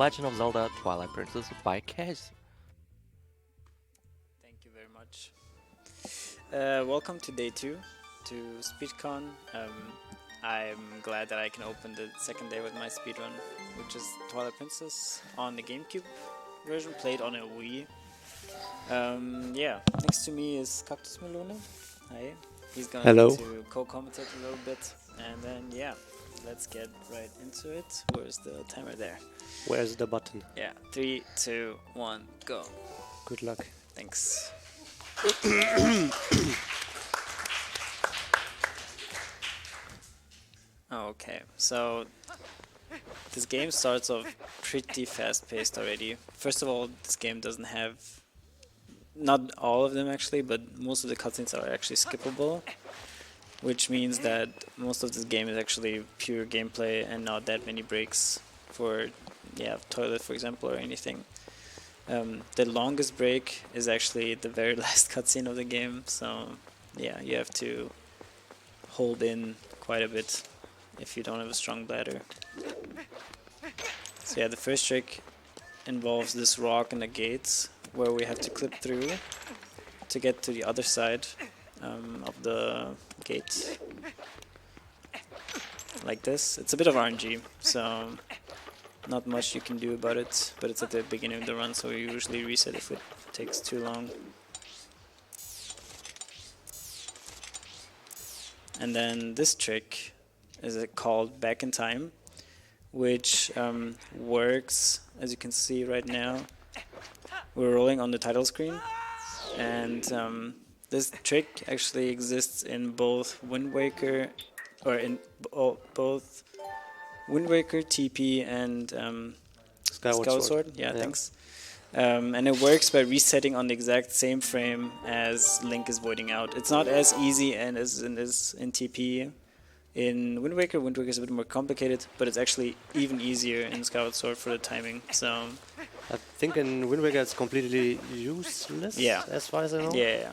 Legend of Zelda Twilight Princess by Kejs. Thank you very much. Welcome to day 2 to SpeedCon. I'm glad that I can open the second day with my speedrun, which is Twilight Princess on the GameCube version, played on a Wii. Yeah, next to me is Cactus Melone. Hi. He's going Hello. to co-commentate a little bit, and then yeah, let's get right into it. Where's the timer there? Where's the button? Yeah, 3, 2, 1, go. Good luck. Thanks. Okay, so this game starts off pretty fast-paced already. First of all, this game doesn't have, not all of them actually, but most of the cutscenes are actually skippable, which means that most of this game is actually pure gameplay and not that many breaks for, yeah, toilet for example or anything. The longest break is actually the very last cutscene of the game, so yeah, you have to hold in quite a bit if you don't have a strong bladder. So yeah, the first trick involves this rock and the gates where we have to clip through to get to the other side of the gate. Like this. It's a bit of RNG, so not much you can do about it, but it's at the beginning of the run, so we usually reset if it takes too long. And then this trick is called Back in Time, which works, as you can see right now. We're rolling on the title screen, and this trick actually exists in both Wind Waker, or in both Wind Waker, TP, and Skyward Sword. Yeah, thanks. And it works by resetting on the exact same frame as Link is voiding out. It's not as easy and as in TP. In Wind Waker is a bit more complicated, but it's actually even easier in Skyward Sword for the timing. So I think in Wind Waker it's completely useless, yeah, as far as I know. Yeah.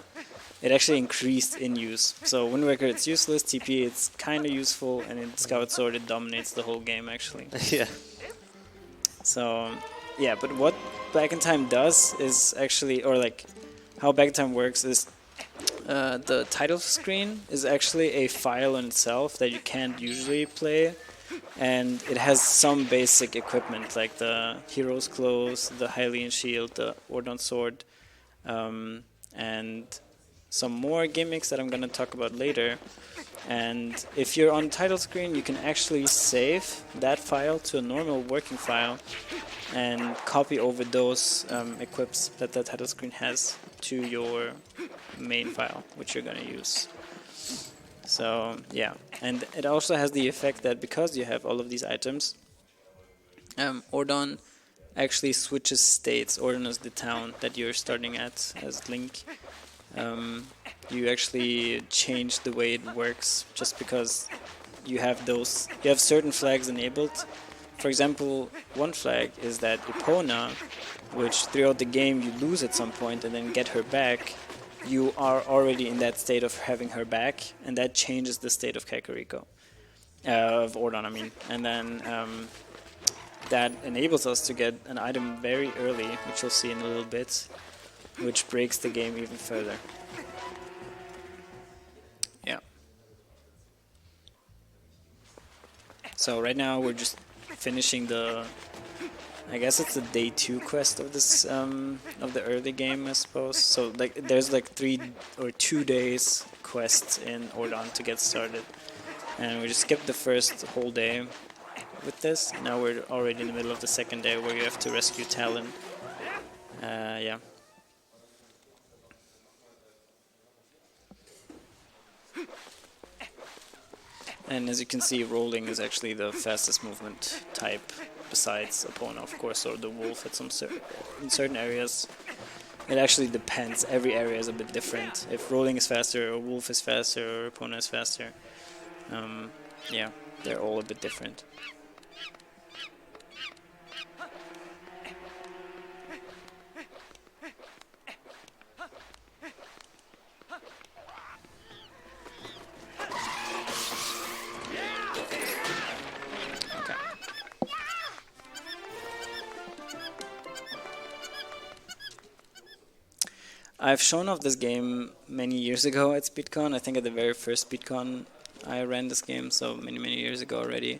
It actually increased in use. So Wind Waker it's useless, TP it's kind of useful, and in Skyward Sword it dominates the whole game actually. Yeah. So yeah, but what Back in Time does is actually, or like how Back in Time works is the title screen is actually a file in itself that you can't usually play, and it has some basic equipment like the hero's clothes, the Hylian shield, the Ordon sword, and some more gimmicks that I'm going to talk about later. And if you're on title screen, you can actually save that file to a normal working file and copy over those equips that the title screen has to your main file, which you're going to use. So yeah, and it also has the effect that because you have all of these items, Ordon actually switches states. Ordon is the town that you're starting at as Link. You actually change the way it works just because you have certain flags enabled. For example, one flag is that Epona, which throughout the game you lose at some point and then get her back, you are already in that state of having her back, and that changes the state of Kakariko. Of Ordon, I mean. And then that enables us to get an item very early, which you'll see in a little bit, which breaks the game even further. Yeah. So right now we're just finishing I guess it's the day 2 quest of this of the early game, I suppose. So like there's like 3 or 2 days quests in Ordon to get started, and we just skipped the first whole day with this. Now we're already in the middle of the second day where you have to rescue Talon. Yeah. And as you can see, rolling is actually the fastest movement type besides Epona, of course, or the wolf at in certain areas. It actually depends. Every area is a bit different. If rolling is faster, or wolf is faster, or Epona is faster. Yeah, they're all a bit different. I've shown off this game many years ago at SpeedCon. I think at the very first SpeedCon I ran this game, so many years ago already,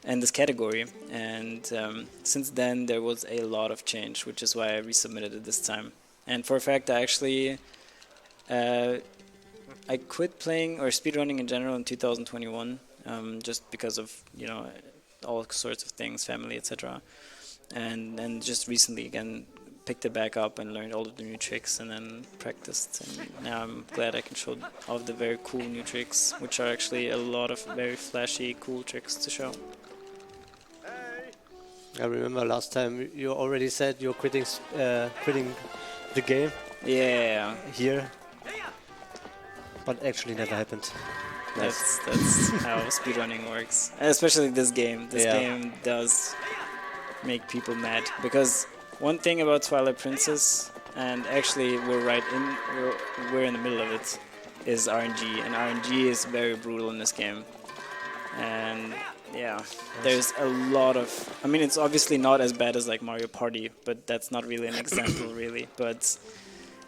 and this category. And since then there was a lot of change, which is why I resubmitted it this time. And for a fact, I actually I quit playing or speedrunning in general in 2021, just because of all sorts of things, family, etc. And then just recently again picked it back up and learned all of the new tricks and then practiced, and now I'm glad I can show all of the very cool new tricks, which are actually a lot of very flashy cool tricks to show. I remember last time you already said you're quitting the game. Yeah, Here, but actually never happened. Nice. that's how speedrunning works, and especially this game. This game does make people mad, because one thing about Twilight Princess, and actually we're in the middle of it, is RNG, and RNG is very brutal in this game. And yeah, there's a lot of, I mean, it's obviously not as bad as like Mario Party, but that's not really an example really, but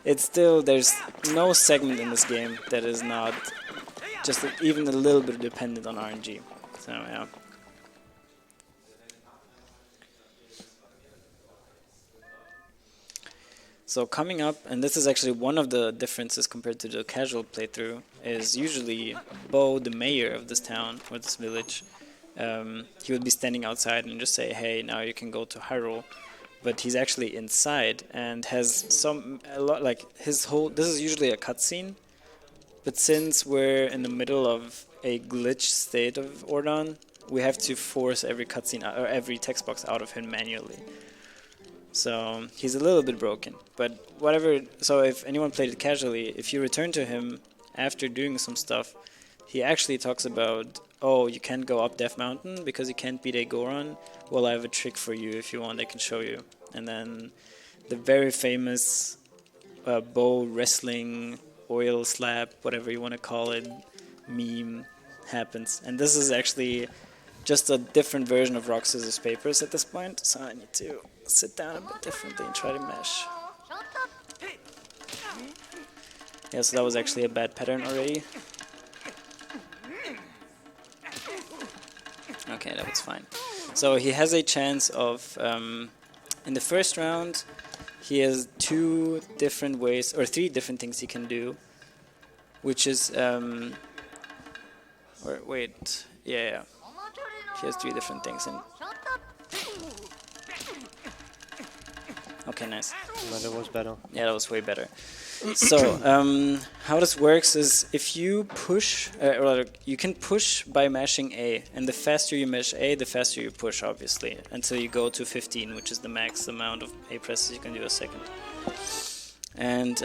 it's still, there's no segment in this game that is not just even a little bit dependent on RNG. So yeah. So coming up, and this is actually one of the differences compared to the casual playthrough, is usually Bo, the mayor of this town or this village, he would be standing outside and just say, hey, now you can go to Hyrule. But he's actually inside and has this is usually a cutscene, but since we're in the middle of a glitch state of Ordon, we have to force every cutscene or every text box out of him manually. So he's a little bit broken, but whatever. So if anyone played it casually, if you return to him after doing some stuff, he actually talks about, oh, you can't go up Death Mountain because you can't beat a Goron. Well, I have a trick for you if you want, I can show you. And then the very famous bow wrestling, oil slap, whatever you want to call it, meme happens. And this is actually just a different version of rock, scissors, papers at this point, so I need to sit down a bit differently and try to mesh. Yeah, so that was actually a bad pattern already. Okay, that was fine. So he has a chance of, in the first round, he has 2 different ways, or 3 different things he can do, which is, yeah. He has 3 different things. Okay, nice. No, that was better. Yeah, that was way better. So, how this works is if you push, or you can push by mashing A, and the faster you mash A, the faster you push, obviously, until you go to 15, which is the max amount of A presses you can do a second. And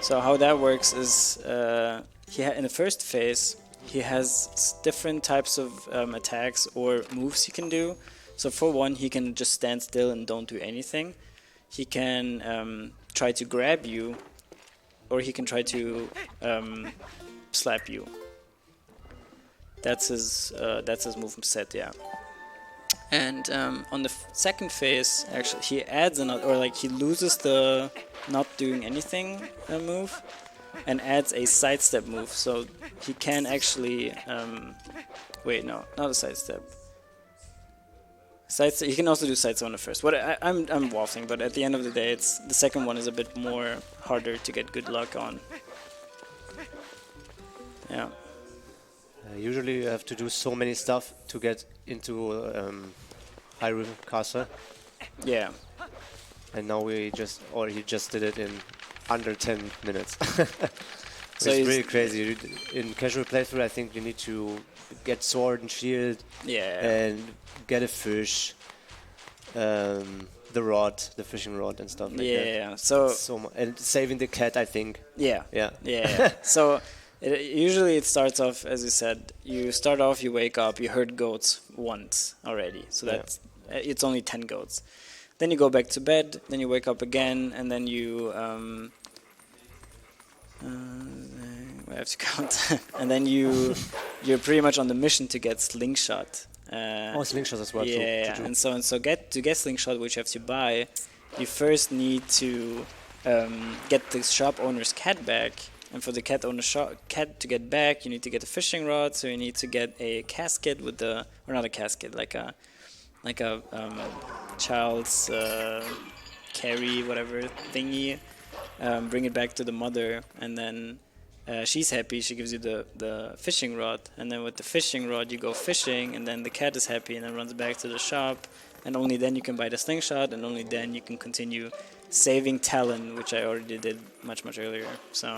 so how that works is, in the first phase, he has different types of attacks or moves he can do. So for one, he can just stand still and don't do anything. He can try to grab you, or he can try to slap you. That's his movement set, yeah. And on the second phase, actually, he adds another, or like he loses the not doing anything move, and adds a sidestep move. So he can actually wait, no, not a sidestep. He can also do sidestep on the first. I'm waffling, but at the end of the day, the second one is a bit more harder to get good luck on. Yeah. Usually you have to do so many stuff to get into Hyrule Castle. Yeah. And now he just did it in under 10 minutes. So it's really crazy. In casual playthrough, I think you need to get sword and shield, and get a fish, the rod, the fishing rod and stuff like that. Yeah, so and saving the cat, I think. Yeah. So usually it starts off, as you said, you start off, you wake up, you heard goats once already, so that's it's only 10 goats. Then you go back to bed, then you wake up again, and then you I have to count. And then you're pretty much on the mission to get slingshot. Slingshot as well. Yeah, and so to get slingshot, which you have to buy, you first need to get the shop owner's cat back. And for the cat to get back, you need to get a fishing rod. So you need to get a casket with or not a casket, like a child's carry whatever thingy. Bring it back to the mother, and then she's happy. She gives you the fishing rod, and then with the fishing rod you go fishing, and then the cat is happy and then runs back to the shop, and only then you can buy the slingshot, and only then you can continue saving Talon, which I already did much earlier. So,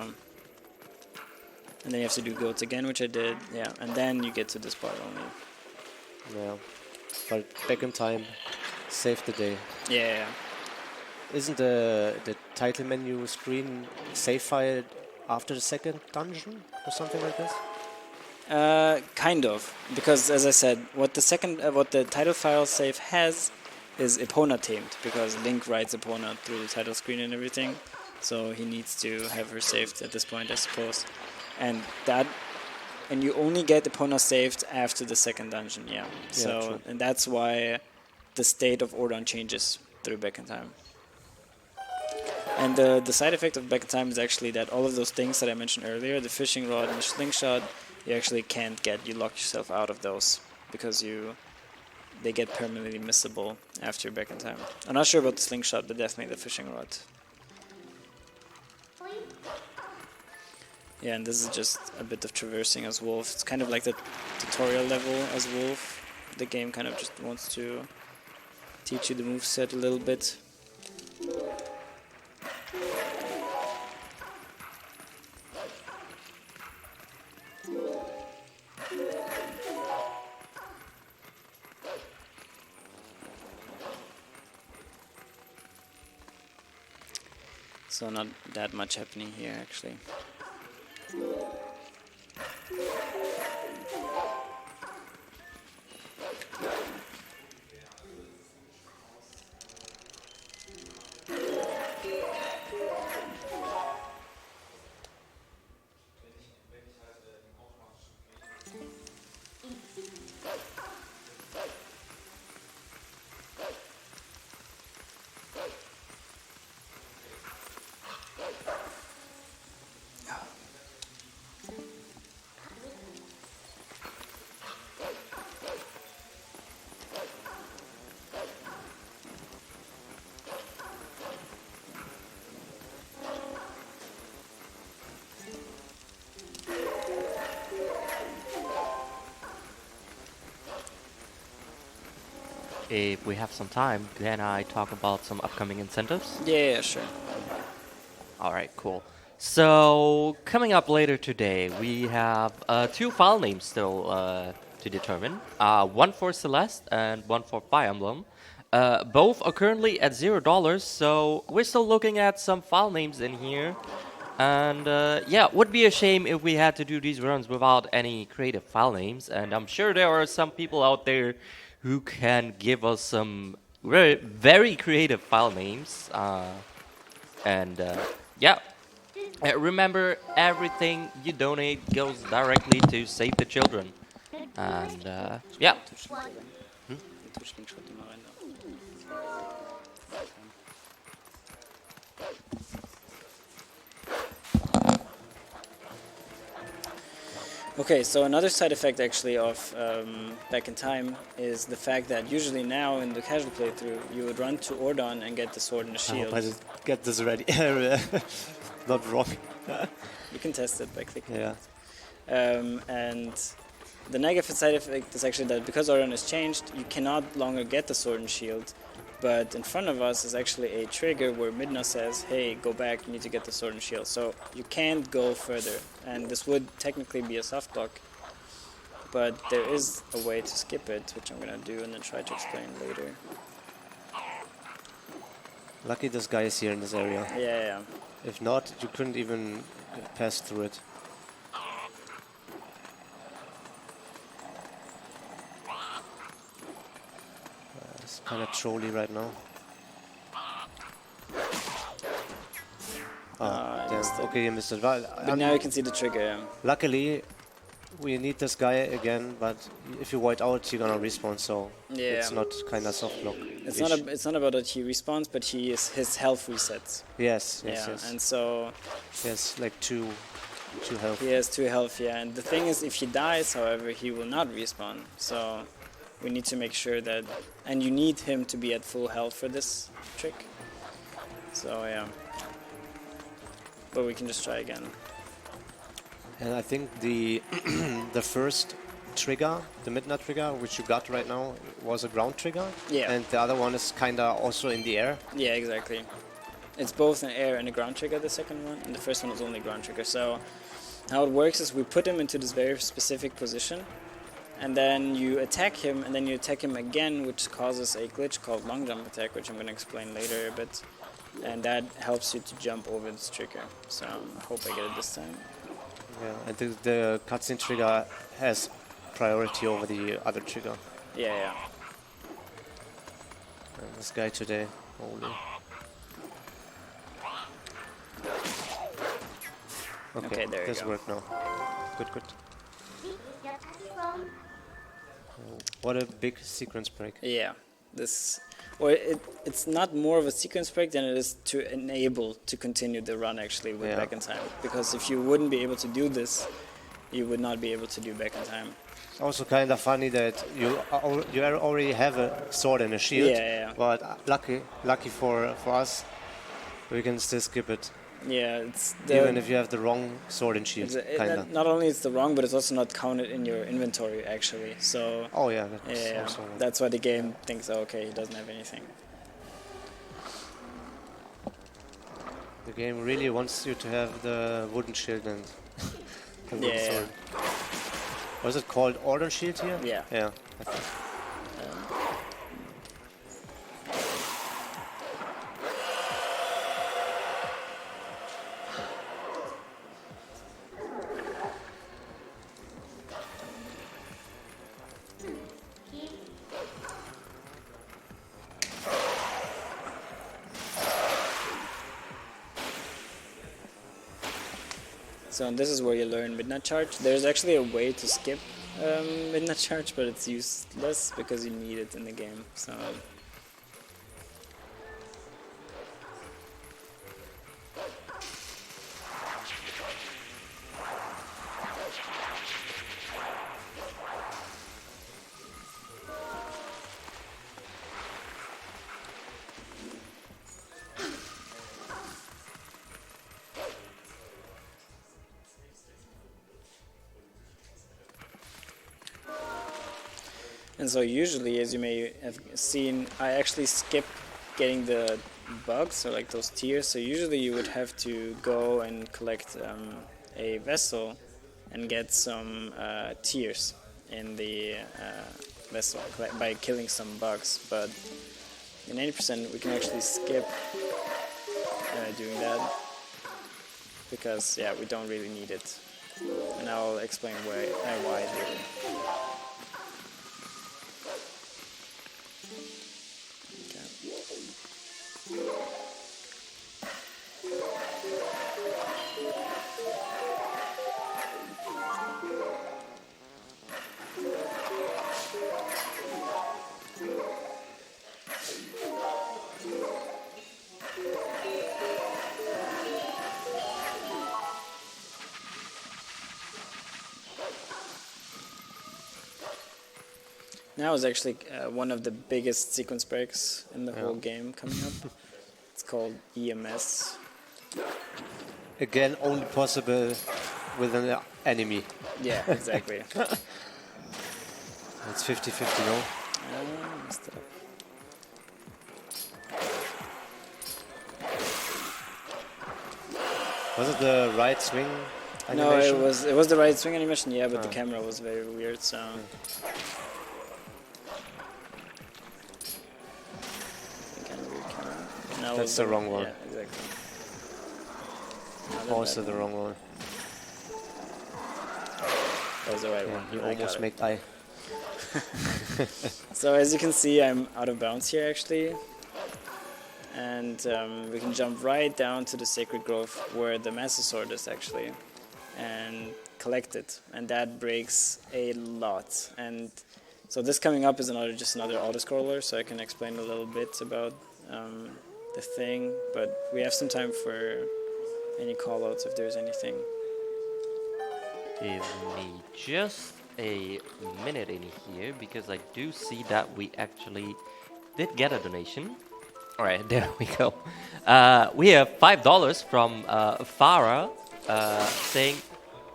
and then you have to do goats again, which I did. Yeah, and then you get to this part only. Yeah, but back in time, save the day. Yeah. Isn't the title menu screen save file after the second dungeon or something like this? Kind of, because as I said, what the title file save has is Epona tamed, because Link rides Epona through the title screen and everything, so he needs to have her saved at this point, I suppose. And you only get Epona saved after the second dungeon, yeah. So true. and that's why the state of Ordon changes through Back in Time. And the side effect of Back in Time is actually that all of those things that I mentioned earlier, the fishing rod and the slingshot, you actually can't get. You lock yourself out of those because they get permanently missable after you're Back in Time. I'm not sure about the slingshot, but definitely the fishing rod. Yeah, and this is just a bit of traversing as Wolf. It's kind of like the tutorial level as Wolf. The game kind of just wants to teach you the moveset a little bit. So not that much happening here actually. If we have some time, can I talk about some upcoming incentives? Yeah, sure. Alright, cool. So, coming up later today, we have 2 file names still to determine. One for Celeste and one for Fire Emblem. Both are currently at $0, so we're still looking at some file names in here. And yeah, would be a shame if we had to do these runs without any creative file names. And I'm sure there are some people out there who can give us some very creative file names. Yeah, remember, everything you donate goes directly to Save the Children. And yeah. Okay, so another side effect actually of Back in Time is the fact that usually now in the casual playthrough you would run to Ordon and get the sword and the I shield. hope I just get this ready. Not wrong. You can test it by clicking. Yeah. And the negative side effect is actually that because Ordon has changed, you cannot longer get the sword and shield. But in front of us is actually a trigger where Midna says, hey, go back, you need to get the sword and shield. So you can't go further. And this would technically be a soft block. But there is a way to skip it, which I'm going to do and then try to explain later. Lucky this guy is here in this area. Yeah. If not, you couldn't even pass through it. It's kind of trolly right now. Oh, damn. Okay, you missed it. But now you can see the trigger. Luckily, we need this guy again, but if you white out, you're gonna respawn, so Yeah. it's not kind of soft block. It's not about that he respawns, but his health resets. Yes, yes, Yeah, yes. and so Yes, like two health. he has 2 health. Yeah, and the thing is, if he dies, however, he will not respawn. So we need to make sure that, and you need him to be at full health for this trick. So yeah, but we can just try again. And I think the the first trigger, the midnight trigger, which you got right now, was a ground trigger. Yeah. And the other one is kind of also in the air. Yeah, exactly. It's both an air and a ground trigger, the second one, and the first one was only ground trigger. So how it works is we put him into this very specific position, and then you attack him, and then you attack him again, which causes a glitch called long jump attack, which I'm going to explain later a bit. And that helps you to jump over this trigger. So I hope I get it this time. Yeah, I think the cutscene trigger has priority over the other trigger. Yeah, yeah. And this guy today, holy. Okay, there you this go. worked now. Good, good. What a big sequence break. Yeah, it's not more of a sequence break than it is to enable to continue the run actually with back in time. Because if you wouldn't be able to do this, you would not be able to do back in time. It's also kind of funny that you already have a sword and a shield. Yeah. But lucky for us, we can still skip it. Yeah, it's even if you have the wrong sword and shield. Not only it's the wrong, but it's also not counted in your inventory actually. So. Oh yeah. That's why the game thinks, oh, okay, he doesn't have anything. The game really wants you to have the wooden shield and the wooden sword. Was it called Order Shield here? Yeah. Yeah. So and this is where you learn Midnight Charge. There's actually a way to skip Midnight Charge, but it's useless because you need it in the game. So. And so usually, as you may have seen, I actually skip getting the bugs, or like those tiers. So usually you would have to go and collect a vessel and get some tiers in the vessel by killing some bugs. But in 80% we can actually skip doing that because we don't really need it. And I'll explain why later. Now is actually one of the biggest sequence breaks in the whole game coming up. It's called EMS. Again, only possible with an enemy. Yeah, exactly. It's 50-50, no? Messed up. Was it the right swing animation? No, it was the right swing animation, but the camera was very weird, so... No, that's the wrong one. Yeah, exactly. Also the wrong one. That was the right one. You almost made eye. So as you can see, I'm out of bounds here actually. And we can jump right down to the Sacred Grove where the Master Sword is actually. And collect it, and that breaks a lot. And so this coming up is just another auto-scroller, so I can explain a little bit about the thing, but we have some time for any call-outs if there's anything. Give me just a minute in here, because I do see that we actually did get a donation. All right, there we go. We have $5 from Farah saying,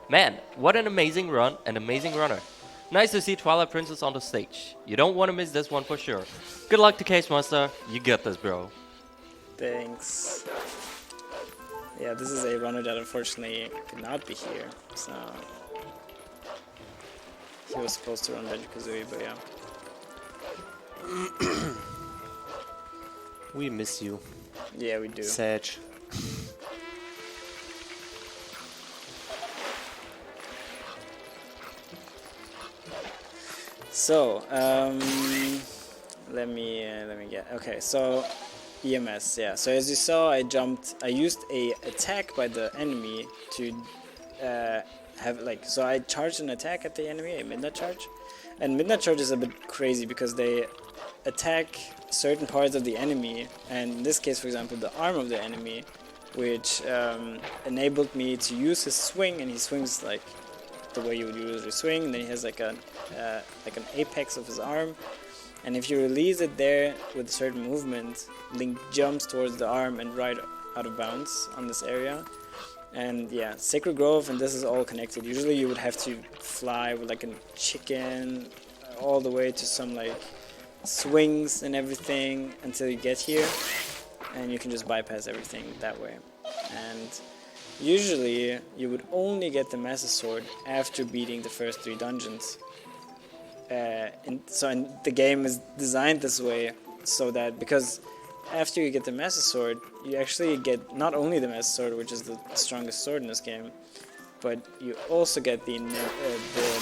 "Man, what an amazing run, an amazing runner. Nice to see Twilight Princess on the stage. You don't want to miss this one for sure. Good luck to Kejs Master. You got this, bro." Thanks. Yeah, this is a runner that unfortunately could not be here, so he was supposed to run Banjo-Kazooie, but yeah. We miss you. Yeah, we do. Sage. So, let me get, okay, so EMS, yeah. So as you saw, I used a attack by the enemy to so I charged an attack at the enemy, a midnight charge. And midnight charge is a bit crazy because they attack certain parts of the enemy, and in this case, for example, the arm of the enemy, which enabled me to use his swing, and he swings like the way you would usually swing, and then he has like an apex of his arm, and if you release it there with a certain movement, Link jumps towards the arm and right out of bounds on this area. And yeah, Sacred Grove, and this is all connected. Usually you would have to fly with like a chicken all the way to some like swings and everything until you get here, and you can just bypass everything that way. And usually you would only get the Master Sword after beating the first 3 dungeons. And the game is designed this way so that, because after you get the Master Sword, you actually get not only the Master Sword, which is the strongest sword in this game, but you also get the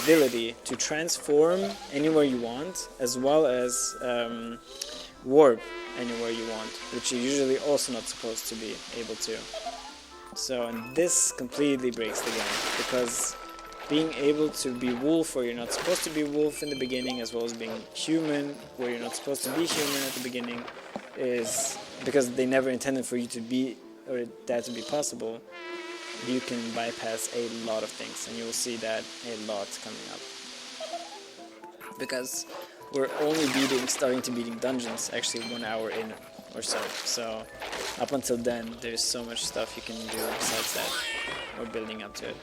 ability to transform anywhere you want, as well as warp anywhere you want, which you're usually also not supposed to be able to. So, and this completely breaks the game, because being able to be wolf where you're not supposed to be wolf in the beginning, as well as being human where you're not supposed to be human at the beginning, is because they never intended for you to be, or that to be possible. You can bypass a lot of things, and you will see that a lot coming up. Because we're only starting to beating dungeons actually 1 hour in or so. So up until then, there's so much stuff you can do besides that, or building up to it.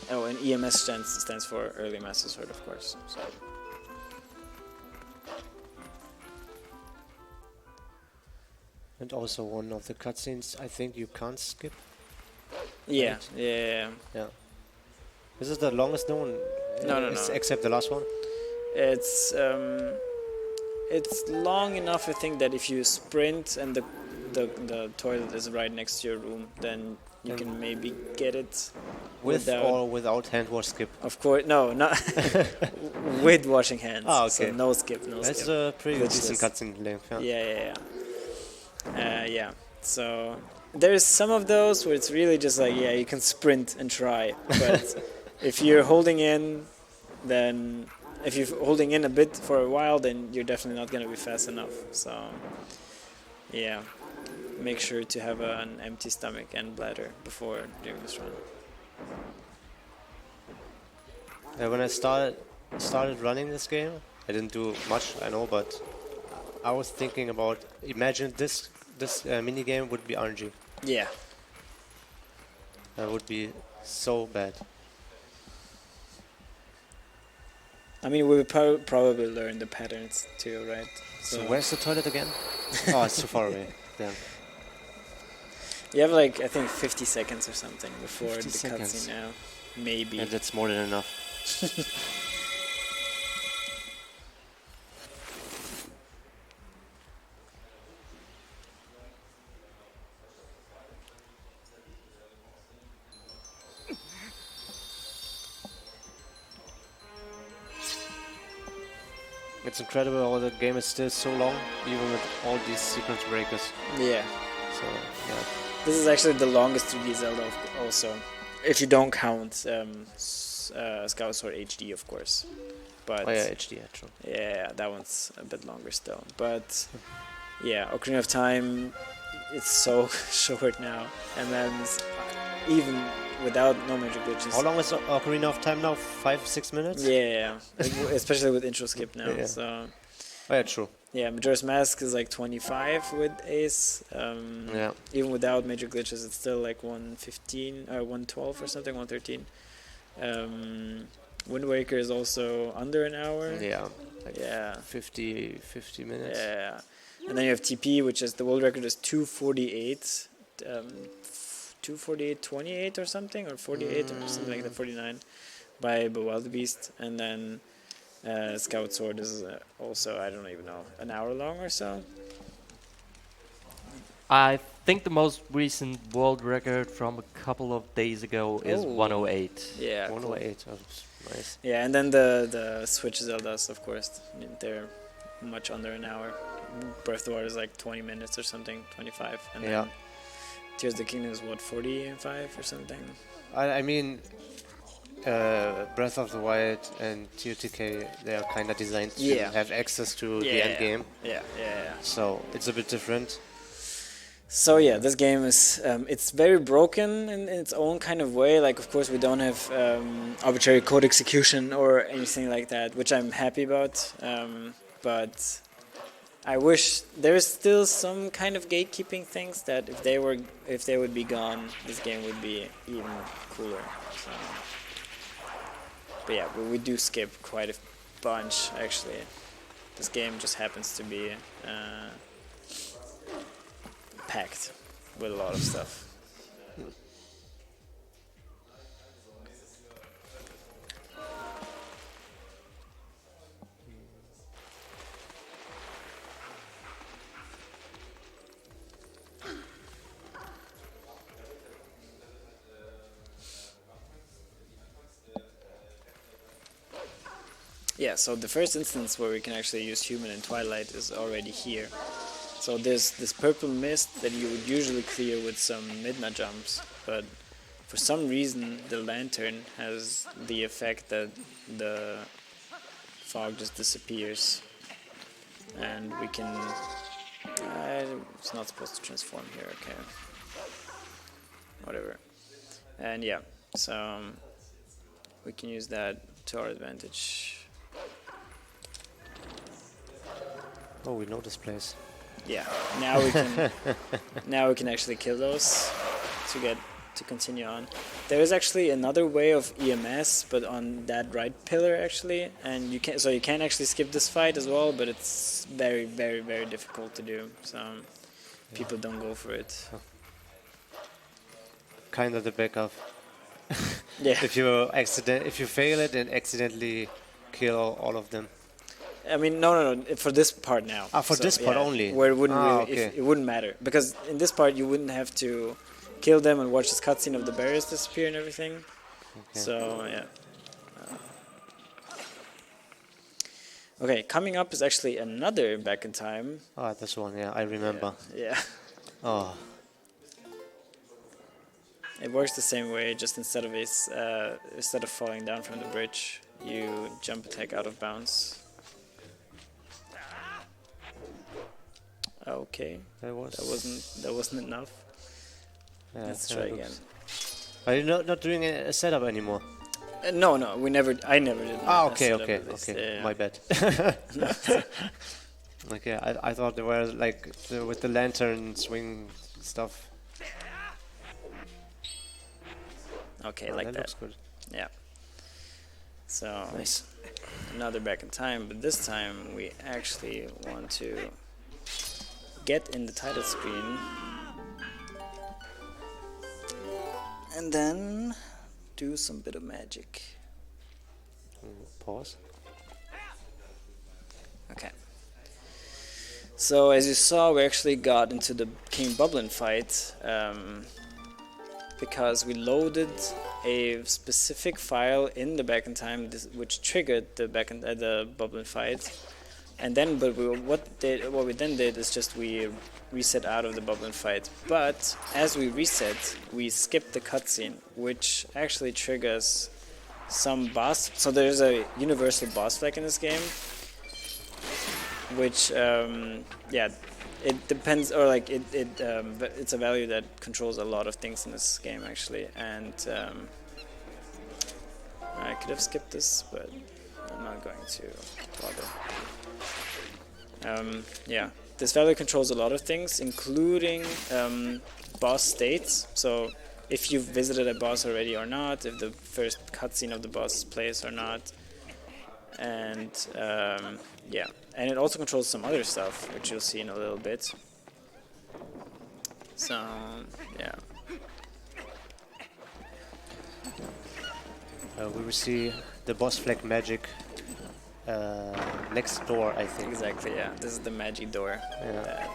Oh, and EMS stands for Early Master Sword, of course. So. And also one of the cutscenes I think you can't skip. Yeah, right? yeah. This is the longest known. No. Except the last one. It's long enough, I think, that if you sprint and the toilet is right next to your room, then you can maybe get it. With or without hand wash skip? Of course, no, not with washing hands. Ah, okay. So no skip, That's skip. a pretty decent cutscene length. Yeah. So there's some of those where it's really just like, you can sprint and try, but if you're holding in, then if you're holding in a bit for a while, then you're definitely not going to be fast enough. So yeah, make sure to have an empty stomach and bladder before doing this run. When I started running this game, I didn't do much, I know, but I was thinking about, imagine this mini game would be RNG. Yeah. That would be so bad. I mean, we will probably learn the patterns too, right? So where's the toilet again? Oh, it's too far away. Damn. You have like, I think 50 seconds or something before the 50 cutscene now. Maybe. And that's more than enough. It's incredible how the game is still so long, even with all these sequence breakers. Yeah. So, yeah. This is actually the longest 3D Zelda also. If you don't count Skyward Sword HD, of course. But Oh yeah, HD, yeah, true. yeah, that one's a bit longer still. But yeah, Ocarina of Time, it's so short now. And then even without no major glitches. How long is Ocarina of Time now? 5-6 minutes? Yeah, especially with intro skip now. Yeah. So Oh yeah, true. yeah, Majora's Mask is like 25 with Ace. Yeah. Even without major glitches, it's still like 115 or 112 or something, 113. Wind Waker is also under an hour. Yeah. Like Yeah. 50 minutes. Yeah. And then you have TP, which is the world record is 248. 248.28 or something, or 48 or something like that, 49 by Wildebeest. And then Skyward Sword is also, I don't even know, an hour long or so. I think the most recent world record from a couple of days ago is Oh. 108. Yeah, cool. 108. Oh, that's nice. Yeah, and then the Switch Zeldas, of course, I mean, they're much under an hour. Breath of the Wild is like 20 minutes or something, 25. And Yeah. then Tears of the Kingdom is what, 45 or something? I mean, Breath of the Wild and TOTK, they are kind of designed to Yeah. have access to the end game. Yeah. So it's a bit different. So yeah, this game is it's very broken in its own kind of way. Like, of course, we don't have arbitrary code execution or anything like that, which I'm happy about. But I wish there is still some kind of gatekeeping things that if they would be gone, this game would be even cooler. So, but yeah, we do skip quite a bunch actually. This game just happens to be packed with a lot of stuff. Yeah, so the first instance where we can actually use human in Twilight is already here. So there's this purple mist that you would usually clear with some Midna jumps, but for some reason the lantern has the effect that the fog just disappears, and we can... it's not supposed to transform here, okay. Whatever. And yeah, so we can use that to our advantage. Oh, we know this place. Yeah, now we can now we can actually kill those to continue on. There is actually another way of EMS, but on that right pillar actually, and you can actually skip this fight as well, but it's very, very, very difficult to do. So people don't go for it. Kind of the backup. Yeah. If you fail it and accidentally kill all of them. I mean, no, for this part now. For this part only? Where it wouldn't really, okay. it wouldn't matter. Because in this part you wouldn't have to kill them and watch this cutscene of the barriers disappear and everything. Okay. So, yeah. Okay, coming up is actually another Back in Time. Oh, this one, yeah, I remember. Yeah. Oh. It works the same way, just instead of falling down from the bridge, you jump attack out of bounds. Okay, that wasn't enough. Yeah, Let's try again. Are you not doing a setup anymore? No, I never did. Okay. Yeah. My bad. Okay, I thought they were like with the lantern swing stuff. Okay, like that. Looks good. Yeah. So Nice. another Back in Time, but this time we actually want to get in the title screen and then do some bit of magic. Pause. Okay. So as you saw, we actually got into the King Bublin fight because we loaded a specific file in the Back in Time which triggered the Bublin fight. And then, but what we then did is just we reset out of the Boblin fight. But as we reset, we skipped the cutscene, which actually triggers some boss. So there's a universal boss flag in this game, which yeah, it depends, or like it's a value that controls a lot of things in this game actually. And I could have skipped this, but I'm not going to bother. Yeah, this value controls a lot of things, including boss states. So if you've visited a boss already or not, if the first cutscene of the boss plays or not, and yeah, and it also controls some other stuff, which you'll see in a little bit. So yeah. We will see the boss flag magic next door, I think. Exactly, yeah. This is the magic door. Yeah.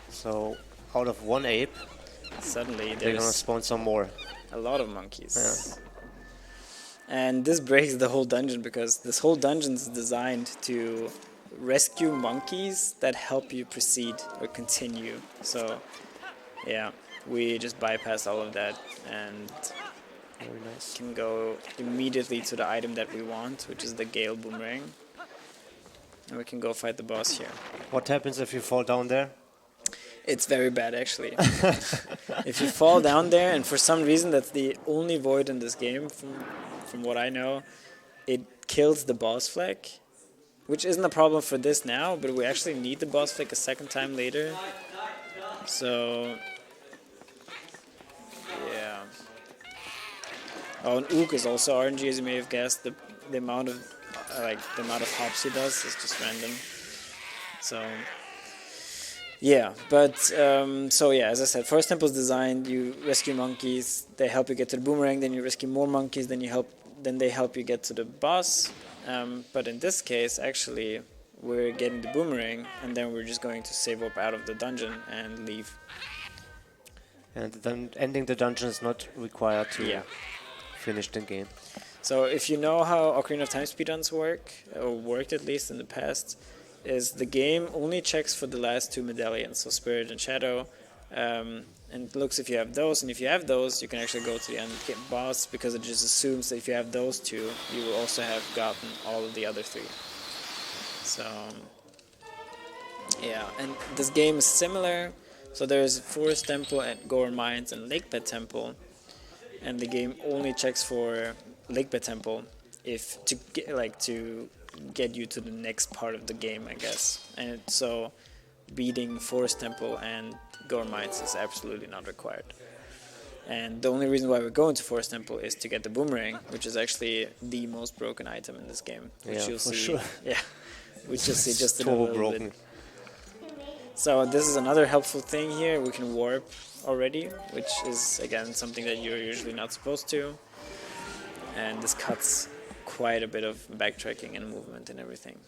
So, out of one ape, suddenly they're gonna there's spawn some more. a lot of monkeys. Yeah. And this breaks the whole dungeon, because this whole dungeon is designed to rescue monkeys that help you proceed or continue. So, yeah, we just bypass all of that and Very nice. can go immediately to the item that we want, which is the Gale Boomerang. And we can go fight the boss here. What happens if you fall down there? It's very bad, actually. If you fall down there, and for some reason that's the only void in this game, from what I know, it kills the boss flag, which isn't a problem for this now, but we actually need the boss flag a second time later. So, yeah. Oh, and Ook is also RNG, as you may have guessed. The amount of hops he does is just random. So yeah, but so yeah, as I said, Forest Temple is designed. You rescue monkeys, they help you get to the boomerang. Then you rescue more monkeys, then they help you get to the boss. But in this case, actually, we're getting the boomerang, and then we're just going to save up out of the dungeon and leave. And then ending the dungeon is not required to Yeah. finish the game. So if you know how Ocarina of Time speedruns work, or worked at least in the past, is the game only checks for the last two medallions, so Spirit and Shadow, and looks if you have those, and if you have those, you can actually go to the end boss, because it just assumes that if you have those two, you will also have gotten all of the other three. So, yeah, and this game is similar. So there's Forest Temple and Goron Mines and Lakebed Temple, and the game only checks for Lakebed Temple to get you to the next part of the game, I guess. And so beating Forest Temple and Goron Mines is absolutely not required. And the only reason why we're going to Forest Temple is to get the boomerang, which is actually the most broken item in this game, which Yeah, you'll for see. sure. Yeah, which you'll see just in a Turbo little broken. bit. So this is another helpful thing here. We can warp already, which is again something that you're usually not supposed to. And this cuts quite a bit of backtracking and movement and everything.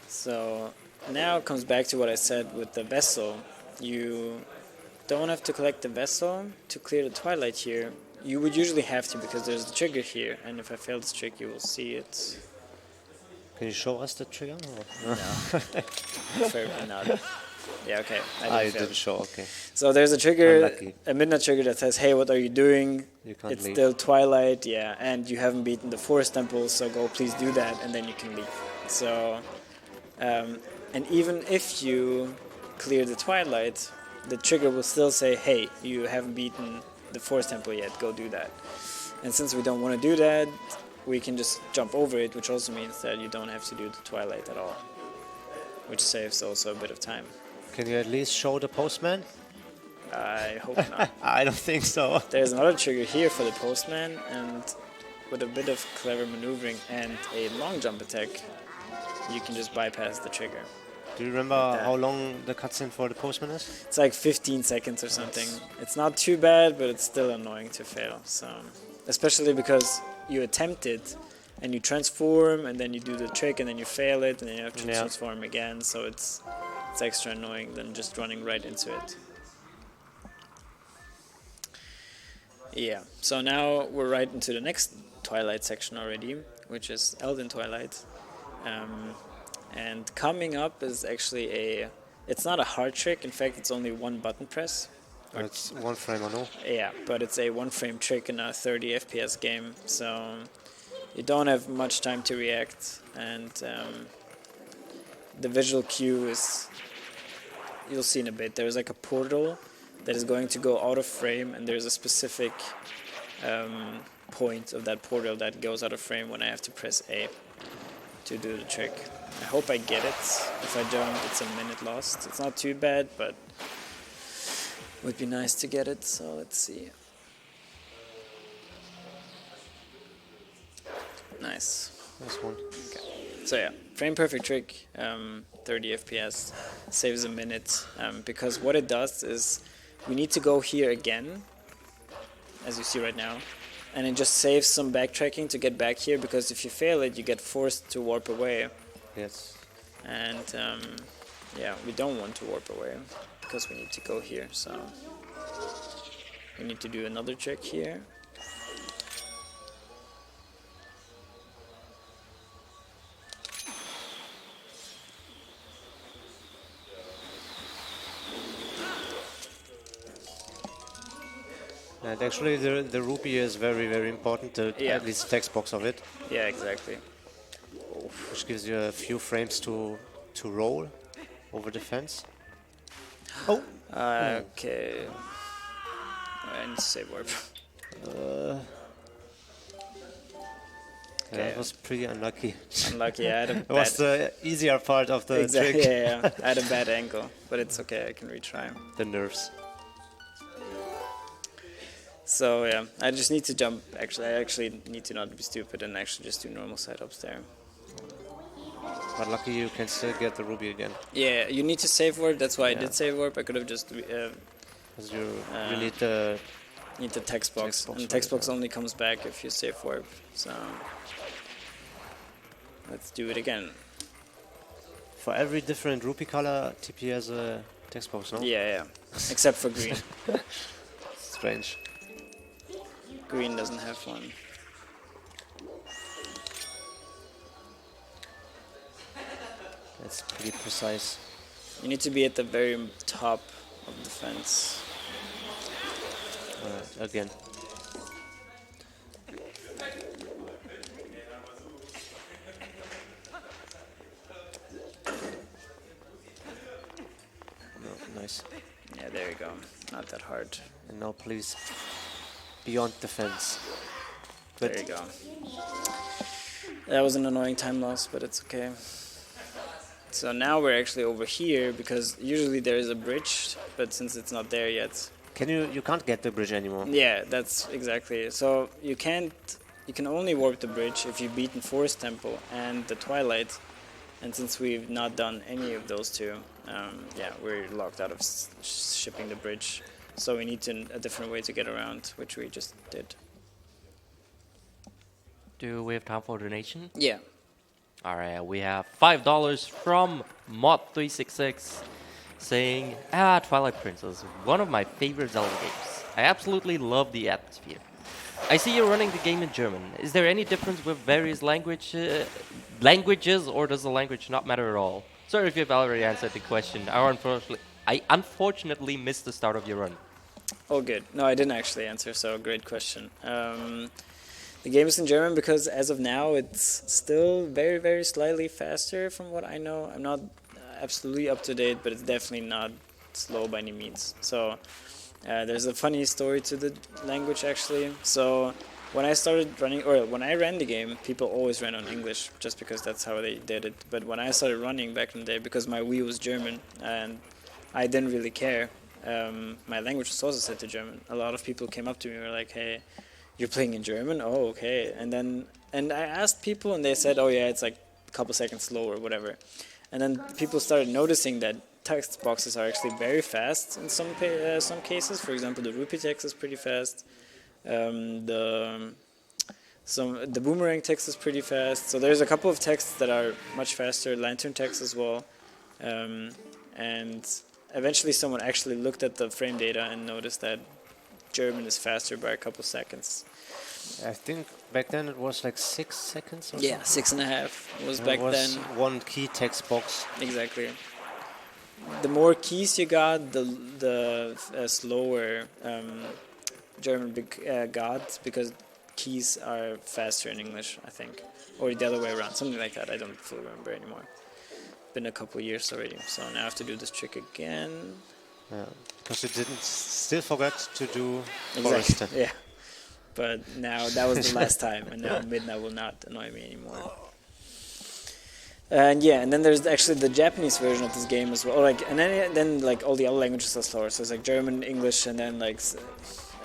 So now it comes back to what I said with the vessel. You don't have to collect the vessel to clear the Twilight here. You would usually have to, because there's the trigger here, and if I fail this trick you will see it. Can you show us the trigger? Or? No. Preferably not. Yeah, okay. I fail. didn't show, okay. So there's a trigger, Unlucky. a midnight trigger that says, hey, what are you doing? You can't It's leave. still Twilight, yeah, and you haven't beaten the Forest Temple, so go please do that, and then you can leave. So, and even if you clear the Twilight, the trigger will still say, hey, you haven't beaten the Forest Temple yet, go do that. And since we don't want to do that, we can just jump over it, which also means that you don't have to do the Twilight at all, which saves also a bit of time. Can you at least show the postman? I hope not. I don't think so. There's another trigger here for the postman, and with a bit of clever maneuvering and a long jump attack, you can just bypass the trigger. Do you remember how long the cutscene for the postman is? It's like 15 seconds or something. It's not too bad, but it's still annoying to fail. So, especially because you attempt it, and you transform, and then you do the trick, and then you fail it, and then you have to transform again. So it's extra annoying than just running right into it. Yeah. So now we're right into the next Twilight section already, which is Elden Twilight. And coming up is actually it's not a hard trick. In fact, it's only one button press. It's one frame, I know. Yeah, but it's a one-frame trick in a 30 FPS game, so you don't have much time to react, and the visual cue is, you'll see in a bit, there's like a portal that is going to go out of frame, and there's a specific point of that portal that goes out of frame when I have to press A to do the trick. I hope I get it. If I don't, it's a minute lost. It's not too bad, but would be nice to get it, so let's see. Nice. Nice one. Okay. So yeah, frame perfect trick, 30 FPS, saves a minute, because what it does is we need to go here again, as you see right now, and it just saves some backtracking to get back here, because if you fail it, you get forced to warp away. Yes. And yeah, we don't want to warp away, because we need to go here, so we need to do another trick here. And actually the rupee is very, very important, at least the text box of it. Yeah, exactly. Which gives you a few frames to roll over the fence. Oh! Okay. I need to save warp. That was pretty unlucky. Unlucky, I had a bad... It was the easier part of the trick. Yeah. I had a bad angle, but it's okay, I can retry. The nerves. So yeah, I just need to jump. Actually, I actually need to not be stupid and actually just do normal setups there. But lucky you can still get the ruby again. Yeah, you need to save warp. That's why I did save warp. I could have just. Because you need the text box, and text box only comes back if you save warp. So let's do it again. For every different rupee color, TP has a text box, no? Yeah. Except for green. Strange. Green doesn't have one. That's pretty precise. You need to be at the very top of the fence. Again. No, nice. Yeah, there you go. Not that hard. And now please, beyond the fence. But there you go. That was an annoying time loss, but it's okay. So now we're actually over here, because usually there is a bridge, but since it's not there yet. You can't get the bridge anymore. Yeah, that's exactly it. So you can only warp the bridge if you've beaten Forest Temple and the Twilight, and since we've not done any of those two, yeah, we're locked out of shipping the bridge. So we need a different way to get around, which we just did. Do we have time for donation? Yeah. All right, we have $5 from Mod366 saying, Twilight Princess, one of my favorite Zelda games. I absolutely love the atmosphere. I see you're running the game in German. Is there any difference with various languages, or does the language not matter at all? Sorry if you've already answered the question. I unfortunately missed the start of your run. Oh, good. No, I didn't actually answer, so great question. The game is in German because as of now it's still very, very slightly faster from what I know. I'm not absolutely up to date, but it's definitely not slow by any means. So there's a funny story to the language actually. So when I started running, or when I ran the game, people always ran on English just because that's how they did it. But when I started running back in the day, because my Wii was German and I didn't really care, my language was also set to German. A lot of people came up to me and were like, hey, you're playing in German? Oh, okay. And I asked people and they said, oh yeah, it's like a couple seconds slow or whatever. And then people started noticing that text boxes are actually very fast in some cases. For example, the rupee text is pretty fast. The The boomerang text is pretty fast. So there's a couple of texts that are much faster. Lantern text as well, and eventually someone actually looked at the frame data and noticed that German is faster by a couple seconds. I think back then it was like 6 seconds or Yeah, something. 6.5 was And back it was then. one key text box. Exactly. The more keys you got, the slower German got, because keys are faster in English, I think, or the other way around, something like that. I don't fully remember anymore. Been a couple years already, so now I have to do this trick again. Yeah, because you didn't still forgot to do Exactly. forest. Yeah, but now that was the last time, and now Midna will not annoy me anymore. And yeah, and then there's actually the Japanese version of this game as well. Like, and then like all the other languages are slower. So it's like German, English, and then like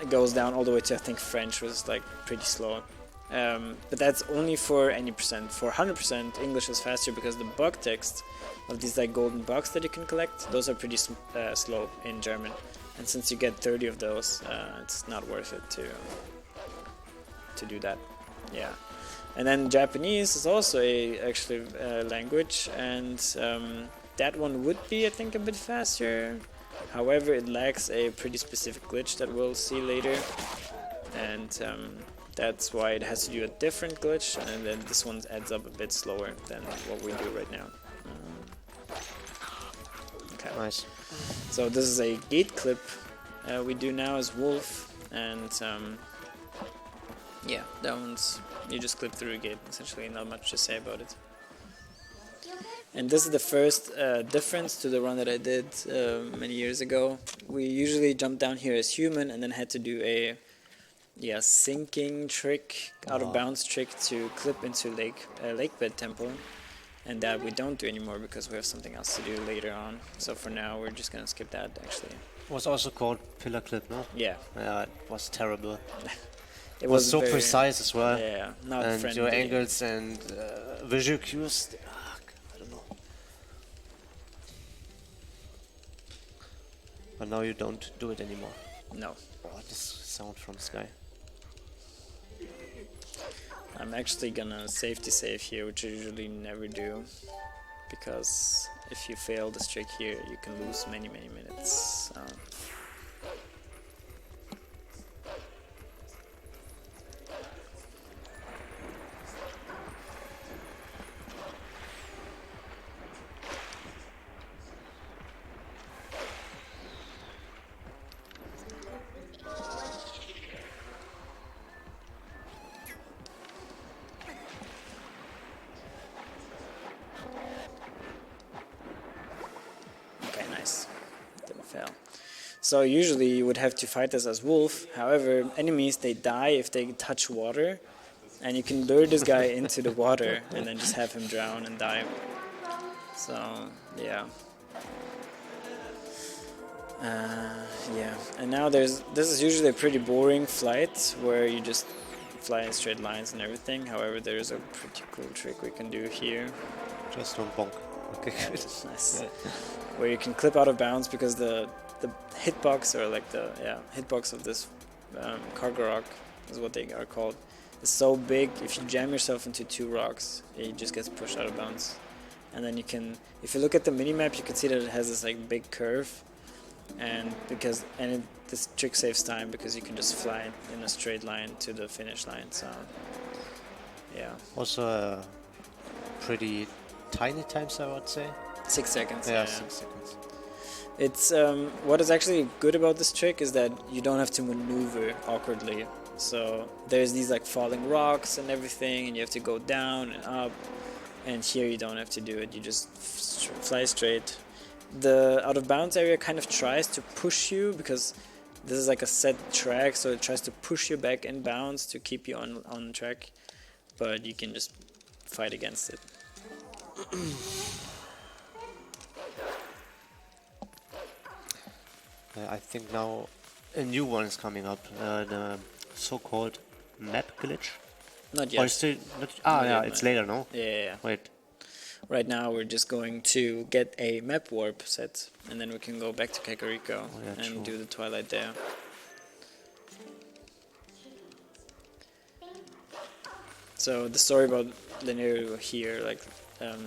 it goes down all the way to, I think, French was like pretty slow. But that's only for any percent. For 100%, English is faster because the bug text of these like golden bugs that you can collect, those are pretty slow in German. And since you get 30 of those, it's not worth it to do that. Yeah. And then Japanese is also actually language, and that one would be, I think, a bit faster. However, it lacks a pretty specific glitch that we'll see later, and that's why it has to do a different glitch, and then this one adds up a bit slower than what we do right now. Okay. Nice. So this is a gate clip we do now as Wolf, and yeah, that one's, you just clip through a gate, essentially, not much to say about it. And this is the first difference to the run that I did many years ago. We usually jump down here as human and then had to do a sinking trick, out of bounds trick to clip into lakebed temple. And that we don't do anymore because we have something else to do later on. So for now, we're just gonna skip that, actually. It was also called pillar clip, no? Yeah. Yeah, it was terrible. It was so very, precise as well. Yeah, not and friendly. your angles and visual cues, I don't know. But now you don't do it anymore. No. Oh, this sound from the sky. I'm actually gonna safety save here, which I usually never do, because if you fail this trick here, you can lose many minutes. So usually you would have to fight this as Wolf. However, enemies, they die if they touch water, and you can lure this guy into the water and then just have him drown and die. So yeah. Yeah, and now this is usually a pretty boring flight where you just fly in straight lines and everything. However, there is a pretty cool trick we can do here. Just don't bonk. Okay, good. Nice. Where you can clip out of bounds because the hitbox, or like the hitbox of this cargo rock is what they are called, is so big. If you jam yourself into 2 rocks, it just gets pushed out of bounds. And then you can, if you look at the minimap, you can see that it has this like big curve, and this trick saves time because you can just fly in a straight line to the finish line. So yeah. Also pretty tiny times, I would say. 6 seconds. Yeah, 6 seconds. It's what is actually good about this trick is that you don't have to maneuver awkwardly. So there's these like falling rocks and everything, and you have to go down and up. And here you don't have to do it. You just fly straight. The out of bounds area kind of tries to push you because this is like a set track, so it tries to push you back in bounds to keep you on track. But you can just fight against it. I think now a new one is coming up, the so-called map glitch. Not Or yet. is still not, Not yeah, yet, it's no. later, no? Yeah. Wait. Right now we're just going to get a map warp set, and then we can go back to Kakariko and true. do the Twilight there. So the story about linear here, like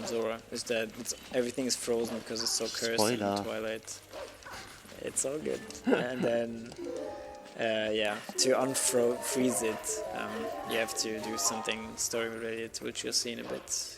Zora, is that everything is frozen because it's so cursed in Twilight. It's all good. And then, yeah, to unfreeze it, you have to do something story related, which you'll see in a bit.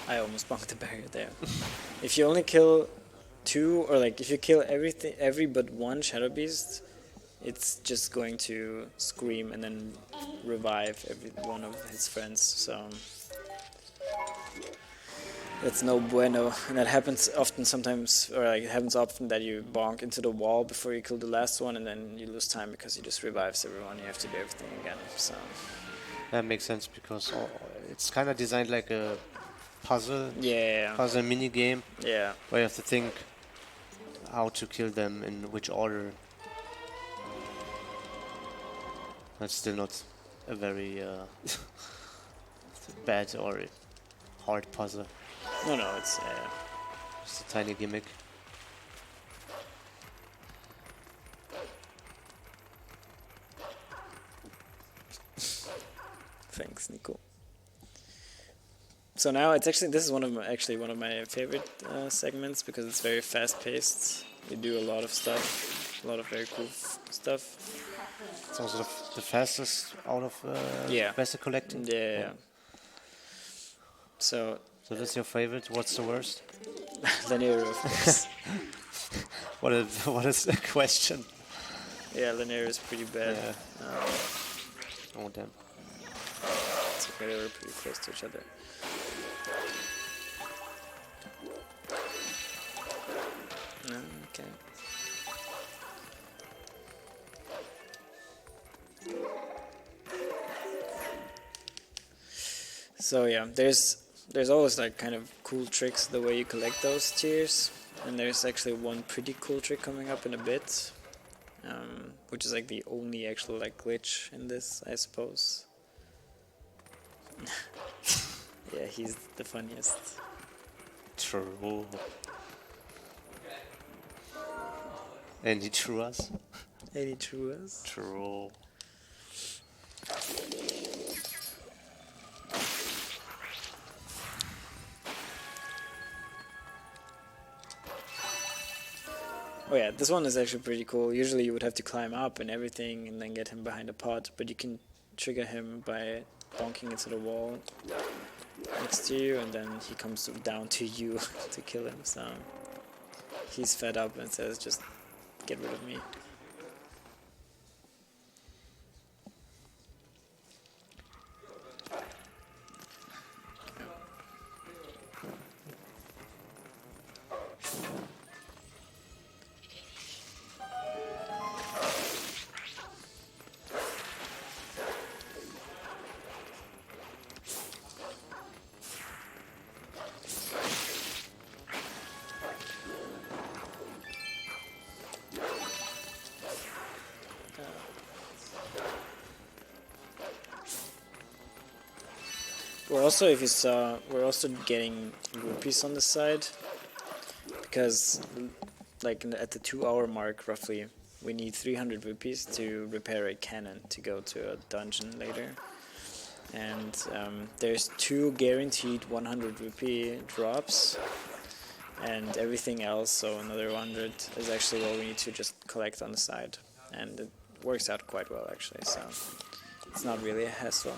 I almost bumped the barrier there. If you only kill 2, or like if you kill every but 1 Shadow Beast, it's just going to scream and then revive every one of his friends. So that's no bueno, and that happens often sometimes, or like it happens often that you bonk into the wall before you kill the last one, and then you lose time because he just revives everyone. You have to do everything again. So that makes sense because it's kind of designed like a puzzle mini game. Yeah. Where you have to think how to kill them in which order. That's still not a very bad or hard puzzle. No, it's just a tiny gimmick. Thanks, Nico. So now it's actually, this is one of my favorite segments because it's very fast paced. You do a lot of stuff, a lot of very cool stuff. It's also the fastest out of basic collecting. Yeah. So that's your favorite. What's the worst? Linear, of course. What is the question? Yeah, Linear is pretty bad. Yeah. Oh damn. It's okay, they were pretty close to each other. Okay. So yeah, there's always like kind of cool tricks the way you collect those tiers, and there's actually one pretty cool trick coming up in a bit, which is like the only actual like glitch in this, I suppose. Yeah, he's the funniest. True. And he threw us. And he threw us. True. Oh yeah, this one is actually pretty cool. Usually you would have to climb up and everything and then get him behind a pot, but you can trigger him by bonking into the wall next to you, and then he comes down to you to kill him. So he's fed up and says, just get rid of me. We're also, if you saw, we're also getting rupees on the side, because like at the 2-hour mark roughly, we need 300 rupees to repair a cannon to go to a dungeon later. And there's 2 guaranteed 100 rupee drops, and everything else, so another 100, is actually what we need to just collect on the side. And it works out quite well actually, so it's not really a hassle.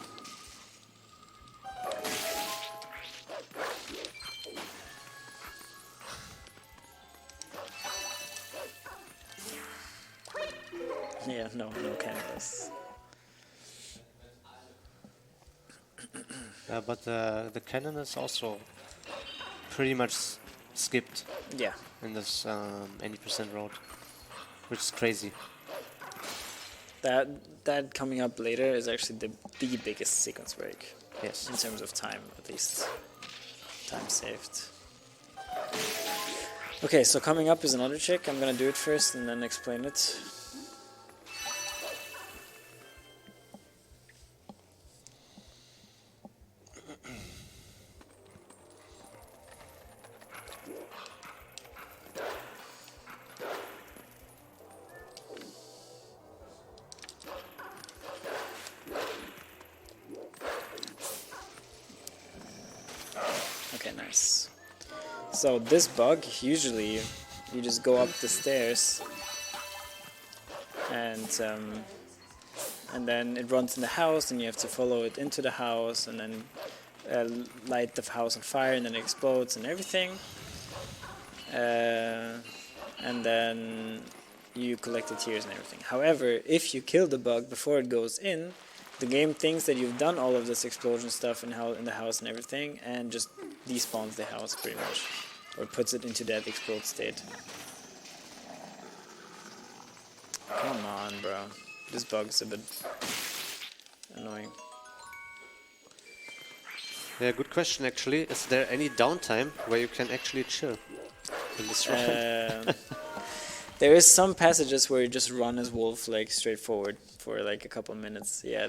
Yeah, no cannabis. But the cannon is also pretty much skipped. Yeah. In this 80% road, which is crazy. that coming up later is actually the biggest sequence break. Yes. In terms of time, at least. Time saved. Okay, so coming up is another trick. I'm gonna do it first and then explain it. Okay, nice. So this bug, usually you just go up the stairs and then it runs in the house and you have to follow it into the house and then light the house on fire and then it explodes and everything. And then you collect the tears and everything. However, if you kill the bug before it goes in, the game thinks that you've done all of this explosion stuff in the house and everything and just despawns the house pretty much. Or puts it into that explode state. Come on, bro. This bug's a bit annoying. Yeah, good question actually. Is there any downtime where you can actually chill in this run? There is some passages where you just run as Wolf like straightforward for like a couple minutes. Yeah,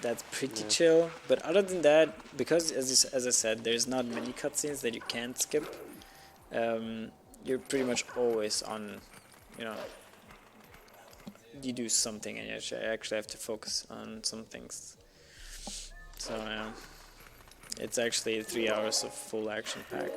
that's pretty chill. But other than that, because as I said, there's not many cutscenes that you can't skip. You're pretty much always on, you do something and you actually have to focus on some things. So it's actually 3 hours of full action pack.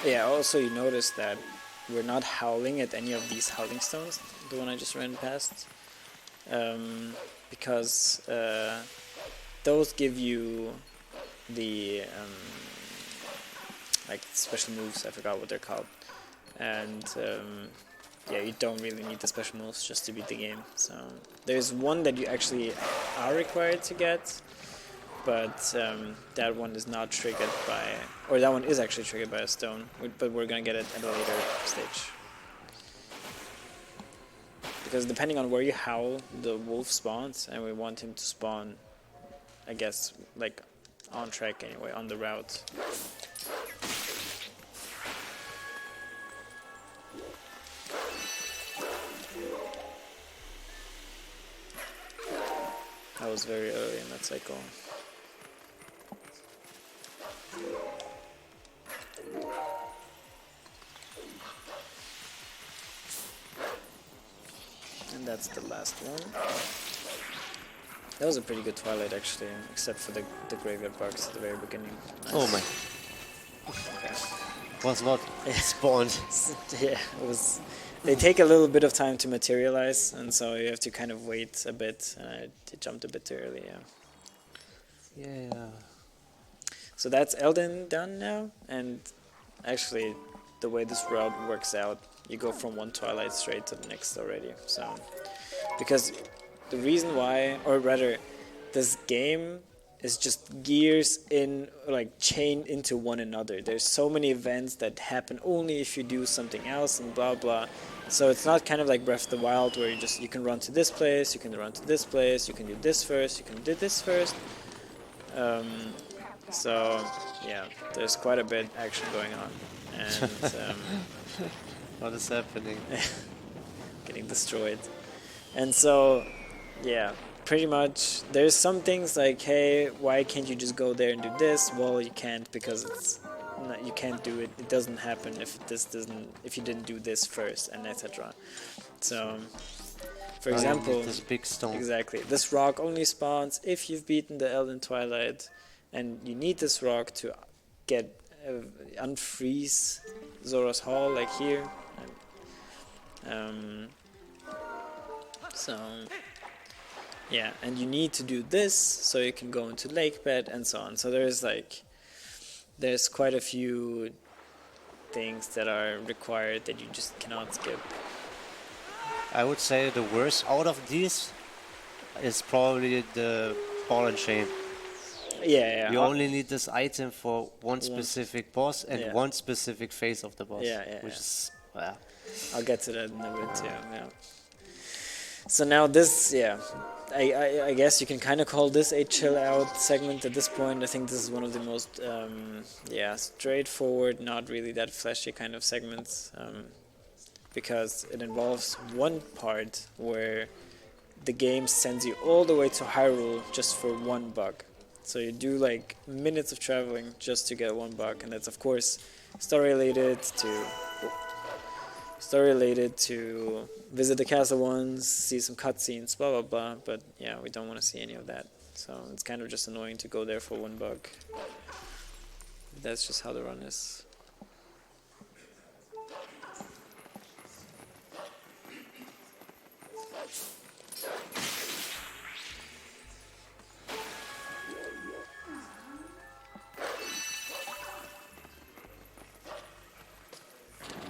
Yeah, also you notice that we're not howling at any of these howling stones, the one I just ran past, because those give you the like special moves. I forgot what they're called, and yeah, you don't really need the special moves just to beat the game. So there's one that you actually are required to get, but that one is not triggered by, or that one is actually triggered by a stone, but we're gonna get it at a later stage. Because depending on where you howl, the wolf spawns, and we want him to spawn, I guess, like on track anyway, on the route. That was very early in that cycle. And that's the last one. That was a pretty good Twilight actually, except for the graveyard bugs at the very beginning. Nice. Oh my. Okay. Was not spawned. Yeah, it was. They take a little bit of time to materialize, and so you have to kind of wait a bit. And I jumped a bit too early, yeah. Yeah. So that's Elden done now, and actually, the way this route works out, you go from one Twilight straight to the next already. So, because the reason why, or rather, this game is just gears in, like chained into one another. There's so many events that happen only if you do something else and blah blah. So it's not kind of like Breath of the Wild where you can run to this place, you can run to this place, you can do this first, you can do this first. So yeah, there's quite a bit action going on, and what is happening? getting destroyed. And so yeah, pretty much there's some things like, hey, why can't you just go there and do this? Well, you can't, because it's not, you can't do it. It doesn't happen if you didn't do this first, and etc. So for example, this big stone. Exactly, this rock only spawns if you've beaten the Elden Twilight, and you need this rock to get unfreeze Zora's Hall, like here. So Yeah, and you need to do this so you can go into lake bed and so on. So there's quite a few things that are required that you just cannot skip. I would say the worst out of these is probably the ball and chain. Yeah. You only need this item for one specific boss and one specific phase of the boss. Which is, I'll get to that in a bit too. Yeah. So now this, I guess you can kind of call this a chill out segment at this point. I think this is one of the most straightforward, not really that flashy kind of segments, because it involves one part where the game sends you all the way to Hyrule just for one bug. So you do like minutes of traveling just to get one bug, and that's of course story related to visit the castle once, see some cutscenes, blah blah blah. But yeah, we don't want to see any of that. So it's kind of just annoying to go there for one bug. That's just how the run is.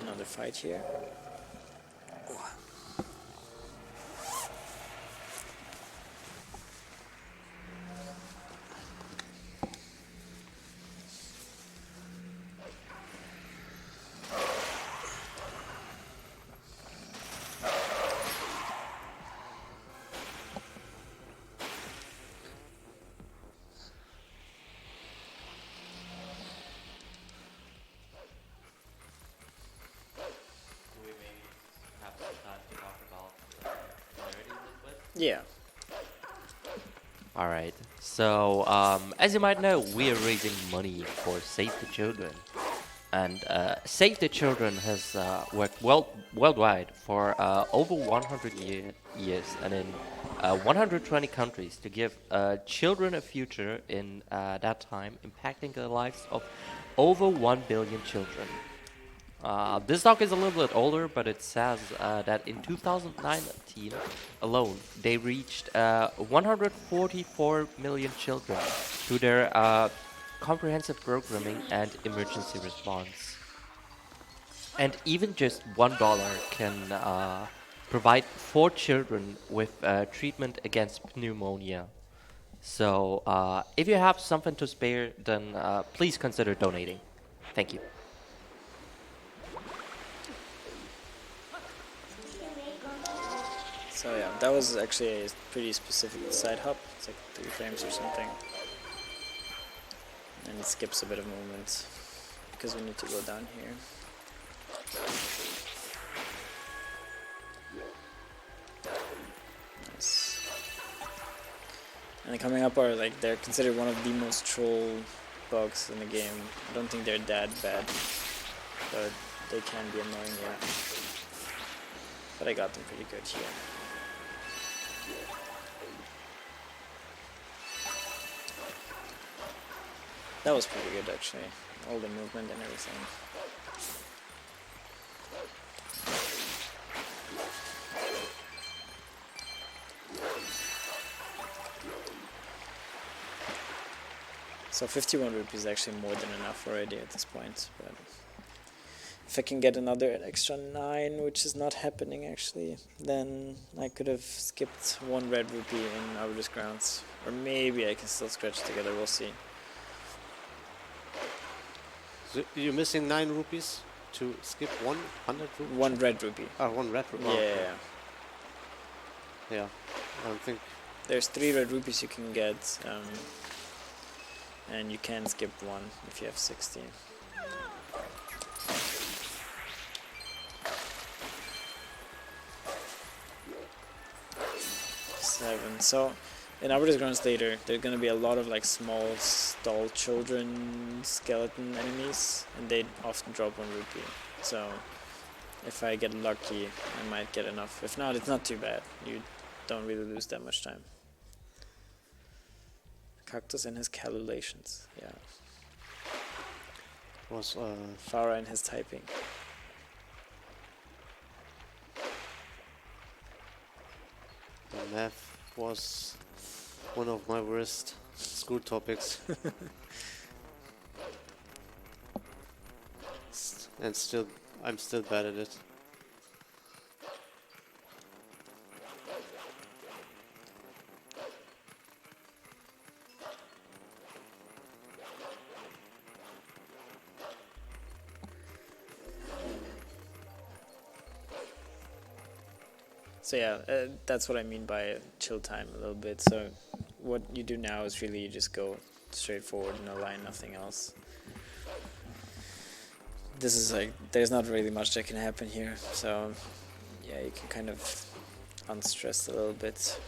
Another fight here. Yeah. All right. So, as you might know, we are raising money for Save the Children, and Save the Children has worked worldwide for over 100 years and in 120 countries to give children a future in that time, impacting the lives of over 1 billion children. This doc is a little bit older, but it says that in 2019 alone, they reached 144 million children through their comprehensive programming and emergency response. And even just $1 can provide 4 children with treatment against pneumonia. So if you have something to spare, then please consider donating. Thank you. So yeah, that was actually a pretty specific side hop. It's like 3 frames or something. And it skips a bit of movement because we need to go down here. Nice. And then coming up are like, they're considered one of the most troll bugs in the game. I don't think they're that bad, but they can be annoying, yeah. But I got them pretty good here. That was pretty good actually, all the movement and everything. So 51 rupees is actually more than enough already at this point, but if I can get an extra 9, which is not happening actually, then I could have skipped 1 red rupee in Outer's Grounds. Or maybe I can still scratch together, we'll see. So you're missing 9 rupees to skip 100 rupees? 1 red rupee. Oh, 1 red rupee. Yeah. Yeah, I don't think... There's 3 red rupees you can get, and you can skip 1 if you have 16. So in Outer's Grounds later, there's gonna be a lot of like small stall children skeleton enemies, and they often drop 1 rupee. So if I get lucky, I might get enough. If not, it's not too bad. You don't really lose that much time. Cactus and his calculations, yeah. Was Farah and his typing. the math was one of my worst school topics. And I'm still bad at it. So yeah, that's what I mean by chill time a little bit. So what you do now is really you just go straight forward in a line, nothing else. This is like, there's not really much that can happen here. So yeah, you can kind of unstress a little bit.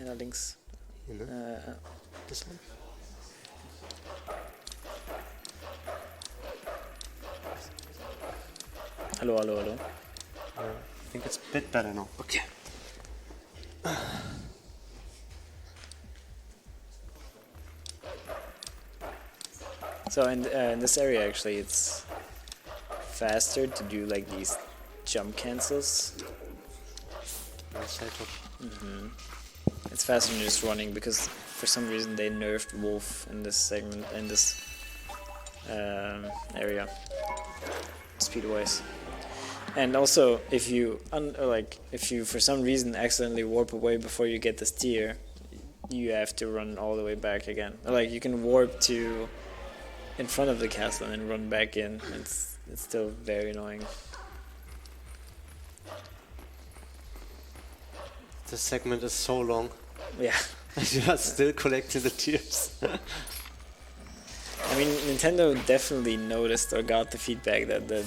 Allerdings. This one? Hallo, hallo, hallo. I think it's a bit better now. Okay. So in this area actually it's faster to do like these jump cancels. It's faster than just running because for some reason they nerfed Wolf in this segment, in this area, speed-wise. And also, if you if you for some reason accidentally warp away before you get the steer, you have to run all the way back again. Or like you can warp to in front of the castle and then run back in. It's still very annoying. This segment is so long. Yeah. You are still collecting the tears. I mean, Nintendo definitely noticed or got the feedback that it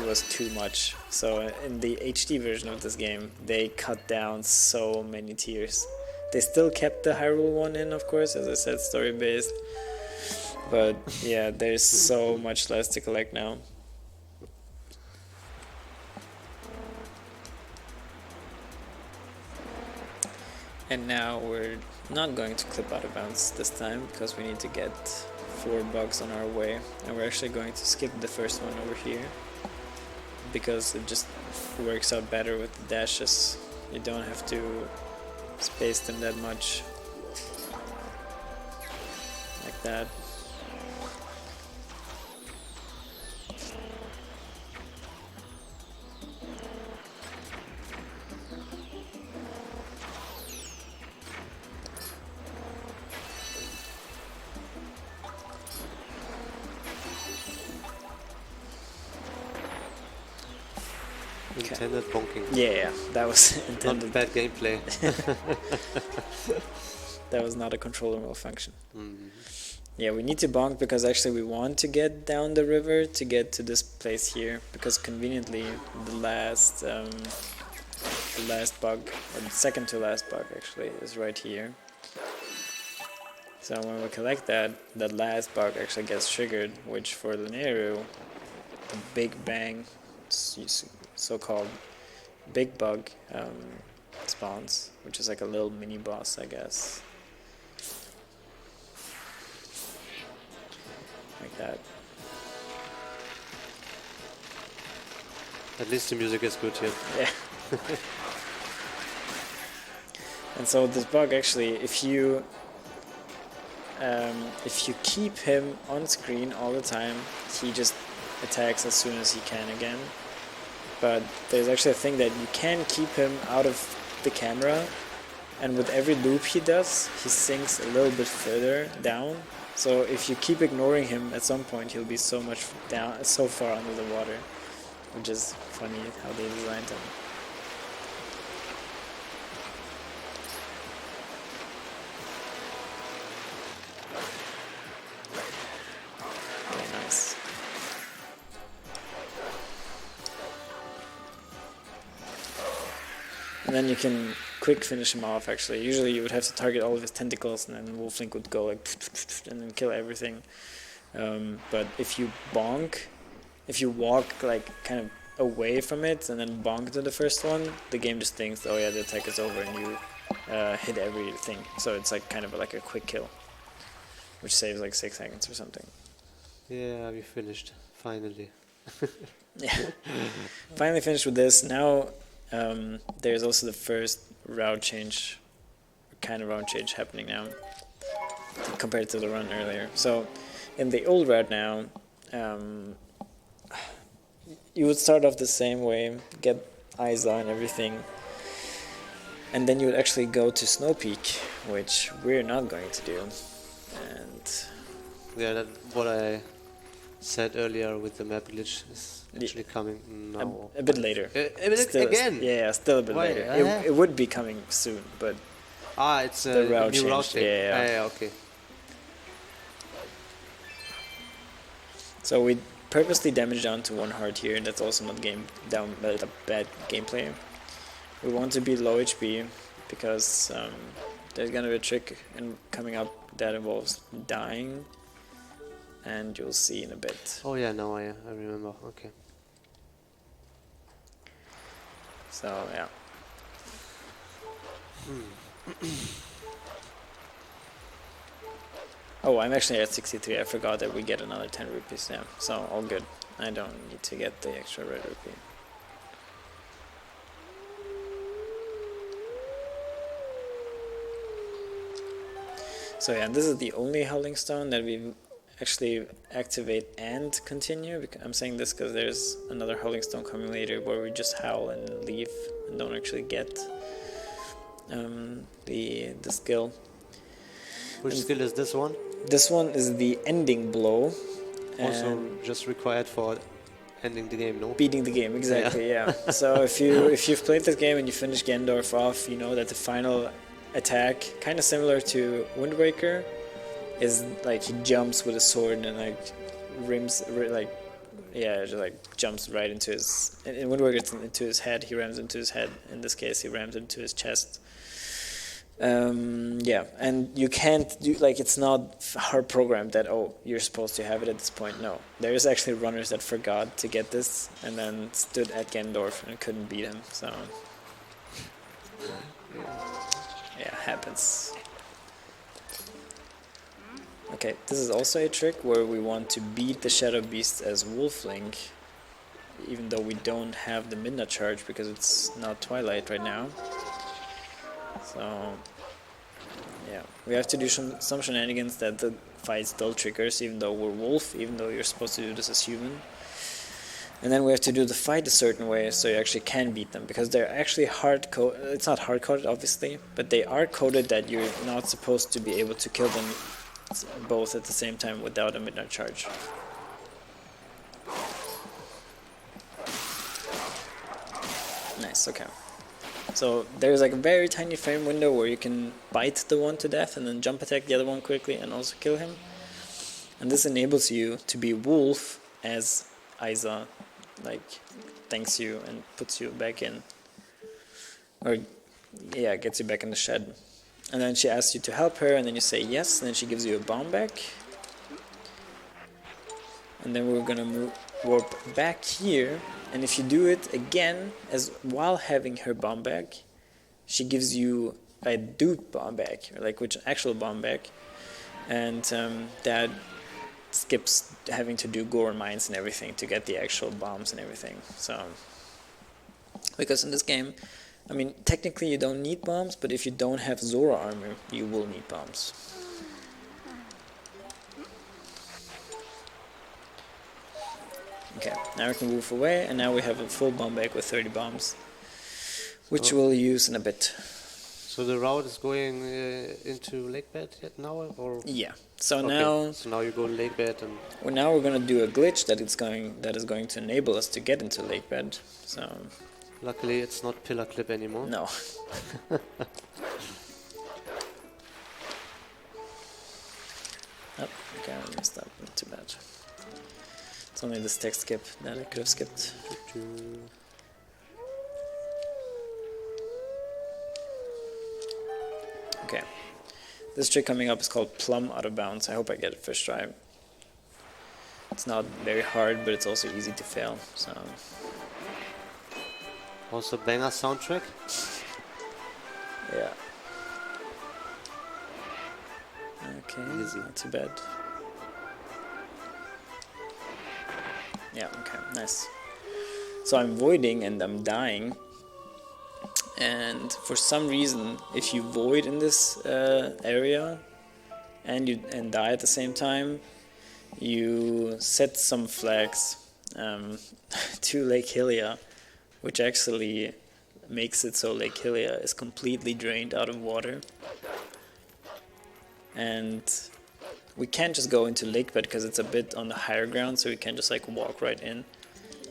was too much. So in the HD version of this game, they cut down so many tiers. They still kept the Hyrule one in, of course, as I said, story-based. But yeah, there's so much less to collect now. And now we're not going to clip out of bounds this time because we need to get 4 bugs on our way. And we're actually going to skip the first one over here because it just works out better with the dashes. You don't have to space them that much. Like that. Intended bonking. Yeah, that was intended. Not bad gameplay. That was not a controller malfunction. Yeah, we need to bonk because actually we want to get down the river to get to this place here because conveniently the last bug, or the second to last bug actually, is right here. So when we collect that last bug actually gets triggered, which for Linearu, the Big Bang, so-called big bug spawns, which is like a little mini boss, I guess. Like that. At least the music is good here. Yeah. And so this bug actually, if you keep him on screen all the time, he just attacks as soon as he can again. But there's actually a thing that you can keep him out of the camera, and with every loop he does, he sinks a little bit further down. So if you keep ignoring him, at some point he'll be so far under the water, which is funny how they designed him. And then you can quick finish him off, actually. Usually you would have to target all of his tentacles, and then Wolflink would go like and then kill everything. But if you bonk, if you walk like kind of away from it and then bonk to the first one, the game just thinks, oh yeah, the attack is over, and you hit everything. So it's like kind of like a quick kill, which saves like 6 seconds or something. Yeah, we finished finally. Yeah, finally finished with this. Now there's also the first route change, kind of route change happening now compared to the run earlier. So in the old route now, you would start off the same way, get Isa and everything, and then you would actually go to Snow Peak, which we're not going to do. And yeah, that's what I said earlier with the map glitch is actually coming now. a bit later. Still, again? Yeah, still a bit Why? later. It would be coming soon, but it's the route new route changed. thing. Yeah. Okay. So we purposely damage down to 1 heart here. That's also not bad gameplay. We want to be low HP because there's gonna be a trick coming up that involves dying, and you'll see in a bit. Oh yeah, now I remember. Okay. So yeah. Oh, I'm actually at 63. I forgot that we get another 10 rupees now. So all good. I don't need to get the extra red rupee. So yeah, this is the only Howling Stone that we actually activate and continue. I'm saying this because there's another Howling Stone coming later where we just howl and leave and don't actually get the skill. Which skill is this one? This one is the ending blow. Also just required for ending the game, no? Beating the game, exactly, yeah. So if you've played this game and you finish Gendorf off, you know that the final attack, kind of similar to Wind Waker, is like he jumps with a sword and like jumps right into his. In Wind Waker, it's into his head. He rams into his head. In this case, he rams into his chest. Yeah, and you can't do it's not hard programmed that you're supposed to have it at this point. No, there's actually runners that forgot to get this and then stood at Gendorf and couldn't beat him. So yeah, happens. Okay, this is also a trick where we want to beat the Shadow Beast as Wolflink, even though we don't have the Midnight Charge because it's not Twilight right now. So yeah, we have to do some shenanigans that the fight still triggers, even though we're wolf, even though you're supposed to do this as human. And then we have to do the fight a certain way so you actually can beat them, because they're actually hard-coded. It's not hard-coded, obviously, but they are coded that you're not supposed to be able to kill them both at the same time without a Midnight Charge. Nice, okay. So there's like a very tiny frame window where you can bite the one to death and then jump attack the other one quickly and also kill him. And this enables you to be wolf as Isa thanks you and puts you back in. Or yeah, gets you back in the shed. And then she asks you to help her and then you say yes, and then she gives you a bomb back. And then we're gonna warp back here, and if you do it again as while having her bomb back, she gives you a dupe bomb back, or which actual bomb back, and that skips having to do gore mines and everything to get the actual bombs and everything. So because in this game, I mean, technically you don't need bombs, but if you don't have Zora armor, you will need bombs. Okay, now we can move away, and now we have a full bomb bag with 30 bombs, which we'll use in a bit. So the route is going into lake bed yet now, or yeah. So okay. Now you go to lake bed, and now we're gonna do a glitch that is going to enable us to get into lake bed. So luckily it's not pillar clip anymore. No. Oh, okay, I messed up. Not too bad. It's only this text skip that I could have skipped. Okay. This trick coming up is called plumb out of bounds. I hope I get it first try. It's not very hard, but it's also easy to fail. So. Also banger soundtrack. Yeah. Okay, Easy. not too bad. Yeah, okay, nice. So I'm voiding and I'm dying. And for some reason, if you void in this area and die at the same time, you set some flags to Lake Hylia, which actually makes it so Lake Hylia is completely drained out of water. And we can't just go into lake bed because it's a bit on the higher ground, so we can't just like walk right in.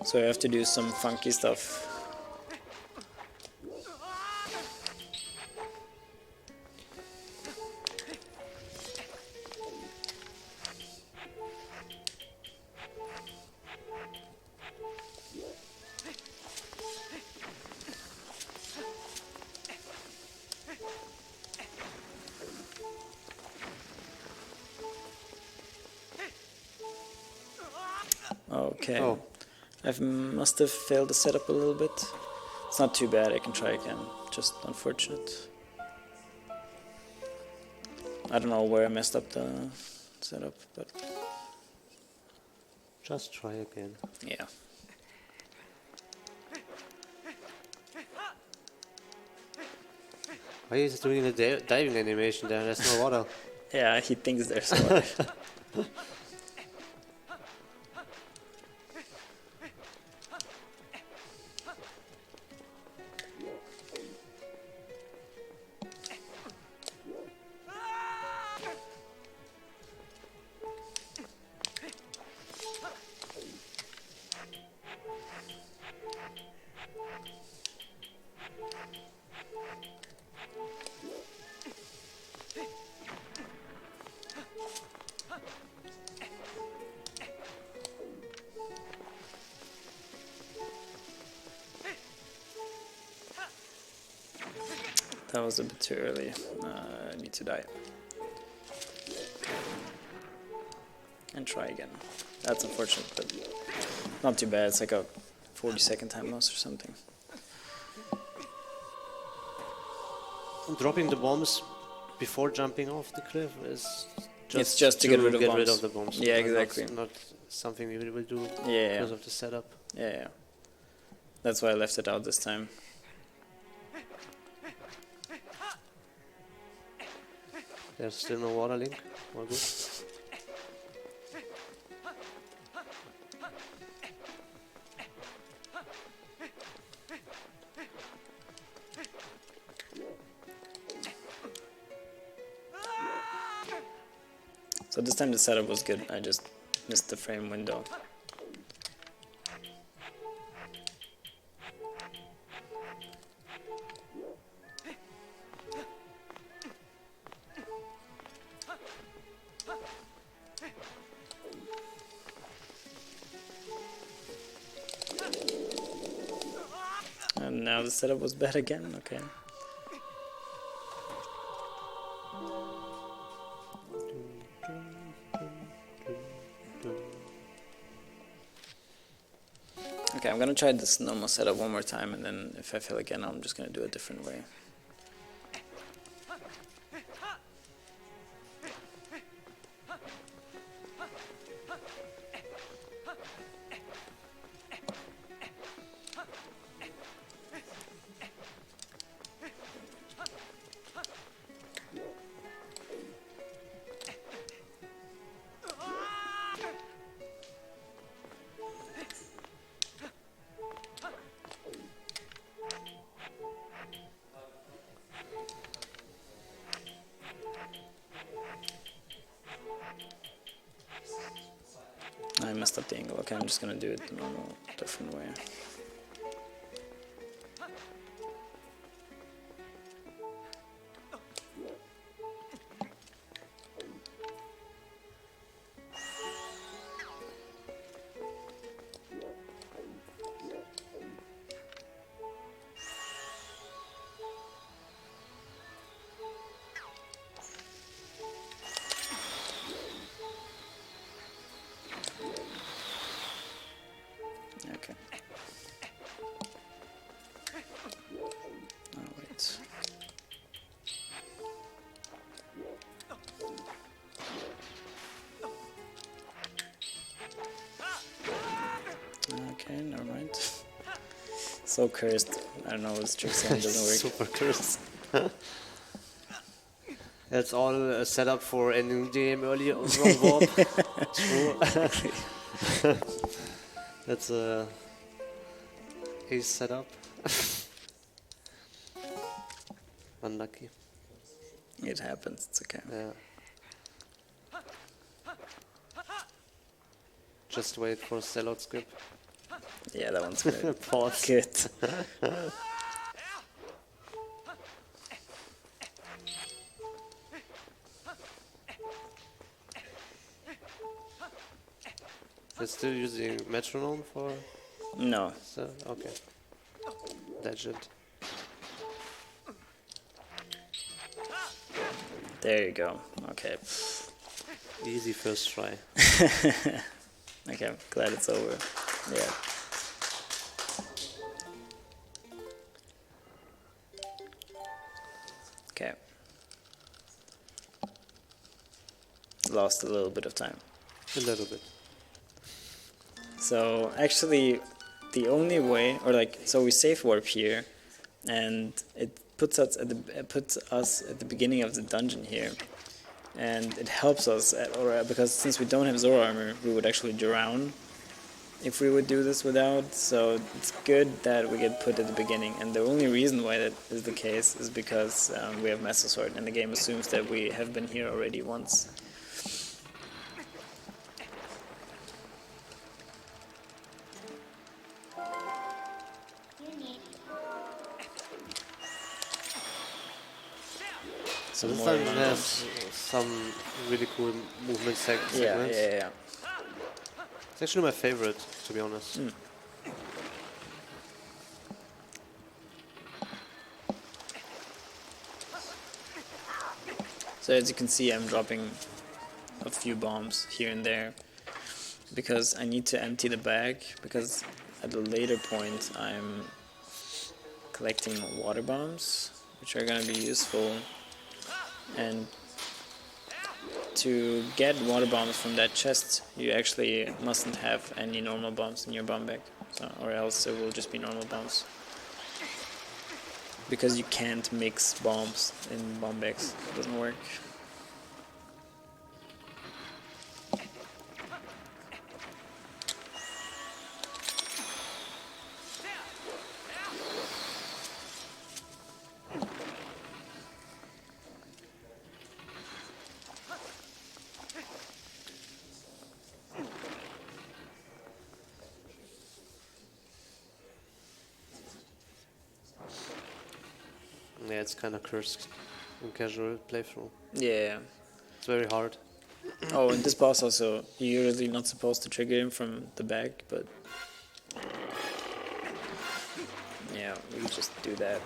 So I have to do some funky stuff. Okay. Oh. I must have failed the setup a little bit. It's not too bad, I can try again. Just unfortunate. I don't know where I messed up the setup, but Just try again. yeah. Why is he doing the diving animation there? There's no water. Yeah, he thinks there's water. That was a bit too early. I need to die. And try again. That's unfortunate, but not too bad. It's like a 40-second time loss or something. Dropping the bombs before jumping off the cliff is It's just to get rid of bombs. the bombs. Yeah, exactly. Not something we will do Yeah. because of the setup. Yeah. That's why I left it out this time. There's still no water link. All good. So this time the setup was good. I just missed the frame window. And now the setup was bad again. Okay. Okay, I'm gonna try this normal setup one more time, and then if I fail again, I'm just gonna do it a different way. I messed up the angle. Okay, I'm just gonna do it the normal, different way. So cursed. I don't know, this trick sand doesn't work. Super cursed. That's all set up for ending the game early on wrong warp. True. That's a ace setup. Unlucky. It happens, it's okay. Yeah. Just wait for sellout skip. Yeah, that one's good. Pause. Good. They're still using metronome for... No. So, okay. Legend. There you go. Okay. Easy first try. Okay, I'm glad it's over. Yeah. Okay. Lost a little bit of time. A little bit. So actually, the only way, or like, so we safe warp here, and it puts us at the beginning of the dungeon here, and it helps us because since we don't have Zoro armor, we would actually drown if we would do this without. So it's good that we get put at the beginning, and the only reason why that is the case is because we have Master Sword, and the game assumes that we have been here already once. So this time has some really cool movement segments. Yeah. It's actually my favorite, to be honest. So as you can see, I'm dropping a few bombs here and there because I need to empty the bag, because at a later point I'm collecting water bombs, which are going to be useful. And to get water bombs from that chest, you actually mustn't have any normal bombs in your bomb bag, or else it will just be normal bombs. Because you can't mix bombs in bomb bags, it doesn't work. Yeah, it's kind of cursed in casual playthrough. Yeah. It's very hard. Oh, and this boss also, you're usually not supposed to trigger him from the back, but yeah, we just do that.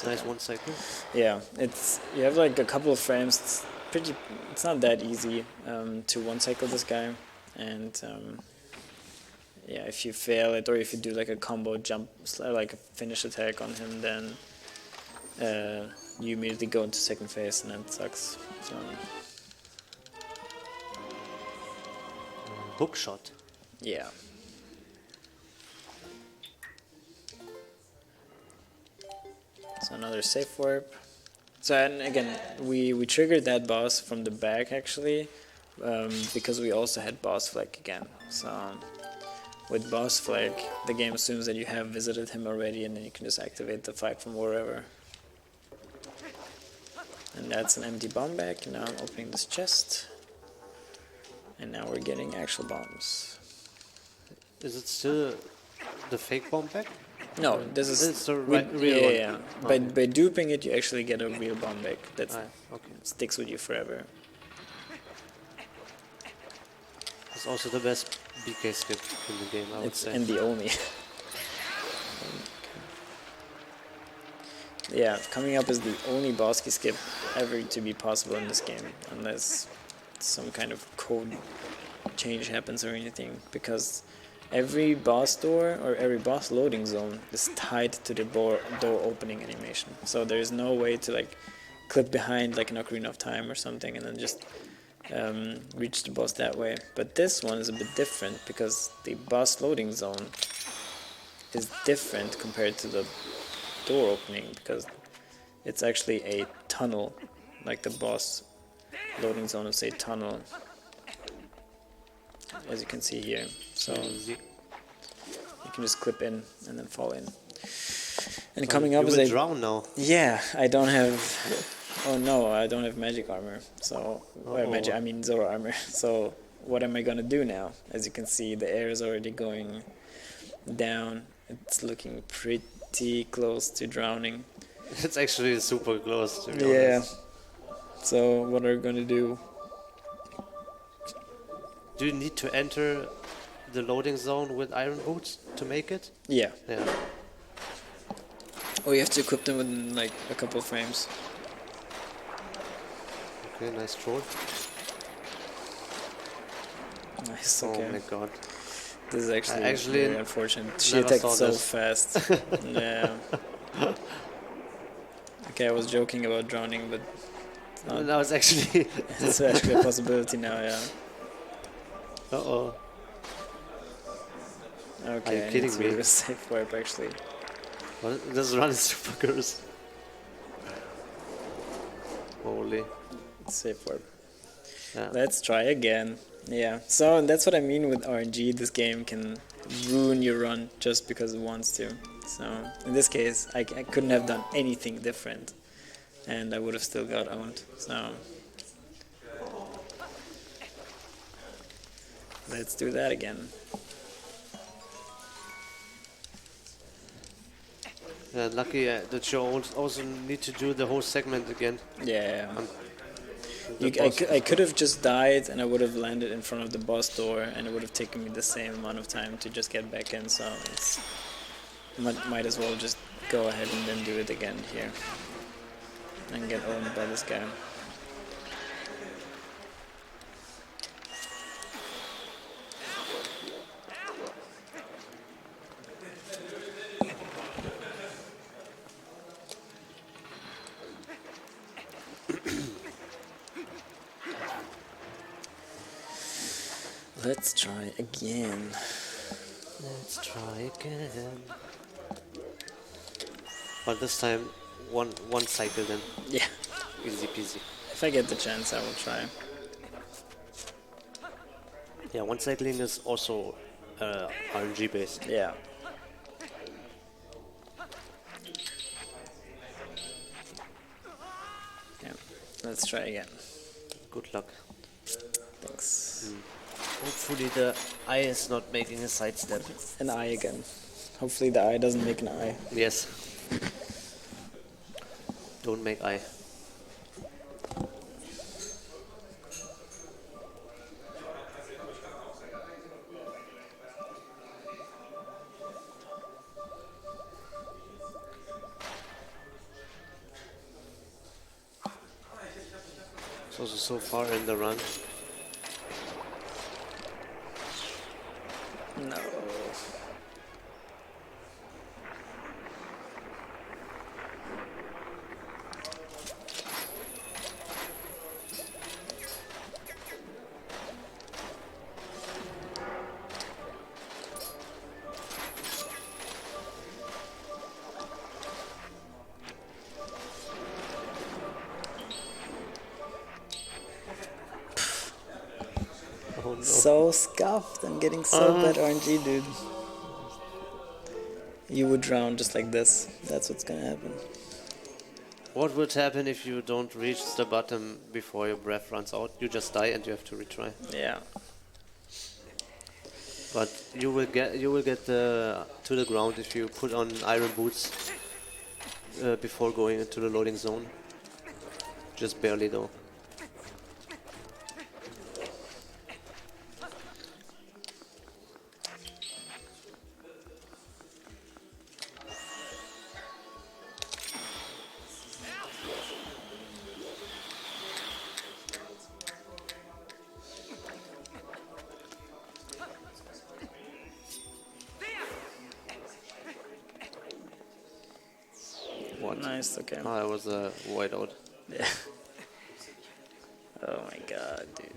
Nice one cycle. Yeah, you have like a couple of frames. It's not that easy to one cycle this guy, and yeah, if you fail it, or if you do like a combo jump, like a finish attack on him, then you immediately go into second phase, and that sucks. So Hook shot. yeah. So another safe warp. So, and again, we triggered that boss from the back actually, because we also had boss flag again. So with boss flag, the game assumes that you have visited him already, and then you can just activate the fight from wherever. And that's an empty bomb bag. Now I'm opening this chest, and now we're getting actual bombs. Is it still the fake bomb bag? No, this is It's the real one. yeah. Okay. By duping it, you actually get a real bomb bag that Okay. sticks with you forever. It's also the best BK skip in the game, I would say. And the only. Yeah, coming up is the only boss key skip ever to be possible in this game, unless some kind of code change happens or anything, because every boss door or every boss loading zone is tied to the door opening animation. So there's no way to like clip behind like an Ocarina of Time or something and then just reach the boss that way. But this one is a bit different because the boss loading zone is different compared to the door opening, because it's actually a tunnel, like the boss loading zone is a tunnel, as you can see here. So you can just clip in and then fall in. And coming up is a drown now. Yeah, I don't have. Oh no, I don't have magic armor. So I mean Zoro armor. So what am I gonna do now? As you can see, the air is already going down. It's looking pretty close to drowning. It's actually super close, to be honest. So what are we gonna do? Do you need to enter the loading zone with iron boots to make it? Yeah. Yeah. Oh, you have to equip them within like a couple of frames. Okay, nice troll. Nice. Okay. Oh my god. This is actually very unfortunate. She never attacked saw so this. fast. Yeah. Okay, I was joking about drowning, but That was actually... it's actually a possibility now, yeah. Uh-oh. Okay, Are you kidding me? A safe warp actually. Well, this run is super cursed. Holy. Safe warp. Yeah. Let's try again. Yeah, so that's what I mean with RNG. This game can ruin your run just because it wants to. So in this case, I couldn't have done anything different, and I would have still got owned. So let's do that again. Yeah, lucky that you also need to do the whole segment again. Yeah. I could have just died and I would have landed in front of the boss door and it would have taken me the same amount of time to just get back in, so it's might as well just go ahead and then do it again here and get owned by this guy. Let's try again. Let's try again. But this time, one cycle then. Yeah. Easy peasy. If I get the chance, I will try. Yeah, one cycling is also RNG based. Yeah. Yeah. Let's try again. Good luck. Thanks. Hopefully the eye is not making a sidestep. An eye again. Hopefully the eye doesn't make an eye. Yes. Don't make eye. It's also so far in the run. No. Oh no. So scuffed. I'm getting so bad RNG, dude. You would drown just like this. That's what's gonna happen. What would happen if you don't reach the bottom before your breath runs out? You just die and you have to retry. Yeah. But you will get to the ground if you put on iron boots before going into the loading zone. Just barely though. What? Nice, okay. Oh, that was a whiteout. Yeah. Oh my god, dude.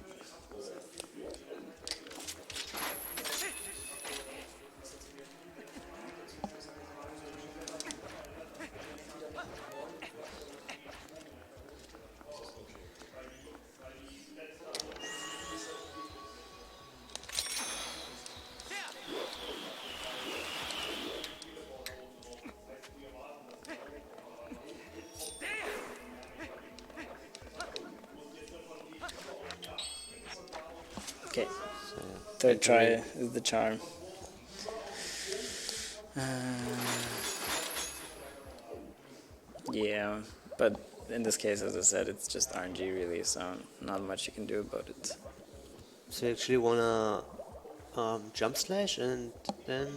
Okay. So, yeah. Third try is the charm. Yeah, but in this case, as I said, it's just RNG really, so not much you can do about it. So you actually wanna jump slash and then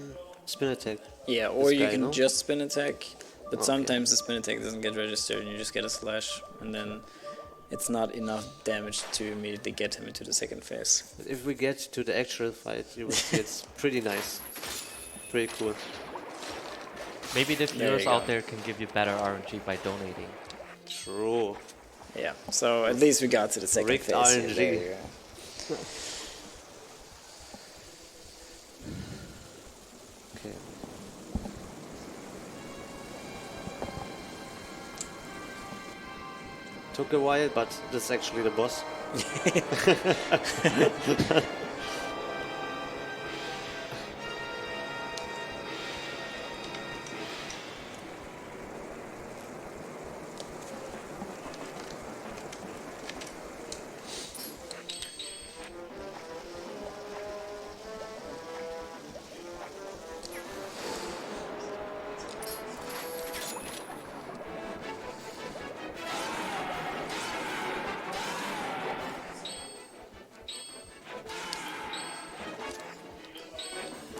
spin attack. Yeah, or This you guy, can no? just spin attack, but Okay. sometimes the spin attack doesn't get registered and you just get a slash, and then it's not enough damage to immediately get him into the second phase. But if we get to the actual fight, you will see it's pretty nice. Pretty cool. Maybe the There you viewers go. out there can give you better RNG by donating. True. Yeah, so at least we got to the second Rigged phase. RNG. There you go. Okay. Took a while, but this is actually the boss.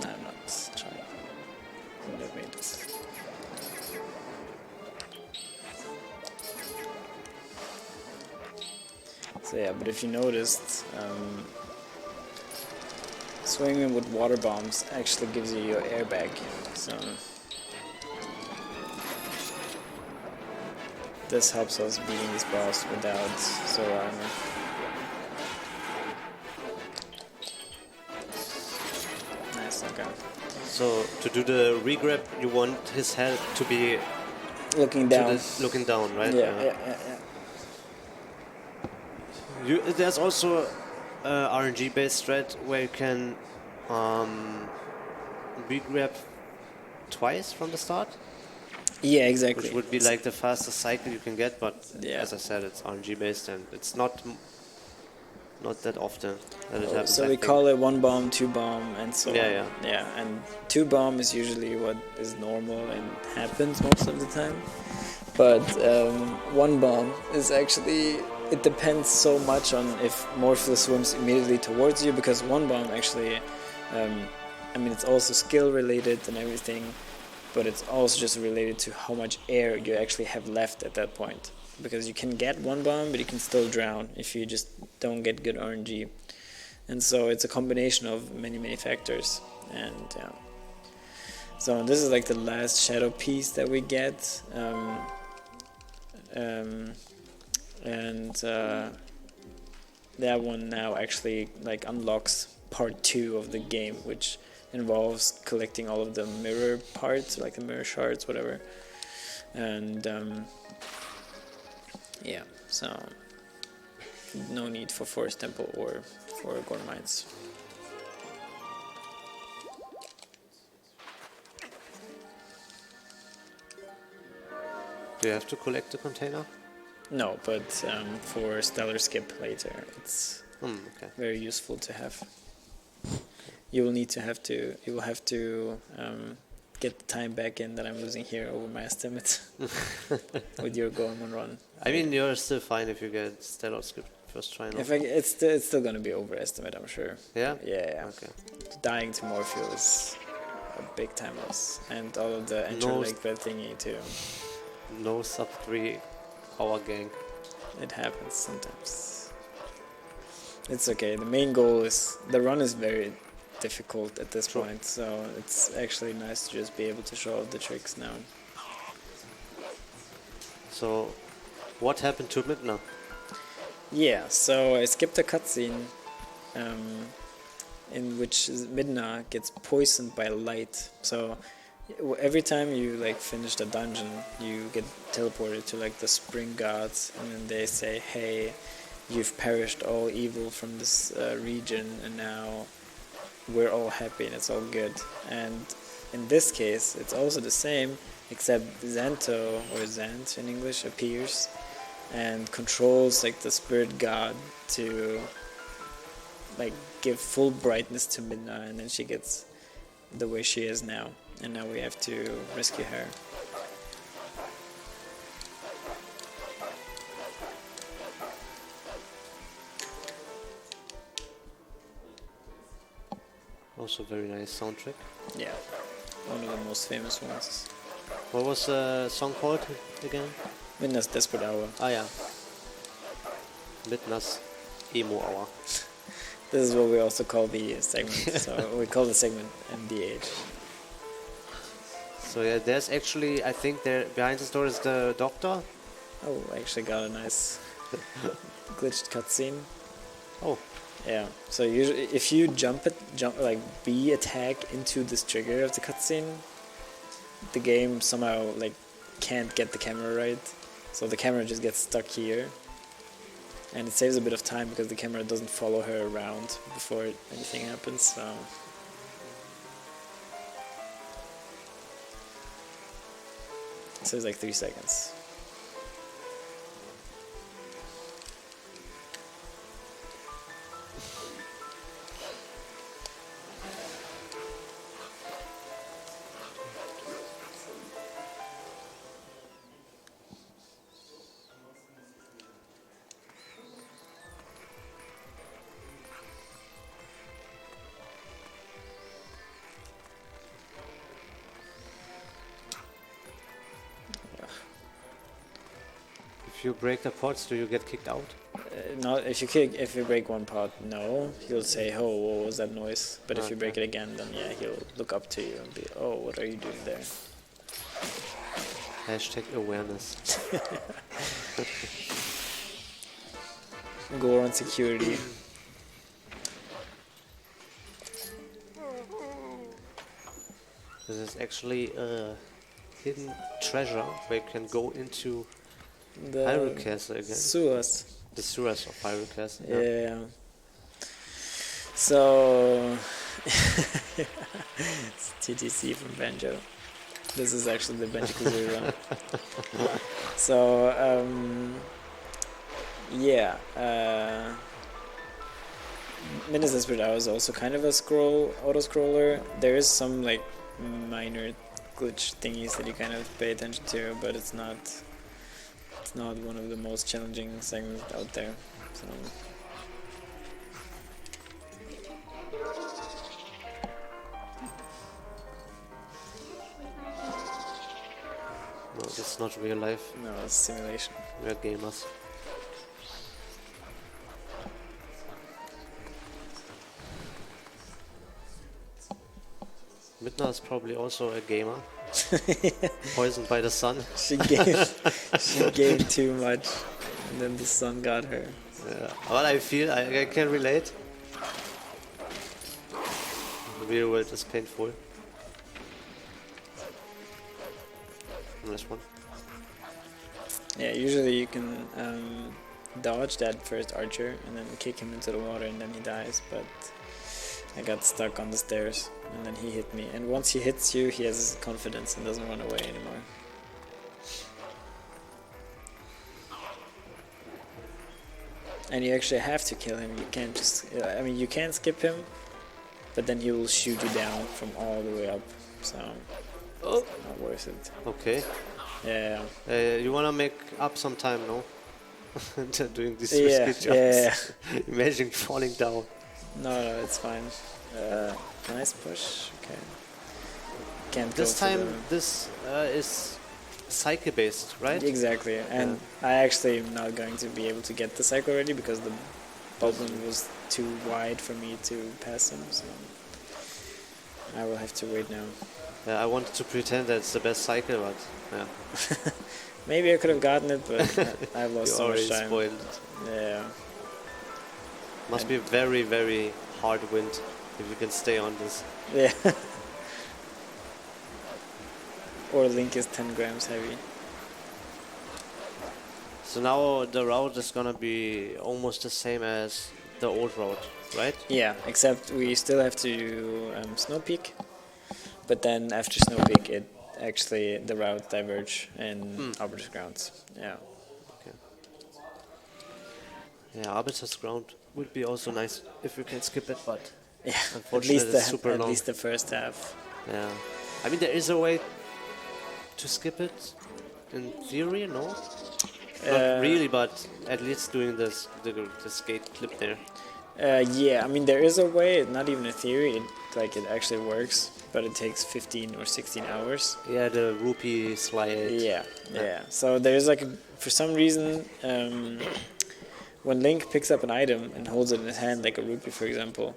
I'm not trying. Let me just- So yeah, but if you noticed, swinging with water bombs actually gives you your airbag. So this helps us beating this boss without solar armor. Nice, okay. So to do the regrab, you want his head to be Looking to down. looking down, right? Yeah. There's also RNG based strat where you can regrab twice from the start, Yeah, exactly. which would be like the fastest cycle you can get. But Yeah. as I said, it's RNG based and it's not that often that it happens. So I we think. call it one bomb, two bomb, and so Yeah, on. yeah. Yeah, and two bomb is usually what is normal and happens most of the time. But one bomb is actually, it depends so much on if Morpheus swims immediately towards you, because one bomb actually, I mean, it's also skill related and everything, but it's also just related to how much air you actually have left at that point. Because you can get one bomb, but you can still drown if you just don't get good RNG. And so it's a combination of many factors. And yeah. So this is like the last shadow piece that we get. That one now actually like unlocks part 2 of the game, which involves collecting all of the mirror parts, like the mirror shards, whatever. And yeah, so no need for Forest Temple or for Gore Mines. Do you have to collect the container? No, but for Stellar Skip later, it's Okay. very useful to have. You will have to get the time back in that I'm losing here over my estimate with your Gorman run. I mean, you're still fine if you get Stellar Skip first try. No? It's still gonna be overestimate, I'm sure. Yeah? Yeah. Okay. Dying to Morpheus is a big time loss, and all of the enter like that thingy too. No sub 3 hour gang. It happens sometimes. It's okay. The main goal is the run is very difficult at this point, so it's actually nice to just be able to show off the tricks now. So, what happened to Midna? Yeah, so I skipped a cutscene in which Midna gets poisoned by light. So every time you like finish the dungeon, you get teleported to like the spring gods, and then they say, "Hey, you've perished all evil from this region, and now we're all happy and it's all good." And in this case, it's also the same, except Xanto, or Zant in English, appears and controls like the spirit god to like give full brightness to Midna, and then she gets the way she is now, and now we have to rescue her. Also very nice soundtrack. Yeah, one of the most famous ones. What was the song called again? Midna's Desperate Hour. Ah, yeah. Midna's Emo Hour. This is what we also call the segment. So we call the segment MDH. So yeah, there's actually, I think there behind the story is the doctor. Oh, I actually got a nice glitched cutscene. Oh, Yeah. So usually, if you jump like B attack into this trigger of the cutscene, the game somehow like can't get the camera right, so the camera just gets stuck here, and it saves a bit of time because the camera doesn't follow her around before anything happens. So. It says like 3 seconds. if you break the pots, do you get kicked out? Not if you break one pot, no, he'll say, "Oh, what was that noise?" But if you break it again, then yeah, he'll look up to you and be, "Oh, what are you doing there?" Hashtag awareness. Gore on security. This is actually a hidden treasure where you can go into Hyrule Castle again. Sewers. The sewers of Hyrule Castle. Yeah. So it's TTC from Banjo. This is actually the Banjo-Kazooie run. So yeah, Midna's Desperate Hour is also kind of a auto-scroller. There is some like minor glitch thingies that you kind of pay attention to, but it's not one of the most challenging segments out there. So. No, it's not real life. No, it's simulation. We're gamers. Midna is probably also a gamer. Poisoned by the sun. She gave too much, and then the sun got her. Yeah. Well, I feel I can relate. The real world is painful. This one. Yeah, usually you can dodge that first archer and then kick him into the water and then he dies, but I got stuck on the stairs and then he hit me. And once he hits you, he has confidence and doesn't run away anymore. And you actually have to kill him. You can't just... I mean, you can skip him, but then he will shoot you down from all the way up. So, it's not worth it. Okay. Yeah. You wanna make up some time, no? Doing these Yeah, risky yeah. jumps. Imagine falling down. No, it's fine. Nice push. Okay. Can't This go for time, this is cycle based, right? Exactly, and I actually am not going to be able to get the cycle ready because the bubble was too wide for me to pass him, so I will have to wait now. I wanted to pretend that it's the best cycle, but yeah. Maybe I could have gotten it, but I lost so much time. Spoiled. Yeah. Must be a very, very hard wind if you can stay on this. Yeah. Or Link is 10 grams heavy. So now the route is gonna be almost the same as the old route, right? Yeah, except we still have to do Snow Peak. But then after Snow Peak, it actually the route diverge in Arbiter's Grounds. Yeah. Okay. Yeah, Arbiter's Ground would be also nice if we can skip it, but Yeah. unfortunately it's super long. At least the first half. Yeah. I mean, there is a way to skip it in theory, no? Not really, but at least doing this the skate clip there. Yeah, I mean there is a way. Not even a theory. It actually works, but it takes 15 or 16 hours. Yeah, the rupee slide. Yeah. So there's for some reason, when Link picks up an item and holds it in his hand, like a rupee, for example,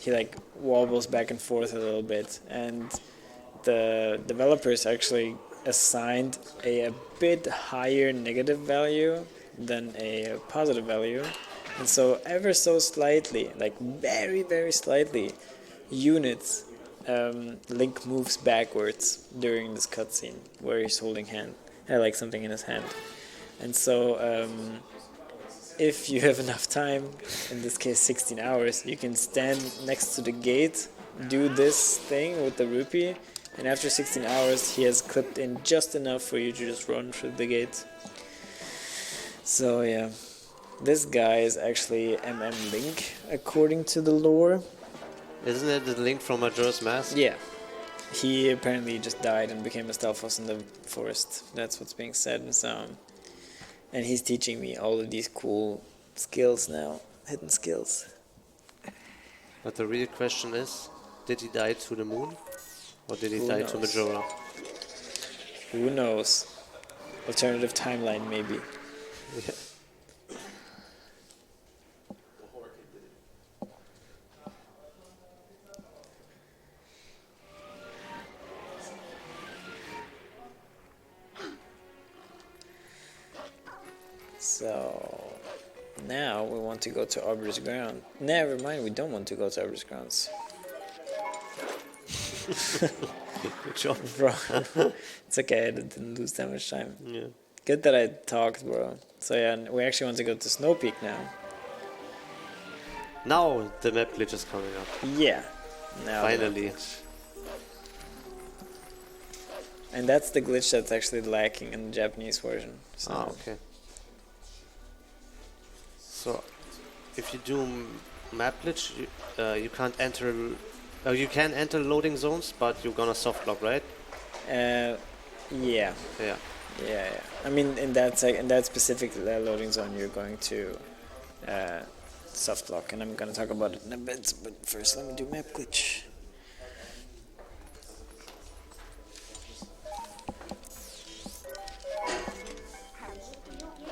he wobbles back and forth a little bit, and the developers actually assigned a bit higher negative value than a positive value, and so ever so slightly, very, very slightly, units, Link moves backwards during this cutscene where he's holding something in his hand. And so if you have enough time, in this case 16 hours, you can stand next to the gate, do this thing with the rupee, and after 16 hours he has clipped in just enough for you to just run through the gate. So yeah, this guy is actually Link according to the lore. Isn't it the Link from Majora's Mask? Yeah. He apparently just died and became a Stalfos in the forest. That's what's being said. So, and he's teaching me all of these cool skills now, hidden skills. But the real question is, did he die to the moon? Or did he die to Majora? Who knows? Alternative timeline, maybe. Yeah. So now we want to go to Arbiter's Ground. Never mind, we don't want to go to Arbiter's Grounds. Good job. Bro, it's okay, I didn't lose that much time. Yeah. Good that I talked, bro. So yeah, we actually want to go to Snow Peak now. Now the map glitch is coming up. Yeah. Now Finally. And that's the glitch that's actually lacking in the Japanese version. So. Okay. So, if you do map glitch, you can't enter. You can enter loading zones, but you're gonna soft lock, right? Yeah. Yeah. Yeah. I mean, in that specific loading zone, you're going to soft lock, and I'm gonna talk about it in a bit. But first, let me do map glitch.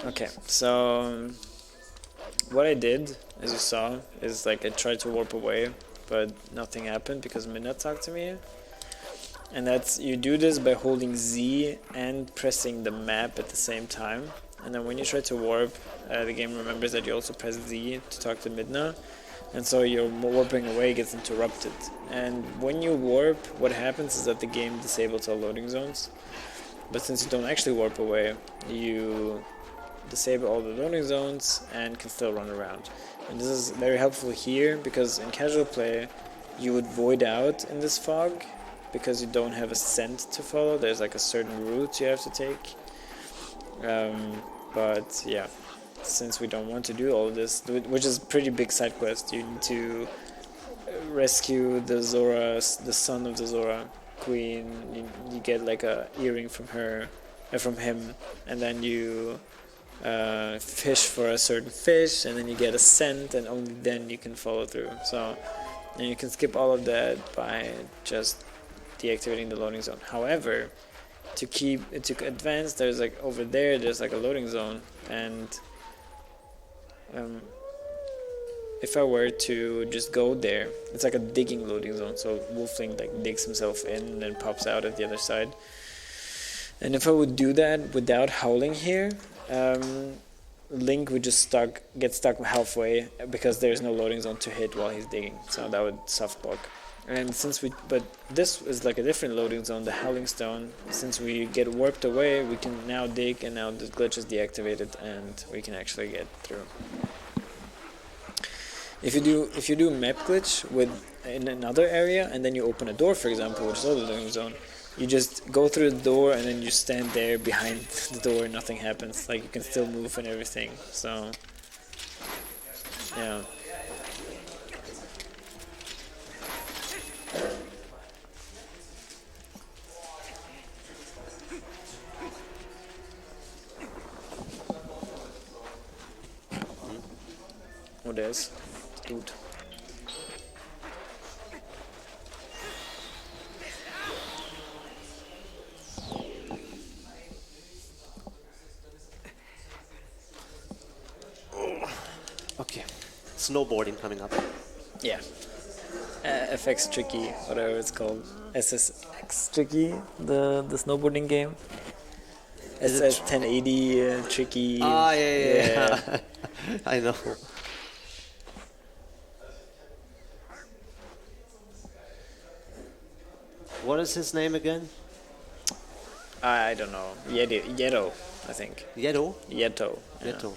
Okay, so what I did, as you saw, is I tried to warp away, but nothing happened because Minna talked to me. And that's, you do this by holding Z and pressing the map at the same time. And then when you try to warp, the game remembers that you also press Z to talk to Midna. And so your warping away gets interrupted. And when you warp, what happens is that the game disables all loading zones. But since you don't actually warp away, you disable all the loading zones and can still run around. And this is very helpful here because in casual play you would void out in this fog because you don't have a scent to follow. There's a certain route you have to take. But yeah, since we don't want to do all of this, which is a pretty big side quest, you need to rescue the son of the Zora queen. You get a earring from him, and then you fish for a certain fish, and then you get a scent, and only then you can follow through. So, and you can skip all of that by just deactivating the loading zone. However, to advance, there's over there's a loading zone, and if I were to just go there, it's a digging loading zone. So Wolfling digs himself in and then pops out at the other side. And if I would do that without howling here, Link would just get stuck halfway because there's no loading zone to hit while he's digging. So that would soft block. And but this is like a different loading zone, the Howling Stone. Since we get warped away, we can now dig, and now the glitch is deactivated, and we can actually get through. If you do map glitch in another area, and then you open a door, for example, which is also the loading zone, you just go through the door, and then you stand there behind the door, and nothing happens. Like, you can still move and everything. So yeah. Oh, there's dude. Okay. Snowboarding coming up. Yeah. FX Tricky, whatever it's called. SSX Tricky, the snowboarding game. SS 1080 Tricky. Ah, yeah. I know. What is his name again? I don't know. Yeto, I think. Yeto? Yeto. Yeah. Yeto.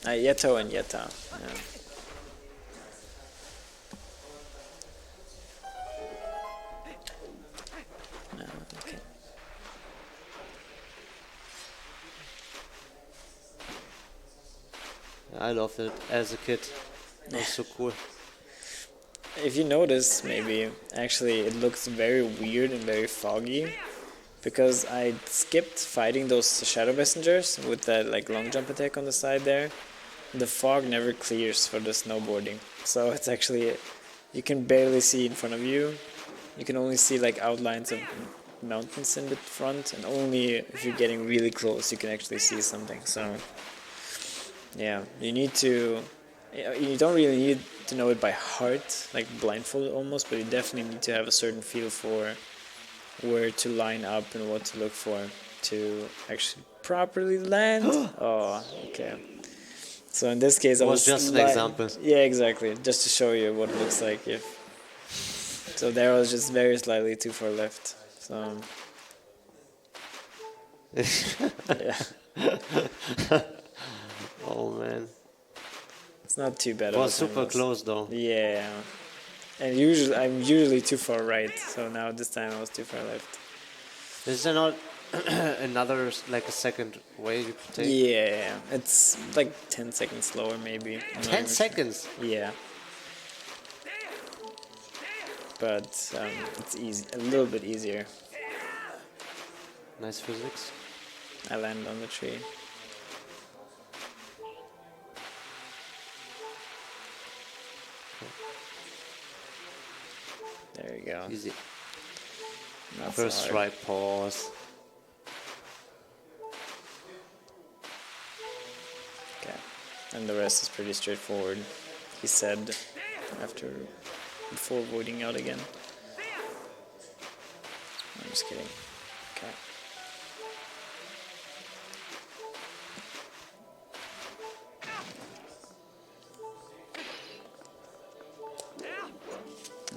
Yeto and Yeta. Yeah. Okay. I loved it as a kid. It was so cool. If you notice, maybe, actually it looks very weird and very foggy because I skipped fighting those shadow messengers with that like long jump attack on the side there. The fog never clears for the snowboarding, so it's actually, you can barely see in front of you. You can only see like outlines of mountains in the front, and only if you're getting really close you can actually see something. So yeah, you don't really need to know it by heart, like blindfold almost, but you definitely need to have a certain feel for where to line up and what to look for to actually properly land. Oh, okay. So in this case, It was just an example. Yeah, exactly. Just to show you what it looks like if. So there was just very slightly too far left. So. Yeah. Oh man. It's not too bad. It was super close though. Yeah. And I'm usually too far right, so now this time I was too far left. Is there not another, like a second way you could take? Yeah, it's like 10 seconds slower maybe. 10 seconds? Sure. Yeah. But it's easy, a little bit easier. Nice physics. I land on the tree. There you go. Easy. Not First so right pause. Okay. And the rest is pretty straightforward, he said before voting out again. I'm just kidding. Okay.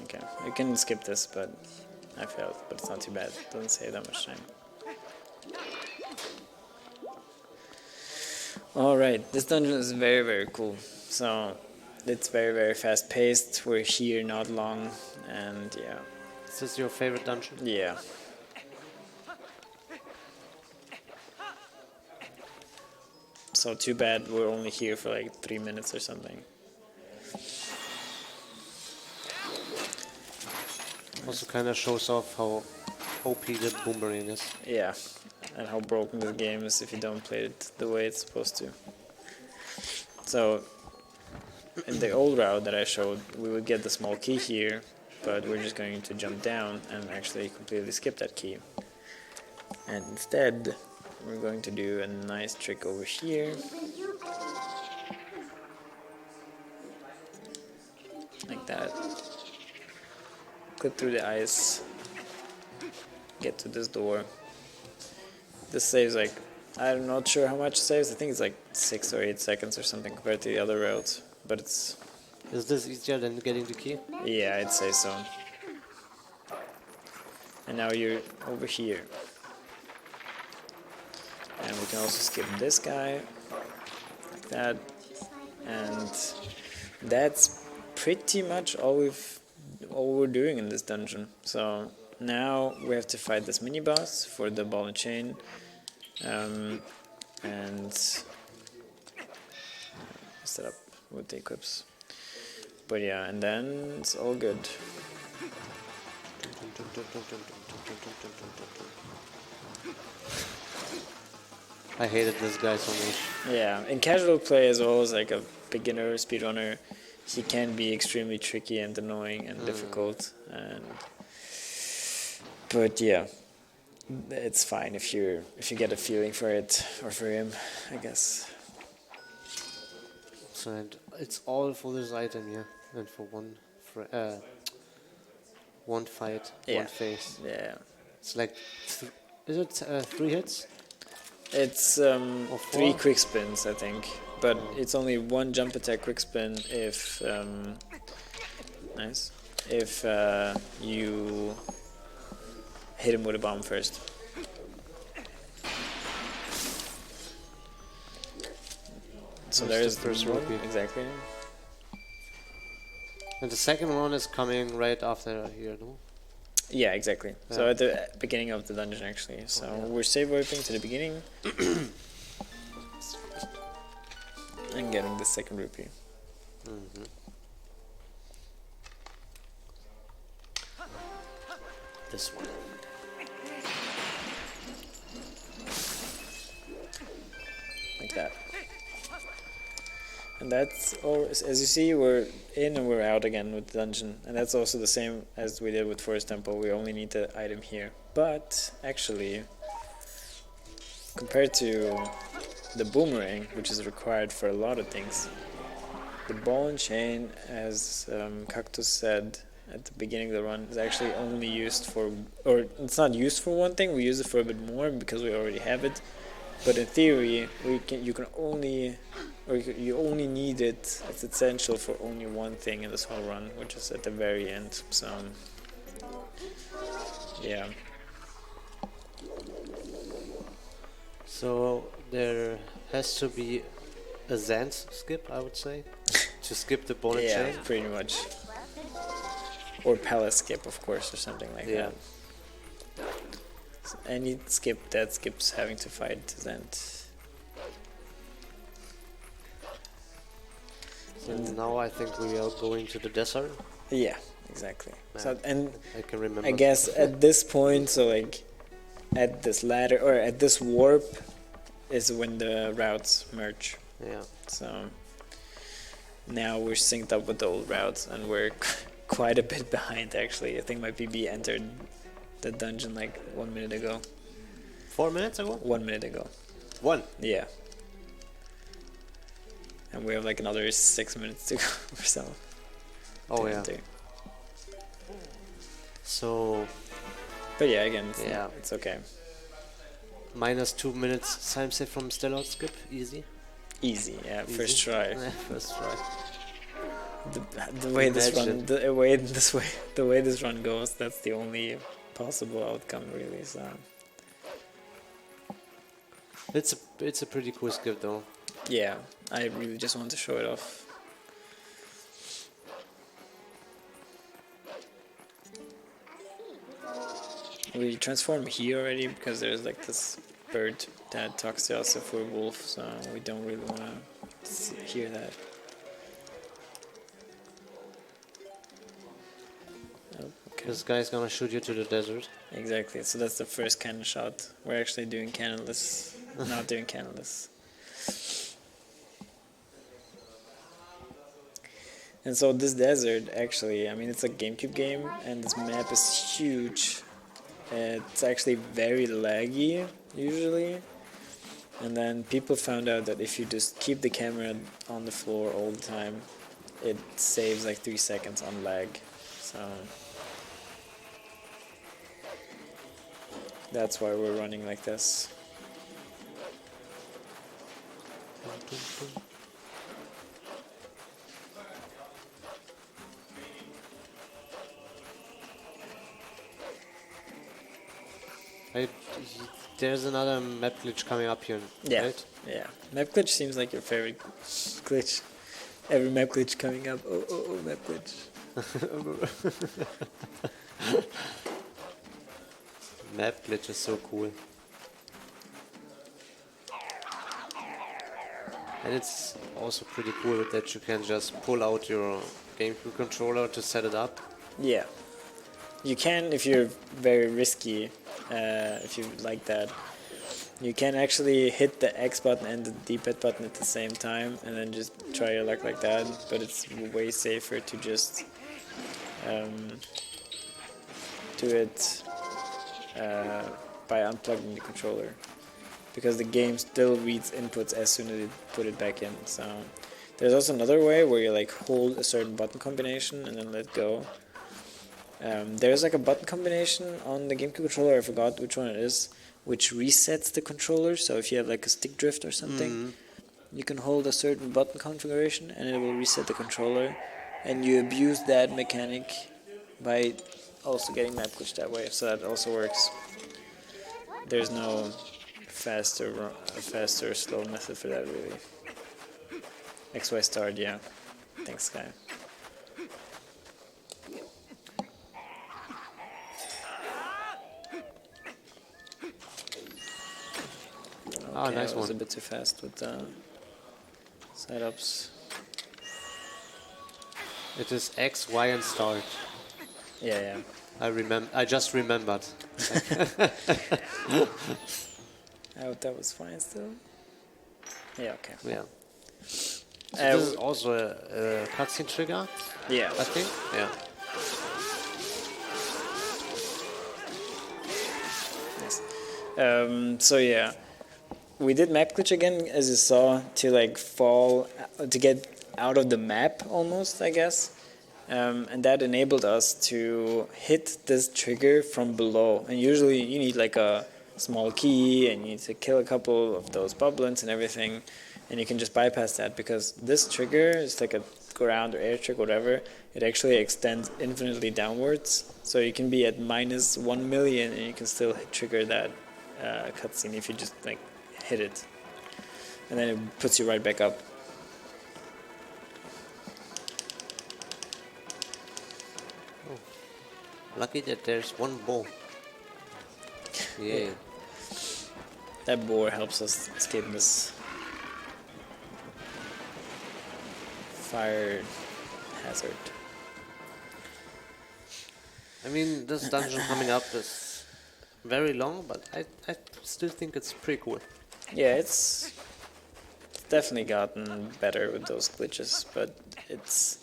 Okay, you can skip this, but I failed, but it's not too bad. It doesn't save that much time. Alright, this dungeon is very, very cool. So, it's very, very fast paced. We're here not long, and yeah. Is this your favorite dungeon? Yeah. So, too bad we're only here for like 3 minutes or something. Also kind of shows off how OP the boomerang is. Yeah, and how broken this game is if you don't play it the way it's supposed to. So, in the old route that I showed, we would get the small key here, but we're just going to jump down and actually completely skip that key. And instead, we're going to do a nice trick over here. Like that. Clip through the ice. get to this door. This saves like, I'm not sure how much it saves. I think it's like 6 or 8 seconds or something compared to the other routes. But it's... Is this easier than getting the key? Yeah, I'd say so. And now you're over here. And we can also skip this guy, like that. And that's pretty much all we're doing in this dungeon. So now we have to fight this mini boss for the ball and chain. And set up with the equips. But yeah, and then it's all good. I hated this guy so much. Yeah, in casual play as well as like a beginner speedrunner, he can be extremely tricky and annoying and difficult. But yeah, it's fine if you get a feeling for it or for him, I guess. So it's all for this item, yeah, and for one fight, one phase. Yeah, it's like, is it 3 hits? it's 3 quick spins, I think, but it's only 1 jump attack quick spin if if you hit him with a bomb first. So there is the first rupee. Exactly. And the second one is coming right after here, no? Yeah, exactly. Yeah. So at the beginning of the dungeon, actually. So we're save wiping to the beginning and getting the second rupee. This one. Like that. And that's all. As you see, we're in and we're out again with the dungeon. And that's also the same as we did with Forest Temple. We only need the item here. But actually, compared to the boomerang, which is required for a lot of things, the ball and chain, as Cactus said at the beginning of the run, is actually only used for, or it's not used for one thing. We use it for a bit more because we already have it. But in theory, you only need it. It's essential for only one thing in this whole run, which is at the very end. So, yeah. So there has to be a Zant skip, I would say, to skip the bullet Yeah, chain. pretty much. Or palace skip, of course, or something like that. So any skip that skips having to fight Zant. So now I think we are going to the desert. Yeah, exactly. Yeah. So, and I can remember. I guess at this point, so like at this ladder or at this warp is when the routes merge. Yeah. So now we're synced up with the old routes and we're quite a bit behind actually. I think my PB entered the dungeon like 1 minute ago. 4 minutes ago? 1 minute ago. 1? Yeah. And we have like another 6 minutes to go or so. Oh to yeah. enter. So. But yeah, again, it's okay. Minus 2 minutes time save from Stellar skip, easy. Easy, yeah, Easy. first try. Yeah, first try. The way this run goes, that's the only possible outcome, really. So it's a pretty cool skip though. yeah, I really just want to show it off. We transform here already because there's like this bird that talks to us if we're wolf, so we don't really want to hear that. Oh, okay. This guy's gonna shoot you to the desert. Exactly, so that's the first cannon shot. We're actually doing cannonless, not doing cannonless. And so this desert, actually, I mean, it's a GameCube game, and this map is huge. It's actually very laggy, usually. And then people found out that if you just keep the camera on the floor all the time, it saves like 3 seconds on lag. So That's why we're running like this. There's another map glitch coming up here, Yeah. right? Yeah. Map glitch seems like your favorite glitch. Every map glitch coming up. Oh, map glitch. Map glitch is so cool. And it's also pretty cool that you can just pull out your GameCube controller to set it up. Yeah. You can, if you're very risky, if you like that, you can actually hit the X button and the D-pad button at the same time and then just try your luck like that, but it's way safer to just do it by unplugging the controller, because the game still reads inputs as soon as you put it back in. So there's also another way where you like hold a certain button combination and then let go. There's like a button combination on the GameCube controller, I forgot which one it is, which resets the controller. So if you have like a stick drift or something, you can hold a certain button configuration and it will reset the controller, and you abuse that mechanic by also getting map glitch that way, so that also works. There's no faster or slow method for that really. XY start, yeah. Thanks, Sky. Oh, nice I was one. a bit too fast with the setups. It is X, Y, and start. Yeah. I just remembered. I hope that was fine still. Yeah, okay. Yeah. So this is also a cutscene trigger, Yeah. I think. Yeah. Yes. So yeah, we did map glitch again, as you saw, to like to get out of the map almost, I guess. And that enabled us to hit this trigger from below. And usually you need like a small key and you need to kill a couple of those boblins and everything. And you can just bypass that because this trigger is like a ground or air trick, whatever. It actually extends infinitely downwards. So you can be at minus 1 million and you can still trigger that cutscene if you just like hit it. And then it puts you right back up. Lucky that there's one bow. Yeah. That boar helps us escape this fire hazard. I mean, this dungeon coming up is very long, but I still think it's pretty cool. Yeah, it's definitely gotten better with those glitches, but it's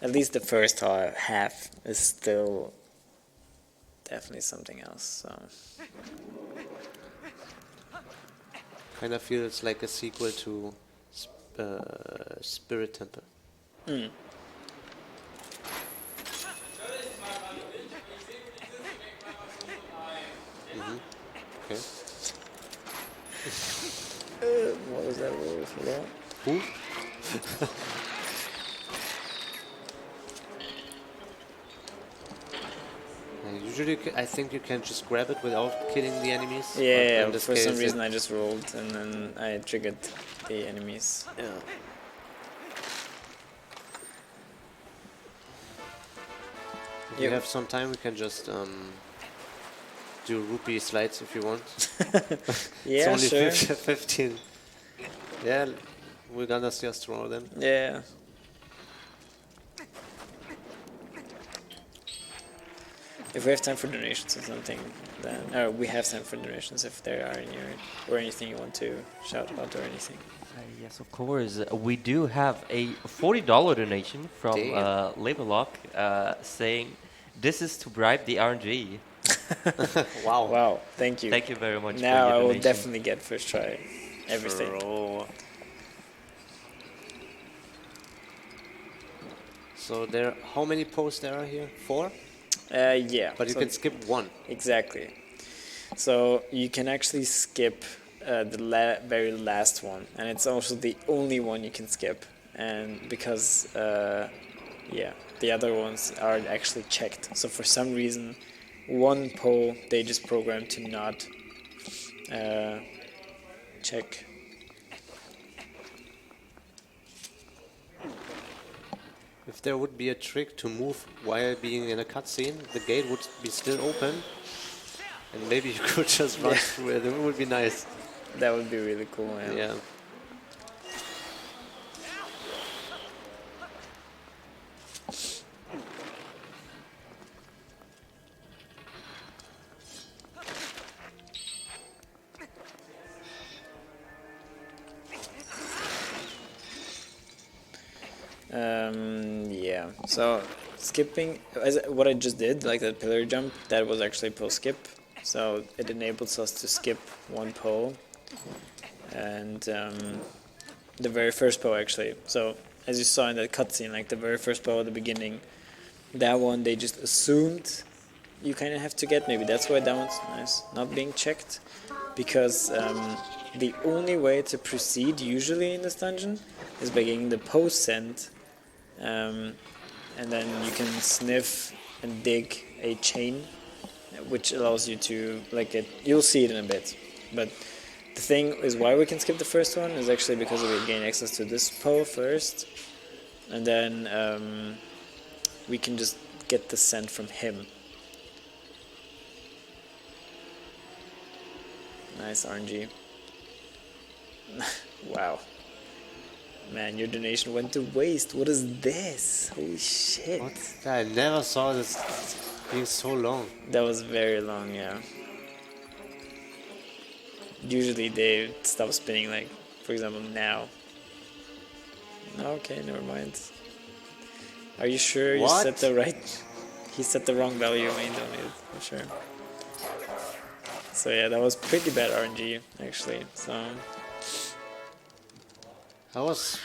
at least the first half is still definitely something else. So Kind of feels like a sequel to Spirit Temple. Okay. what was that roll for that? Who? Usually, I think you can just grab it without killing the enemies. but Yeah, in this for some case reason I just rolled and then I triggered the enemies. Yeah. If you have some time, we can just do rupee slides if you want. Yeah, it's sure. only 15. Yeah, we're gonna just roll them. Yeah. If we have time for donations or something, then we have time for donations if there are any or anything you want to shout about or anything. Yes, of course. We do have a $40 donation from Labellock saying this is to bribe the RNG. Wow. Wow, thank you. Thank you very much for Now your I will donation. definitely get first try everything. So how many posts there are here? 4? Yeah. But you so can skip one. Exactly. So you can actually skip the very last one, and it's also the only one you can skip. And because yeah, the other ones are actually checked. So for some reason, one poll they just programmed to not check. If there would be a trick to move while being in a cutscene, the gate would be still open, and maybe you could just run through it. It would be nice. That would be really cool, man. Yeah. Yeah, so skipping, what I just did, like that pillar jump, that was actually post skip. So it enables us to skip one pole. And the very first pole actually. So as you saw in that cutscene, like the very first pole at the beginning, that one they just assumed you kind of have to get. Maybe that's why that one's nice, not being checked. Because the only way to proceed usually in this dungeon is by getting the post sent. And then you can sniff and dig a chain, which allows you to like get. You'll see it in a bit, but the thing is why we can skip the first one is actually because we gain access to this pole first, and then we can just get the scent from him. Nice RNG. Wow. Man, your donation went to waste. What is this? Holy shit. What? I never saw this being so long. That was very long, yeah. Usually they stop spinning, like, for example, now. Okay, never mind. Are you sure you set the right... He set the wrong value when you donated, for sure. So yeah, that was pretty bad RNG, actually, so... That was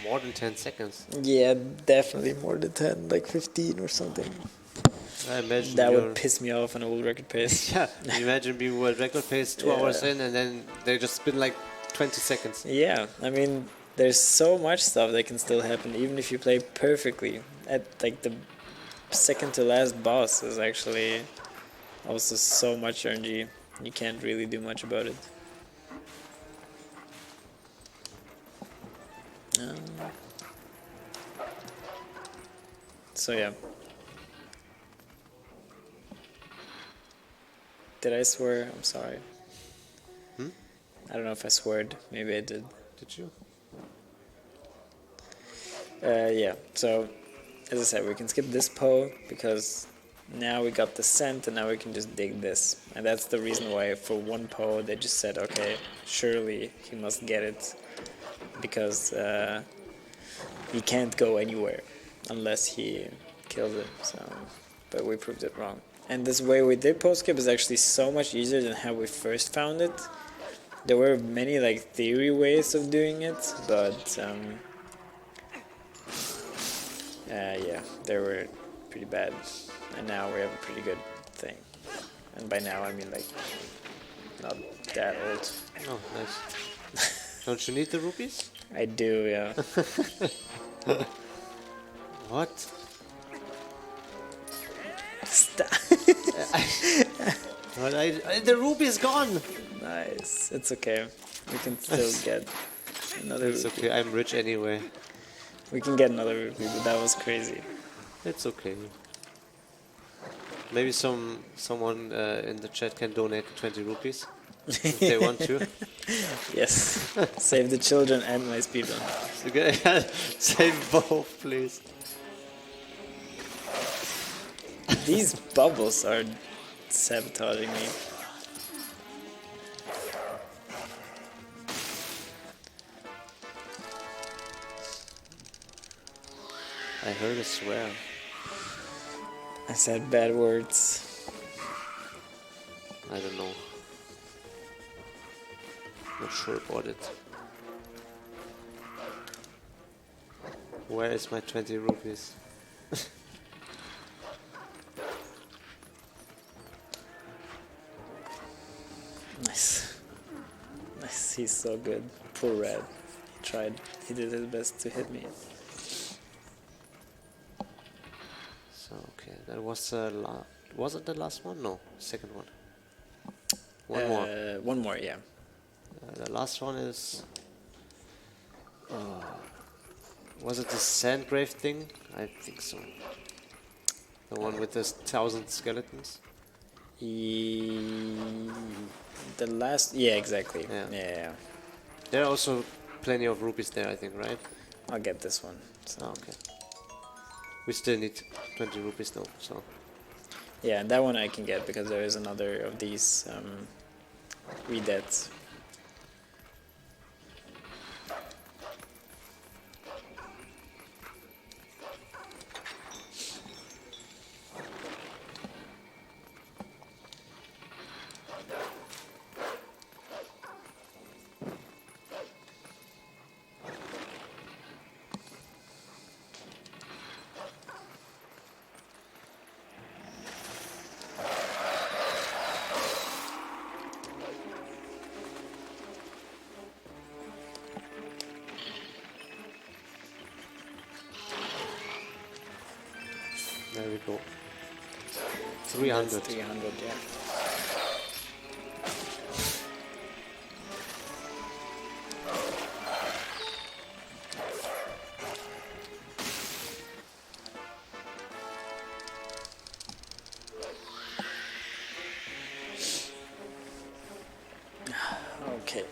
more than 10 seconds. Yeah, definitely more than 10, like 15 or something. I imagine that would piss me off on a world record pace. Yeah, imagine being world record pace 2 hours in and then they just spin like 20 seconds. Yeah, I mean, there's so much stuff that can still happen even if you play perfectly. At like the second to last boss is actually also so much RNG. You can't really do much about it. So yeah. Did I swear? I'm sorry. I don't know if I sweared. Maybe I did. Did you? Yeah, so as I said, we can skip this pole because now we got the scent and now we can just dig this. And that's the reason why for one pole they just said, okay, surely he must get it because he can't go anywhere unless he kills it. So, but we proved it wrong. And this way we did post skip is actually so much easier than how we first found it. There were many like theory ways of doing it, but yeah, they were pretty bad. And now we have a pretty good thing. And by now I mean like not that old. Oh, nice. Don't you need the rupees? I do, yeah. What? Stop. But the rupee is gone. Nice. It's okay. We can still get another It's rupee. okay, I'm rich anyway. We can get another rupee, but that was crazy. It's okay. Maybe someone in the chat can donate 20 rupees if they want to. Yes. Save the children and my speedrun. Okay, save both, please. These bubbles are sabotaging me. I heard a swear. I said bad words. I don't know. Not sure about it. Where is my 20 rupees? Nice. Nice, he's so good. Poor Red. He tried. He did his best to hit me. So okay, that was was it the last one? No, second one. One more. One more, yeah. The last one is. Was it the Sandgrave thing? I think so. The one with the 1,000 skeletons. The last, yeah, exactly. Yeah. Yeah. There are also plenty of rupees there, I think, right? I'll get this one. So. Oh, okay. We still need 20 rupees though, so. Yeah, and that one I can get because there is another of these redets. There we go. 300. That's 300, yeah. Okay.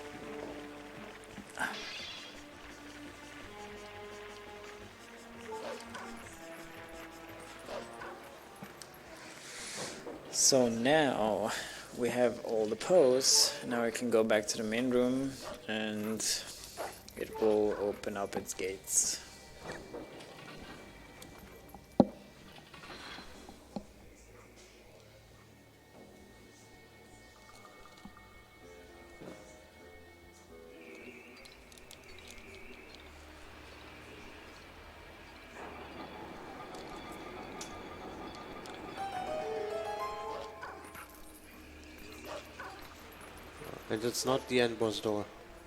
So now we have all the pose. Now we can go back to the main room and it will open up its gates. And it's not the end boss door.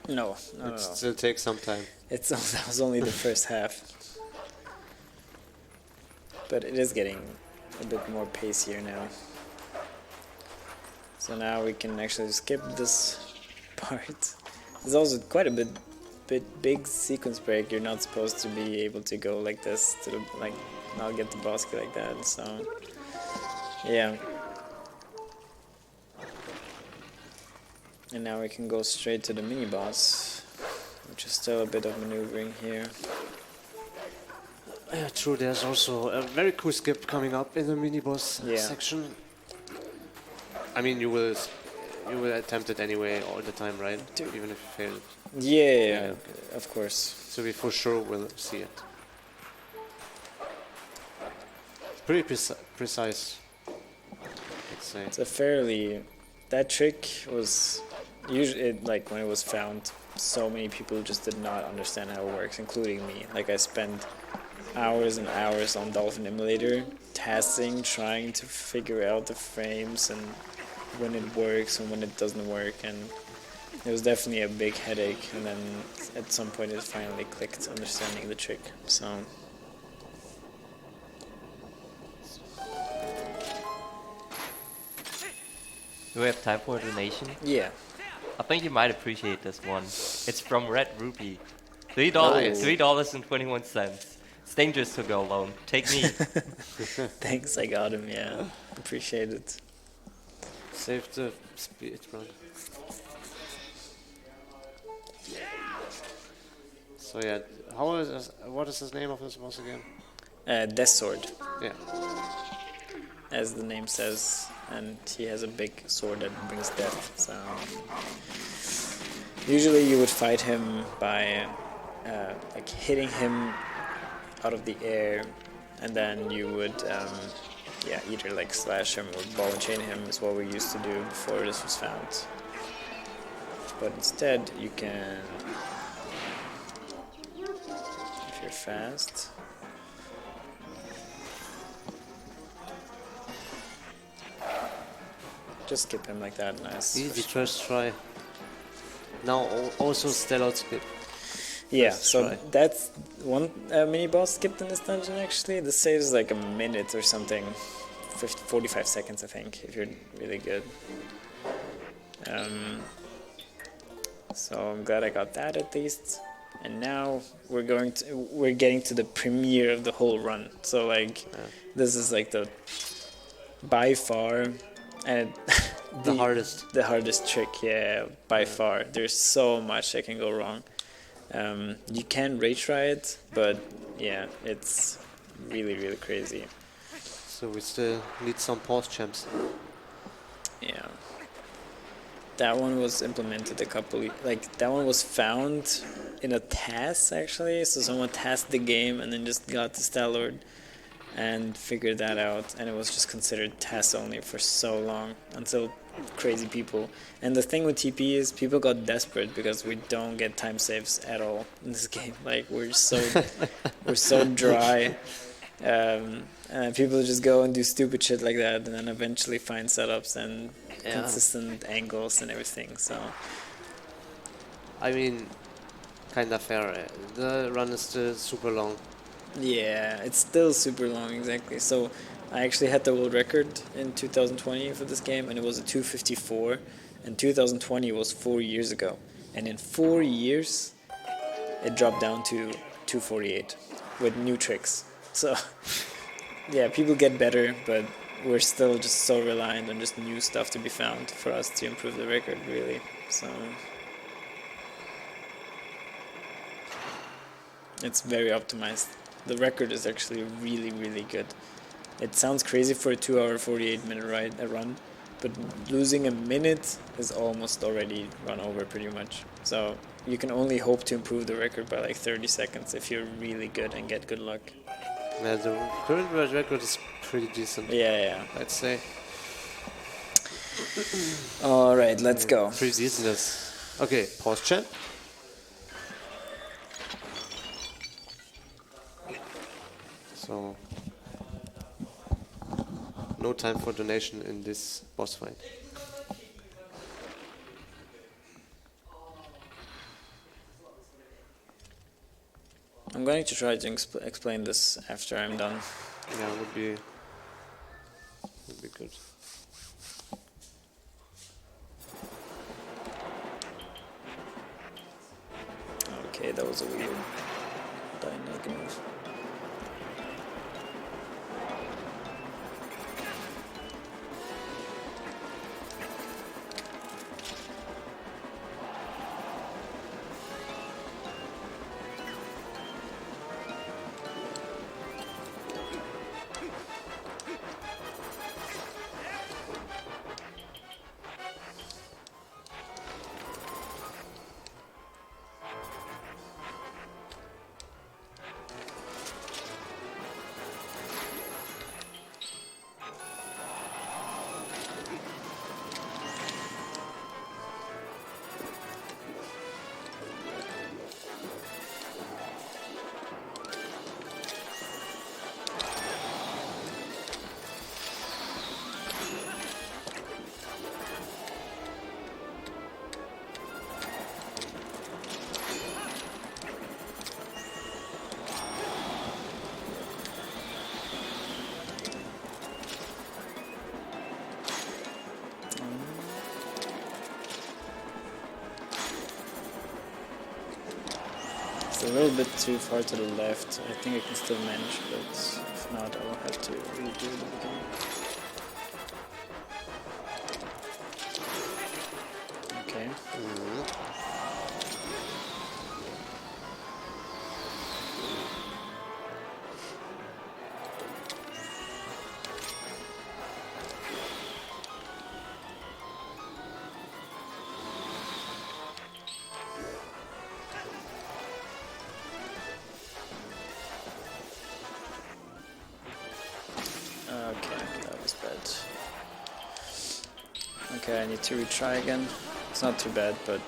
No. It still takes some time. That was only the first half. But it is getting a bit more pacier now. So now we can actually skip this part. There's also quite a bit big sequence break. You're not supposed to be able to go like this to the not get the boss like that. So yeah. And now we can go straight to the mini boss, which is still a bit of maneuvering here. Yeah, true. There's also a very cool skip coming up in the mini boss section. I mean, you will attempt it anyway all the time, right? Even if you fail. Yeah, of course. So we for sure will see it. It's pretty precise. Let's say. It's a fairly. That trick was usually like when it was found. So many people just did not understand how it works, including me. Like I spent hours and hours on Dolphin Emulator, testing, trying to figure out the frames and when it works and when it doesn't work, and it was definitely a big headache. And then at some point it finally clicked, understanding the trick. So Do we have time for a donation? yeah. I think you might appreciate this one. It's from Red Rupee. $3, Nice. $3.21. It's dangerous to go alone. Take me. Thanks, I got him. Yeah, appreciate it. Save the speed run. So yeah, what is the name of this boss again? Death Sword, Yeah. as the name says, and he has a big sword that brings death. So usually you would fight him by like hitting him out of the air, and then you would either like slash him or ball and chain him is what we used to do before this was found. But instead you can, if you're fast, Just skip him like that. Nice. Easy first try. Now also stellar skip. Yeah, First so try. that's one mini boss skipped in this dungeon actually. This saves like a minute or something. 45 seconds, I think, if you're really good. So I'm glad I got that at least. And now we're getting to the premiere of the whole run. So like, this is like the by far, and The hardest trick, yeah, by far. There's so much that can go wrong. You can rage try it, but yeah, it's really, really crazy. So we still need some pause champs. Yeah. That one was implemented that one was found in a task actually. So someone tasked the game and then just got the Star-Lord and figured that out, and it was just considered task only for so long until crazy people. And the thing with TP is people got desperate because we don't get time saves at all in this game. Like we're so dry. And people just go and do stupid shit like that, and then eventually find setups and consistent angles and everything. So I mean, kinda fair. The run is still super long. yeah, it's still super long, exactly. So I actually had the world record in 2020 for this game, and it was a 2:54, and 2020 was 4 years ago, and in 4 years it dropped down to 2:48 with new tricks. So yeah, people get better, but we're still just so reliant on just new stuff to be found for us to improve the record, really. So it's very optimized. The record is actually really, really good. It sounds crazy for a 2 hour 48-minute run, but losing a minute is almost already run over pretty much. So you can only hope to improve the record by like 30 seconds if you're really good and get good luck. Yeah, the current world record is pretty decent. Yeah. I'd say. All right, let's go. Pretty decent. Okay, pause chat. So, no time for donation in this boss fight. I'm going to try to explain this after I'm done. Yeah, would be good. Okay, that was a weird dynamic move. It's a little bit too far to the left. I think I can still manage, but if not, I will have to redo it again. Okay. Okay, that was bad. Okay, I need to retry again. It's not too bad, but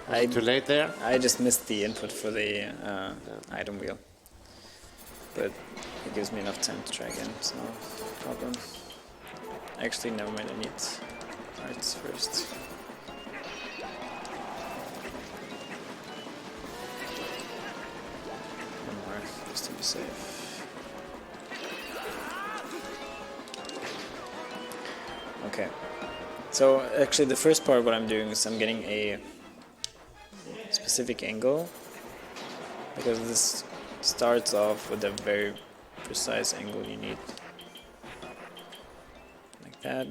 Too late there? I just missed the input for the item wheel. But it gives me enough time to try again, so no problem. Actually, never mind, I need parts first. One more, just to be safe. Okay. So actually the first part what I'm doing is I'm getting a specific angle, because this starts off with a very precise angle you need. Like that.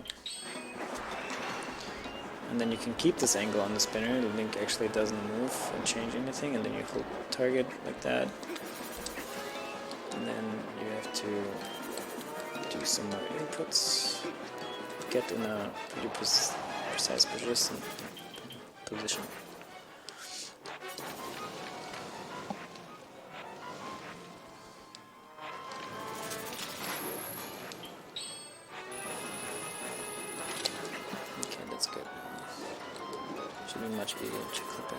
And then you can keep this angle on the spinner. The link actually doesn't move or change anything, and then you hold target like that. And then you have to do some more inputs. Get in a pretty precise position. Okay, that's good. Should be much easier to clip in.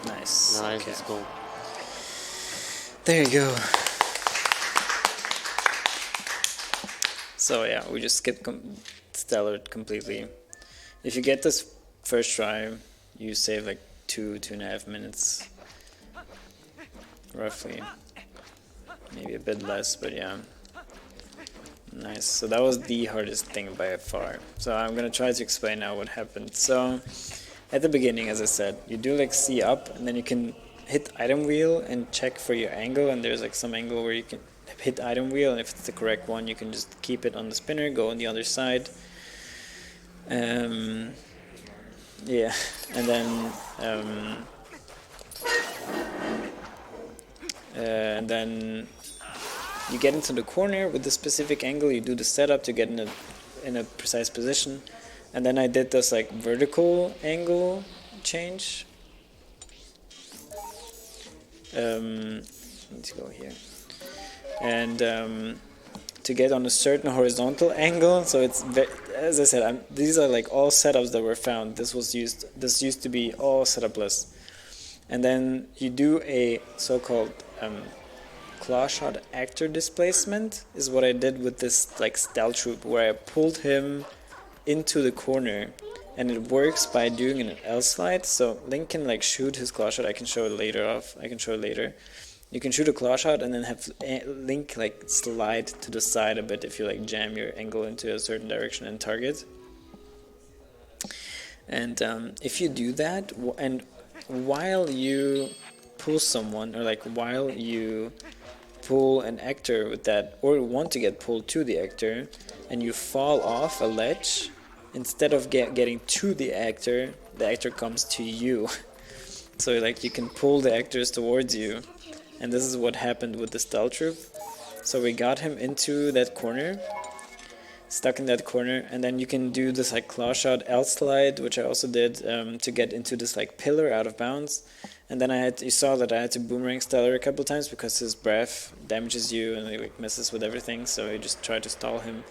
Nice. Nice, Okay. let's go. There you go. So yeah, we just skipped Stellar completely. If you get this first try, you save like 2.5 minutes. Roughly. Maybe a bit less, but yeah. Nice. So that was the hardest thing by far. So I'm gonna try to explain now what happened. So at the beginning, as I said, you do like C up, and then you can hit item wheel and check for your angle, and there's like some angle where you can hit item wheel, and if it's the correct one, you can just keep it on the spinner, go on the other side. Yeah, and then you get into the corner with the specific angle. You do the setup to get in a precise position, and then I did this like vertical angle change. Let's go here, and to get on a certain horizontal angle. So it's as I said, these are like all setups that were found. This used to be all setupless, and then you do a so-called claw shot actor displacement is what I did with this like stealth troop, where I pulled him into the corner, and it works by doing an L slide. So Link can like shoot his claw shot. I can show it later. You can shoot a claw shot and then have Link like slide to the side a bit if you like jam your angle into a certain direction and target. And if you do that, and while you pull someone, or like while you pull an actor with that, or want to get pulled to the actor, and you fall off a ledge, instead of getting to the actor comes to you. So like you can pull the actors towards you, and this is what happened with the stealth troop. So we got him into that corner, stuck in that corner, and then you can do this like claw shot L slide, which I also did to get into this like pillar out of bounds. And then you saw that I had to boomerang Stellar a couple times because his breath damages you and it like messes with everything, so you just try to stall him.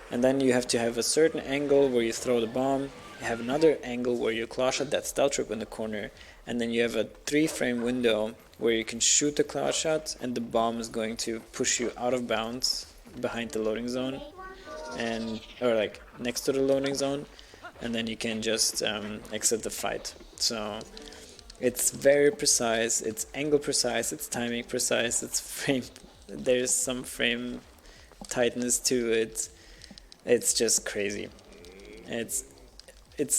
And then you have to have a certain angle where you throw the bomb, you have another angle where you claw shot that stealth troop in the corner, and then you have a 3-frame window where you can shoot the claw shot and the bomb is going to push you out of bounds behind the loading zone, or like next to the loading zone, and then you can just exit the fight. So it's very precise, it's angle precise, it's timing precise, it's frame, there's some frame tightness to it. It's just crazy. It's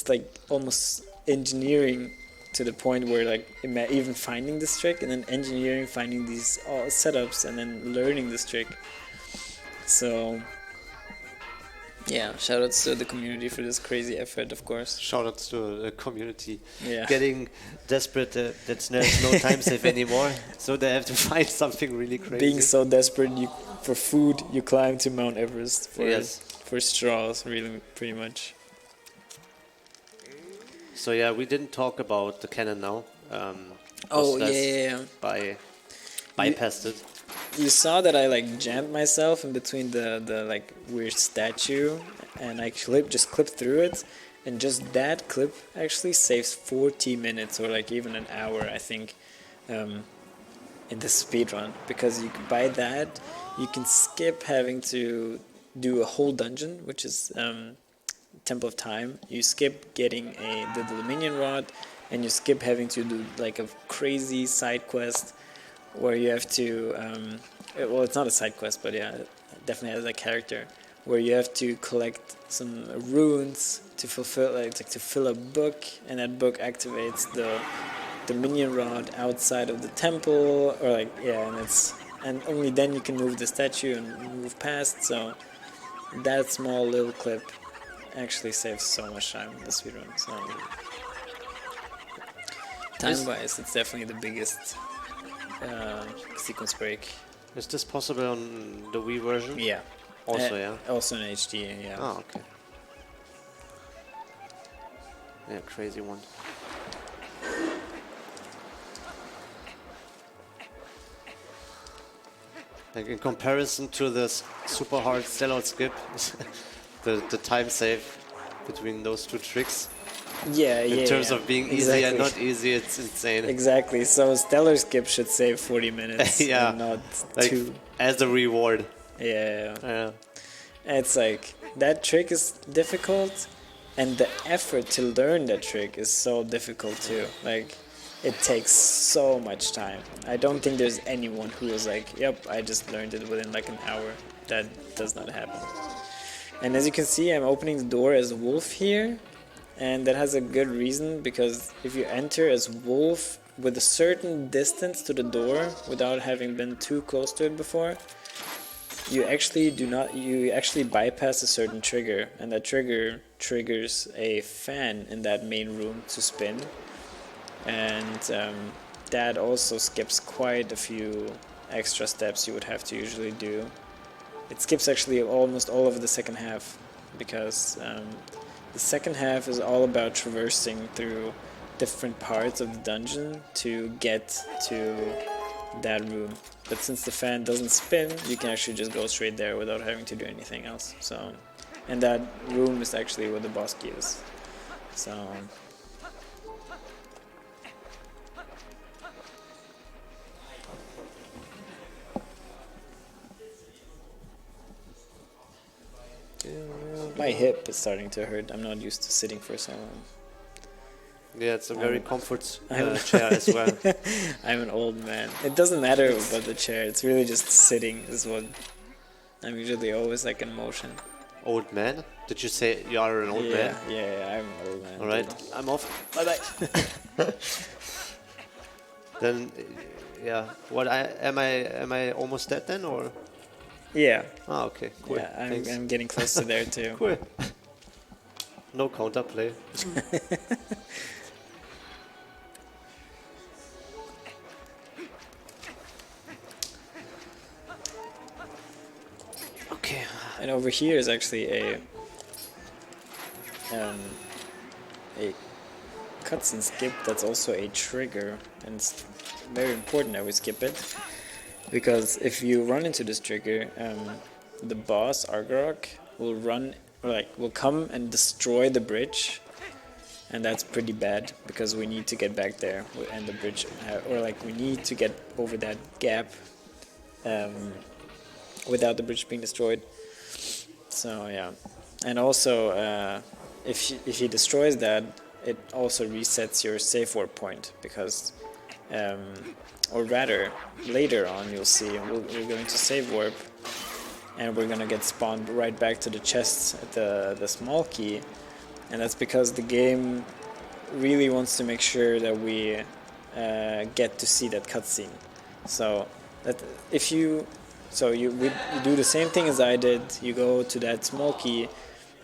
like almost engineering to the point where like even finding this trick and then engineering, finding these setups and then learning this trick. So yeah, shoutouts to the community for this crazy effort, of course. Shoutouts to the community. Yeah. Getting desperate that there's no time save anymore, so they have to find something really crazy. Being so desperate for food, you climb to Mount Everest for straws, really, pretty much. So yeah, we didn't talk about the cannon now. Bypassed it. You saw that I like jammed myself in between the like weird statue, and I just clipped through it, and just that clip actually saves 40 minutes or like even an hour, I think, in the speedrun, because you can, by that you can skip having to do a whole dungeon, which is Temple of Time. You skip getting the minion rod, and you skip having to do like a crazy side quest where you have to well, it's not a side quest, but yeah, it definitely has a character where you have to collect some runes to fulfill, like to fill a book, and that book activates the minion rod outside of the temple, or like and only then you can move the statue and move past. So that small little clip actually saves so much time in the speedrun. So time-wise, it's definitely the biggest sequence break. Is this possible on the Wii version? Yeah. Also, yeah. Also in HD, yeah. Oh, okay. Yeah, crazy one. Like in comparison to this super hard sellout skip, the time save between those two tricks. Yeah, in terms of being easy and not easy, it's insane. Exactly. So Stellar Skip should save 40 minutes. Yeah. And not like 2. As a reward. Yeah. It's like that trick is difficult, and the effort to learn that trick is so difficult too. Like it takes so much time. I don't think there's anyone who is like, yep, I just learned it within like an hour. That does not happen. And as you can see, I'm opening the door as Wolf here. And that has a good reason, because if you enter as Wolf with a certain distance to the door without having been too close to it before, you actually bypass a certain trigger, and that trigger triggers a fan in that main room to spin, and that also skips quite a few extra steps you would have to usually do. It skips actually almost all of the second half, because the second half is all about traversing through different parts of the dungeon to get to that room. But since the fan doesn't spin, you can actually just go straight there without having to do anything else. So, and that room is actually where the boss key is. So my hip is starting to hurt. I'm not used to sitting for so long. Yeah, it's a very comfort chair as well. I'm an old man. It doesn't matter about the chair. It's really just sitting is what I'm usually always like in motion. Old man? Did you say you are an old man? Yeah, I'm an old man. All right, I'm off. Bye-bye. Then, yeah. Am I almost dead then, or? Yeah. Oh, okay, cool. Yeah, I'm getting close to there too. Cool. No counterplay. Okay. And over here is actually a cutscene skip that's also a trigger, and it's very important that we skip it, because if you run into this trigger, the boss Argarok will come and destroy the bridge, and that's pretty bad because we need to get back there, and the bridge, we need to get over that gap without the bridge being destroyed. So yeah, and also if he destroys that, it also resets your save warp point, because or rather later on you'll see we're going to save warp, and we're gonna get spawned right back to the chests at the small key, and that's because the game really wants to make sure that we get to see that cutscene. So that if you do the same thing as I did. You go to that small key,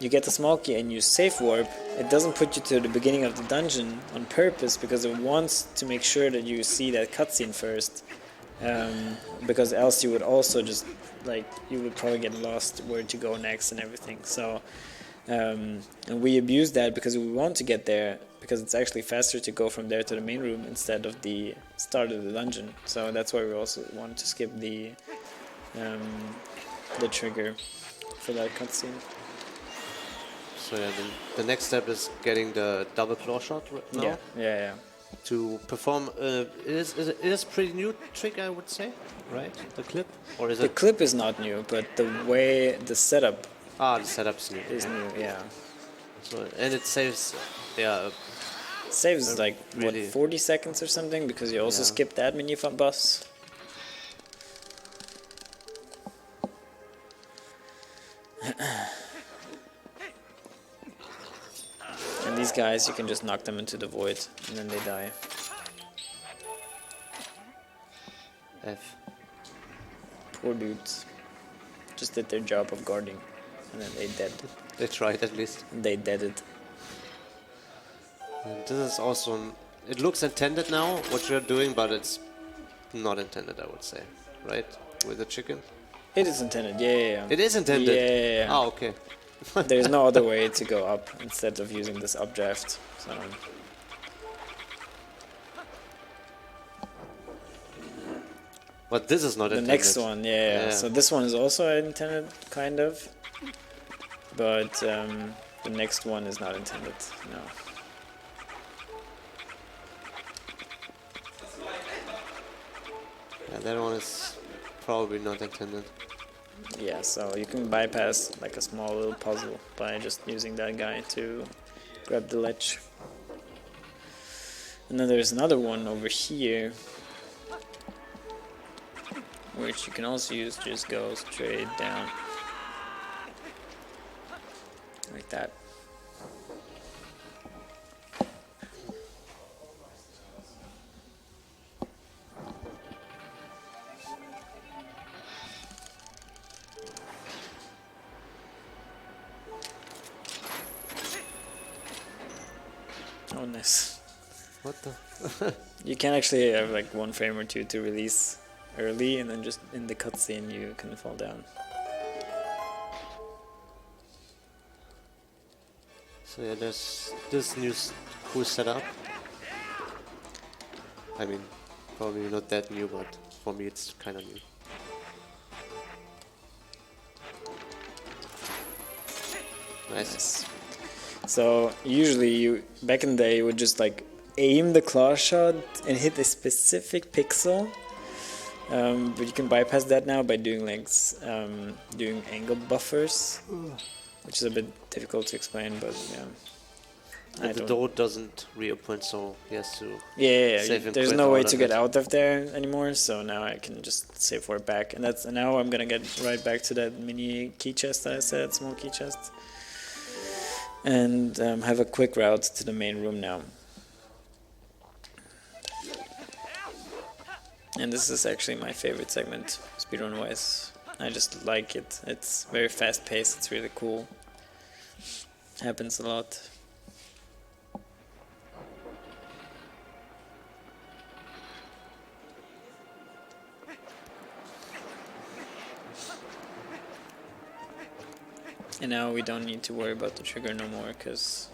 you get the small key, and you safe warp. It doesn't put you to the beginning of the dungeon on purpose because it wants to make sure that you see that cutscene first. Because else you would also just you would probably get lost where to go next and everything. So and we abuse that because we want to get there because it's actually faster to go from there to the main room instead of the start of the dungeon. So that's why we also want to skip the trigger for that cutscene. So yeah, the next step is getting the double claw shot now. Yeah. To perform, it is pretty new trick, I would say, right? The clip, or is the it? The clip is not new, but the setup. The setup's new. Is new, yeah. So and it saves, yeah. Saves really 40 seconds or something because you also skip that mini boss. And these guys, you can just knock them into the void and then they die. F. Poor dudes. Just did their job of guarding and then they dead. They tried at least. They deaded. And this is also, it looks intended now, what you're doing, but it's not intended, I would say, right? With the chicken? It is intended, yeah. It is intended? Yeah. Oh, okay. There's no other way to go up instead of using this updraft. So. But this is not the intended. Next one, yeah. So this one is also intended, kind of. But the next one is not intended, no. Yeah, that one is probably not intended. Yeah, so you can bypass a small little puzzle by just using that guy to grab the ledge. And then there's another one over here, which you can also use, just go straight down. Like that. Oh, nice. What the? You can actually have 1 frame or 2 to release early, and then just in the cutscene you can fall down. So yeah, there's this new cool setup. I mean, probably not that new, but for me it's kind of new. Nice. So usually back in the day you would just aim the claw shot and hit a specific pixel, but you can bypass that now by doing doing angle buffers, which is a bit difficult to explain, but yeah. And the door doesn't reopen, so he has to save and there's quit no way out to of get it. out of there anymore, so now I can just save for it back, and now I'm gonna get right back to that mini key chest that I said, small key chest, and have a quick route to the main room now. And this is actually my favorite segment, speedrun wise. I just like it. It's very fast paced, it's really cool. Happens a lot. And now we don't need to worry about the trigger no more, because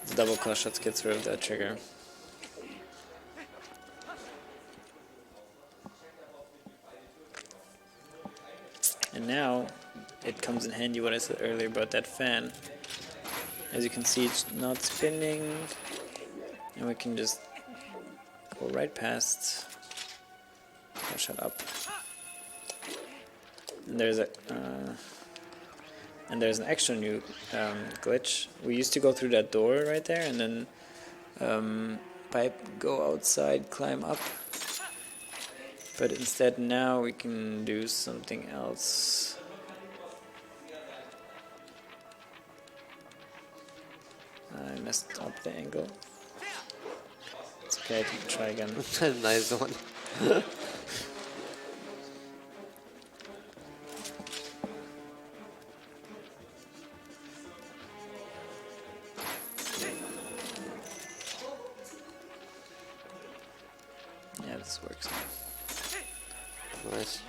the double claw shots gets rid of that trigger. And now it comes in handy what I said earlier about that fan. As you can see, it's not spinning, and we can just go right past. Oh, shut up. And there's an extra new glitch. We used to go through that door right there and then go outside, climb up. But instead now we can do something else. I messed up the angle. It's okay, I can try again. Nice one. Yeah, this works. Nice.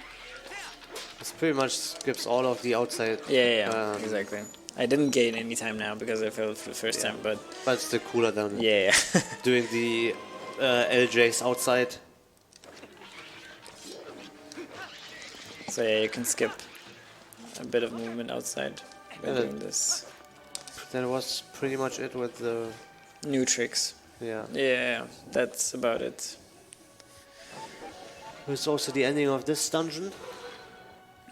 This pretty much skips all of the outside. Yeah, exactly. I didn't gain any time now because I failed for the first time, but it's still cooler than yeah. doing the LJs outside. So yeah, you can skip a bit of movement outside by doing this. That was pretty much it with the... New tricks. Yeah. Yeah, that's about it. It's also the ending of this dungeon.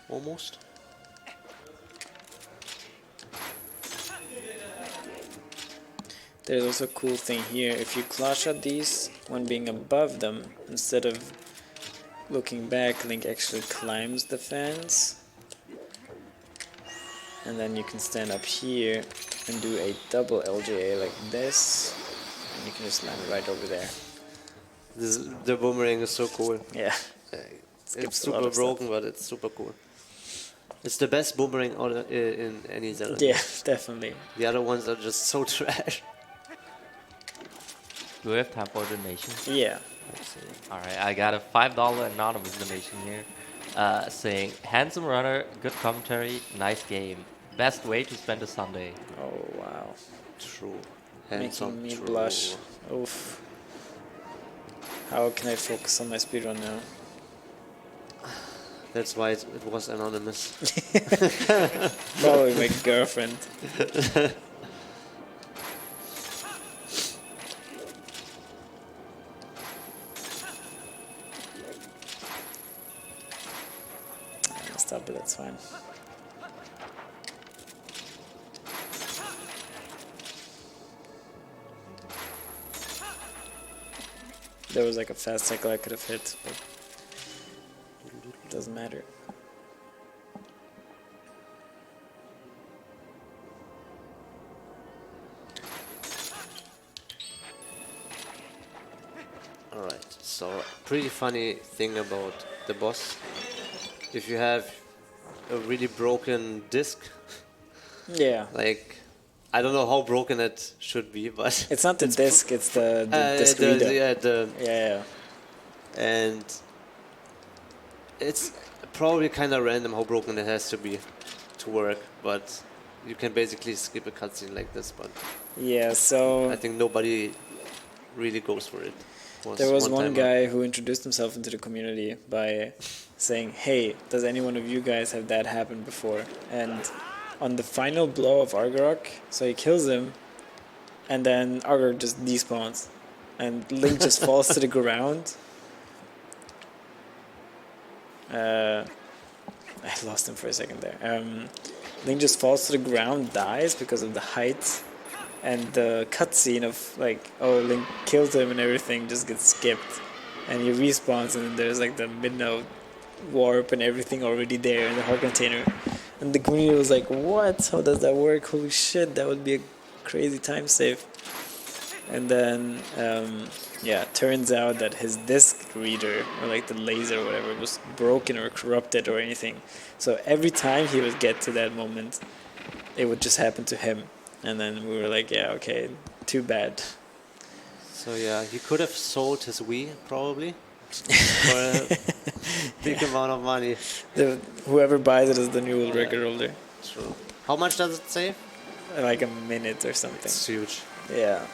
Almost. There's also a cool thing here. If you claw shot these when being above them, instead of looking back, Link actually climbs the fence. And then you can stand up here and do a double LJA like this. And you can just land right over there. The boomerang is so cool. Yeah. It's super broken, but it's super cool. It's the best boomerang in any Zelda. Yeah, definitely. The other ones are just so trash. Do we have time for donation? Yeah. Alright, I got a $5 anonymous donation here. Saying, handsome runner, good commentary, nice game. Best way to spend a Sunday. Oh, wow. True. Making me blush. Oof. How can I focus on my speedrun now? That's why it was anonymous. Probably my girlfriend. I messed up, but that's fine. There was like a fast cycle I could have hit, but it doesn't matter. Alright, so pretty funny thing about the boss. If you have a really broken disc, Yeah. like, I don't know how broken it should be, but... It's not the disc, it's the disc reader. Yeah. And it's probably kind of random how broken it has to be to work, but you can basically skip a cutscene like this, but Yeah, so I think nobody really goes for it. there was one guy who introduced himself into the community by saying, hey, does any one of you guys have that happen before? And on the final blow of Argarok, so he kills him, and then Argarok just despawns, and Link just falls to the ground. I lost him for a second there. Link just falls to the ground, dies because of the height, and the cutscene of like, oh, Link killed him and everything just gets skipped, and he respawns, and then there's like the mid-note warp and everything already there in the heart container, and the community was like, what? How does that work? Holy shit, that would be a crazy time save. And then yeah, turns out that his disc reader, or like the laser or whatever, was broken or corrupted or anything. So every time he would get to that moment, it would just happen to him. And then we were like, yeah, okay, too bad. So yeah, he could have sold his Wii, probably, for a big amount of money. Whoever buys it is the new record holder. True. How much does it save? Like a minute or something. It's huge. Yeah.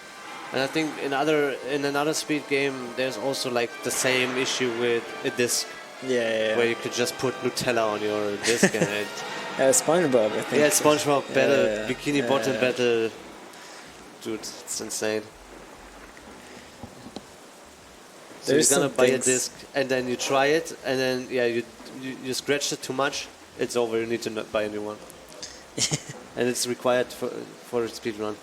And I think in another speed game, there's also like the same issue with a disc, Yeah. where you could just put Nutella on your disc and it. SpongeBob, I think. Yeah, SpongeBob battle, Yeah. Bikini Bottom battle. Dude, it's insane. So There's you're gonna some buy a things- disc and then you try it and then yeah you scratched it too much, it's over. You need to buy a new one. And it's required for a speed run.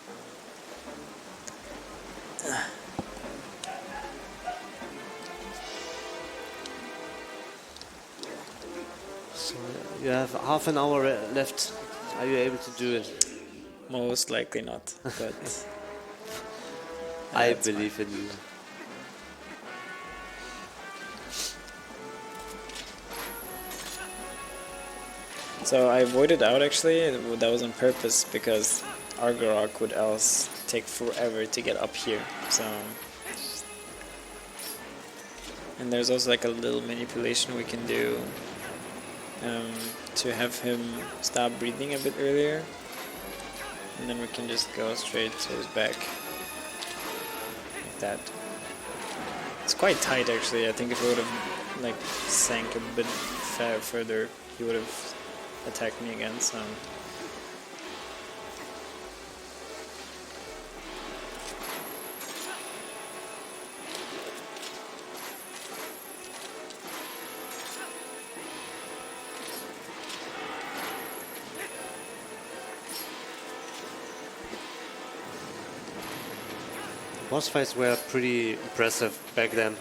So you have half an hour left. Are you able to do it? Most likely not, but I That's believe in you. So I voided out actually. That was on purpose because Argorok would else take forever to get up here. So, and there's also like a little manipulation we can do to have him stop breathing a bit earlier, and then we can just go straight to his back like that. It's quite tight actually. I think if we would have like sank a bit further, he would have attacked me again. So. Boss fights were pretty impressive back then.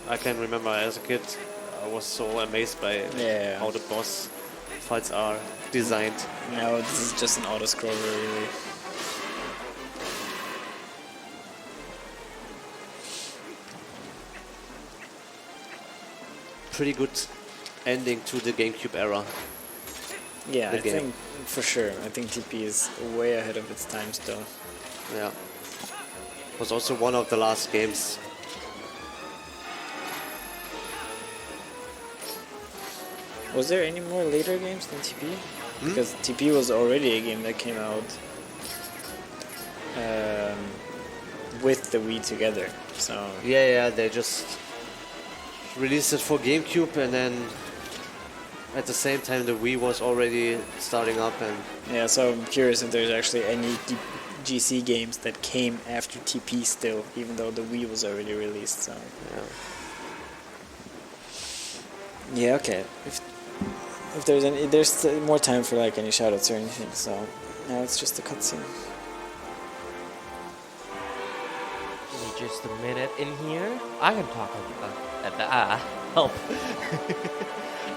I can remember as a kid, I was so amazed by how the boss fights are designed. Now this is just an auto-scroller, really. Pretty good ending to the GameCube era. Yeah, I think for sure. I think TP is way ahead of its time still. Yeah. Was also one of the last games. Was there any more later games than TP? Because TP was already a game that came out with the Wii together. So Yeah, they just released it for GameCube, and then at the same time the Wii was already starting up. And yeah, so I'm curious if there's actually any GC games that came after TP still, even though the Wii was already released. So yeah, okay. If there's any, there's more time for like any shoutouts or anything. So now it's just a cutscene. Give me just a minute in here. I can talk about help.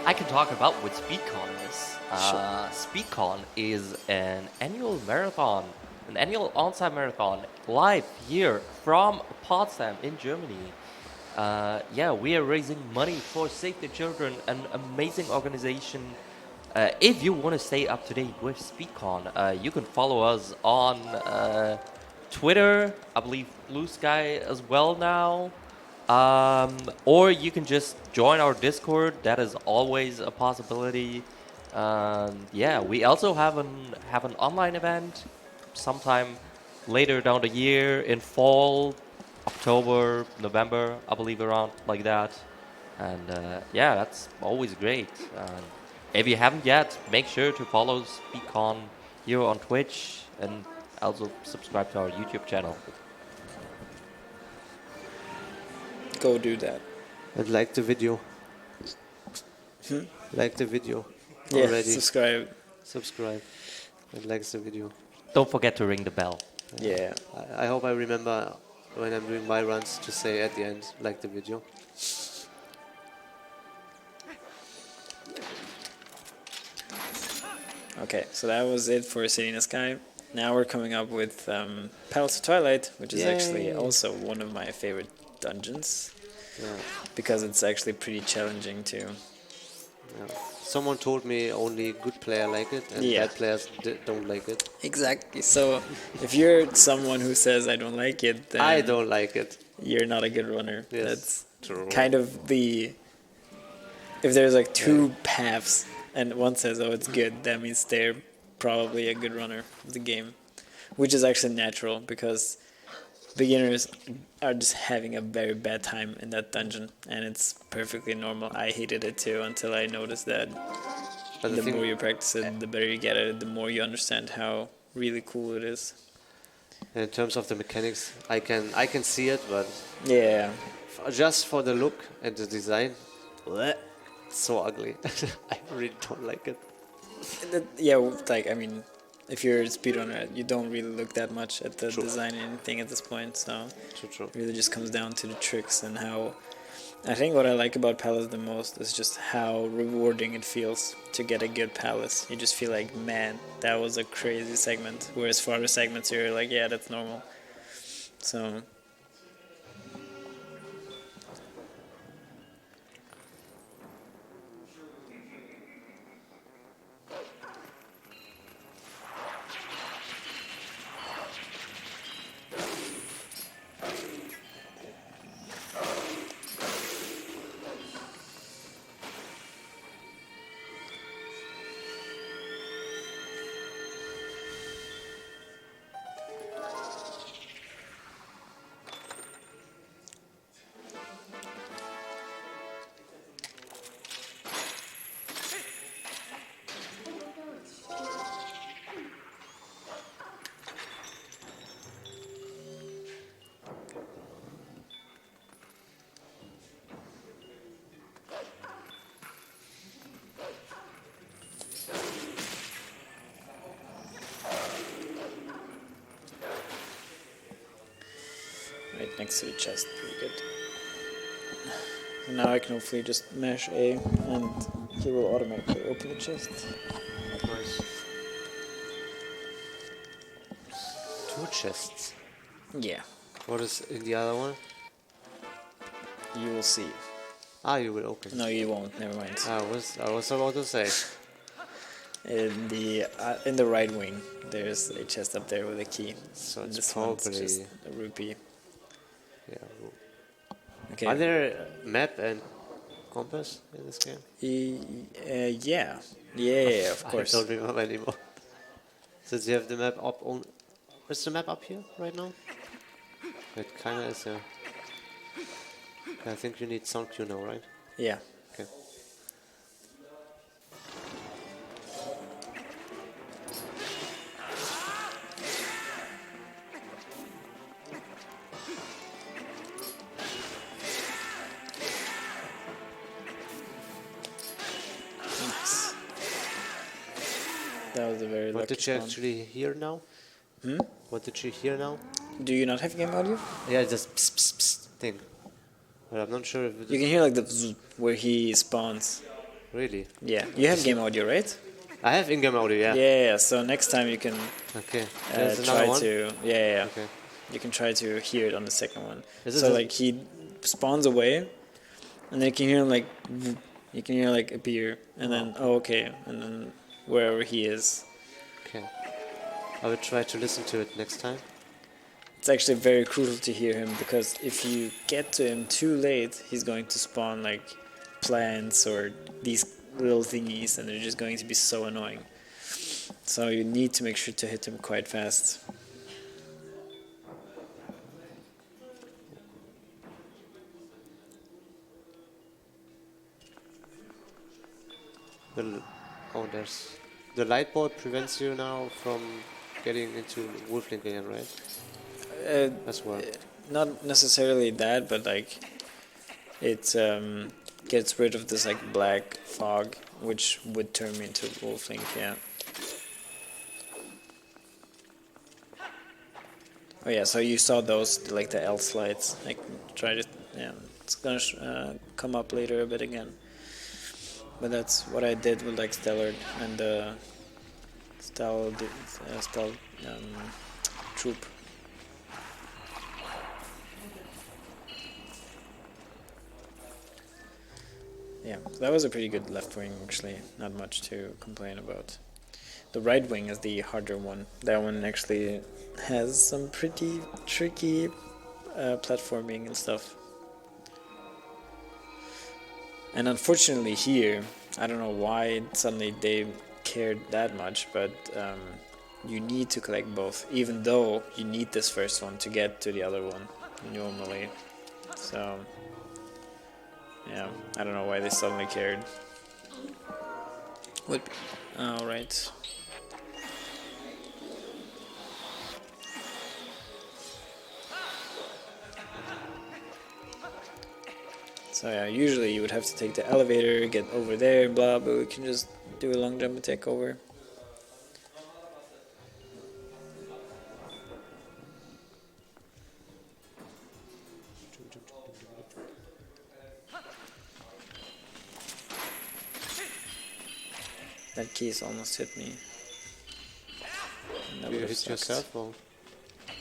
I can talk about what SpeedCon is. Sure. SpeedCon is an annual marathon, an annual on-site marathon live here from Potsdam in Germany. We are raising money for Save the Children, an amazing organization. If you want to stay up to date with SpeedCon, you can follow us on Twitter, I believe Blue Sky as well now. Or you can just join our Discord. That is always a possibility. We also have an online event sometime later down the year in fall, October, November, I believe, around like that. And that's always great. If you haven't yet, make sure to follow SpeedCon here on Twitch and also subscribe to our YouTube channel. Go do that. and like the video. Like the video Yeah, already. subscribe. And like the video. Don't forget to ring the bell. Yeah. I hope I remember when I'm doing my runs to say at the end, like the video. Okay, so that was it for City in the Sky. Now we're coming up with Palace of Twilight, which is actually also one of my favorite dungeons. Yeah. Because it's actually pretty challenging too. Yeah. Someone told me only good players like it and bad players don't like it. Exactly. So if you're someone who says I don't like it, then I don't like it. You're not a good runner. Yes, That's true. kind of the... If there's like two paths and one says, oh, it's good, that means they're probably a good runner of the game. Which is actually natural because beginners are just having a very bad time in that dungeon, and it's perfectly normal. I hated it too until I noticed that the more you practice it, the better you get at it, the more you understand how really cool it is. In terms of the mechanics, I can see it, but yeah, just for the look and the design, it's so ugly. I really don't like it. I mean, if you're a speedrunner, you don't really look that much at the design or anything at this point, so it really just comes down to the tricks and how... I think what I like about Palace the most is just how rewarding it feels to get a good Palace. You just feel like, man, that was a crazy segment, whereas for other segments you're like, yeah, that's normal. So next to the chest. Pretty good. So now I can hopefully just mash A and he will automatically open the chest. Nice. 2 chests. Yeah, What is in the other one? you will see. Ah, you will open. No, you won't. Never mind. I was about to say. In the right wing, there's a chest up there with a key. So And it's this one's probably just a rupee. yeah. Okay. Are there map and compass in this game? Yeah, of course. I don't remember anymore. Since you have the map up on, is the map up here right now? It kinda is. Yeah. I think you need sound cue now, right? Yeah. Okay. Thanks. That was a very What lucky did you spawn. actually hear now? What did you hear now? Do you not have game audio? Yeah, just pss, pss, pss thing. But I'm not sure if it You can hear like the zzz where he spawns. really. Yeah. You have game audio, right? I have in-game audio, yeah. Yeah. So next time you can Okay. There's another try one. to yeah. Okay. You can try to hear it on the second one. Is it So a- like he spawns away, and then you can hear him like you can hear like appear, and then oh okay, and then wherever he is. Okay. I will try to listen to it next time. It's actually very crucial to hear him because if you get to him too late, he's going to spawn like plants or these little thingies, and they're just going to be so annoying. So you need to make sure to hit him quite fast. There's the light board prevents you now from getting into Wolflink again, right? As well. Not necessarily that, but like it gets rid of this like black fog, which would turn me into Wolflink. Yeah. Oh yeah, so you saw those like the L slides. Like try to yeah, it's gonna come up later a bit again. But that's what I did with like Stellar and the Stealth troop. Yeah, that was a pretty good left wing actually. Not much to complain about. The right wing is the harder one. That one actually has some pretty tricky platforming and stuff. And unfortunately here, I don't know why suddenly they cared that much, but you need to collect both, even though you need this first one to get to the other one normally. So yeah, I don't know why they suddenly cared. Would be. Alright. So yeah, usually you would have to take the elevator, get over there, blah, but we can just do a long jump and take over. That Kejs almost hit me. Do you hit yourself or?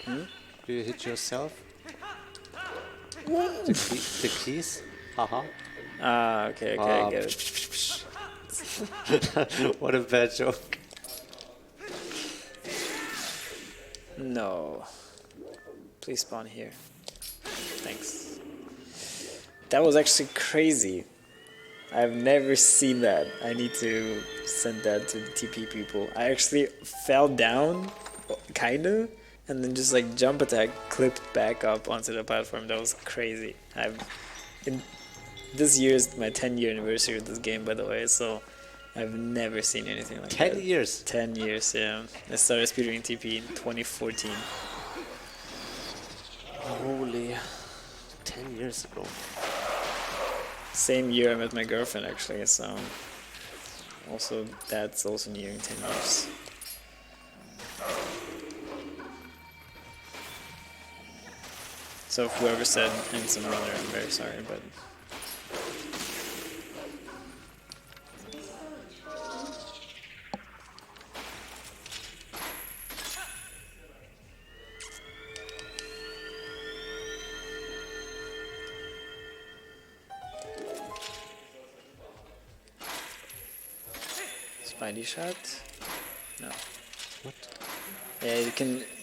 Do you hit yourself? The keys? Haha. Ah, okay, I get it. What a bad joke. No. Please spawn here. Thanks. That was actually crazy. I've never seen that. I need to send that to the TP people. I actually fell down, kinda, and then just like jump attack clipped back up onto the platform. That was crazy. This year is my 10-year anniversary of this game, by the way, so I've never seen anything like that. 10 years? 10 years, yeah. I started speedrunning TP in 2014. Holy. 10 years ago. Same year I met my girlfriend, actually, so also that's also nearing 10 years. So So if whoever said Ensign Brother, I'm very sorry, but... Spidey shot? No. What? Yeah,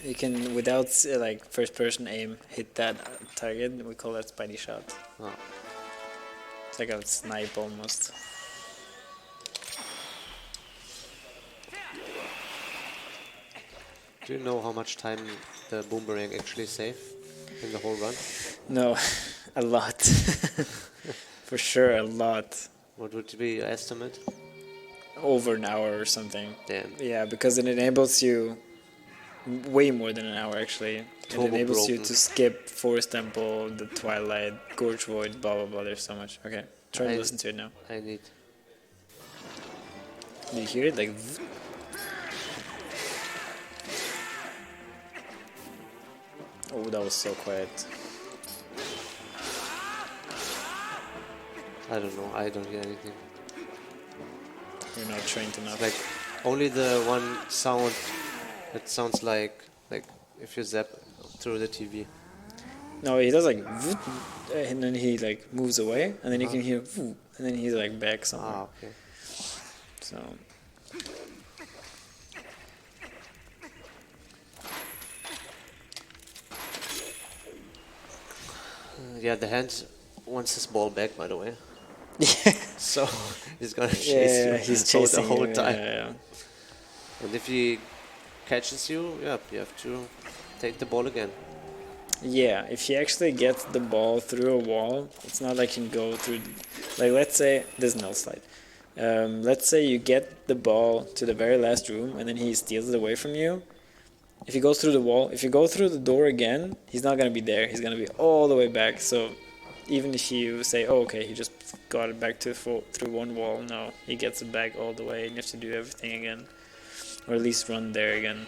you can without like first person aim hit that target. We call that Spidey shot. Oh. It's like a snipe almost. Do you know how much time the boomerang actually save in the whole run? No, a lot. For sure, a lot. What would be your estimate? Over an hour or something. Damn. Yeah, because it enables you way more than an hour actually. Turbo It enables you broken. to skip Forest Temple, the Twilight, Gorge Void, blah blah blah. There's so much. Okay, try to listen to it now. I need. Do you hear it? Like. Oh, that was so quiet. I don't know. I don't hear anything. You're not trained enough. Like only the one sound that sounds like if you zap through the TV. No, he does like, and then he like moves away, and then you can hear, and then he's like back somewhere. Ah, okay. So. Yeah, the hand wants his ball back, by the way. Yeah. So he's gonna chase you He's the chasing whole you, time. Yeah. And if he catches you, yeah, you have to take the ball again. Yeah, if he actually gets the ball through a wall, it's not like he can go through. Like, let's say there's no slide. Let's say you get the ball to the very last room, and then he steals it away from you. If he goes through the wall, if you go through the door again, he's not gonna be there. He's gonna be all the way back. So even if you say, "Oh, okay, he just got it back to through one wall," no, he gets it back all the way, and you have to do everything again, or at least run there again.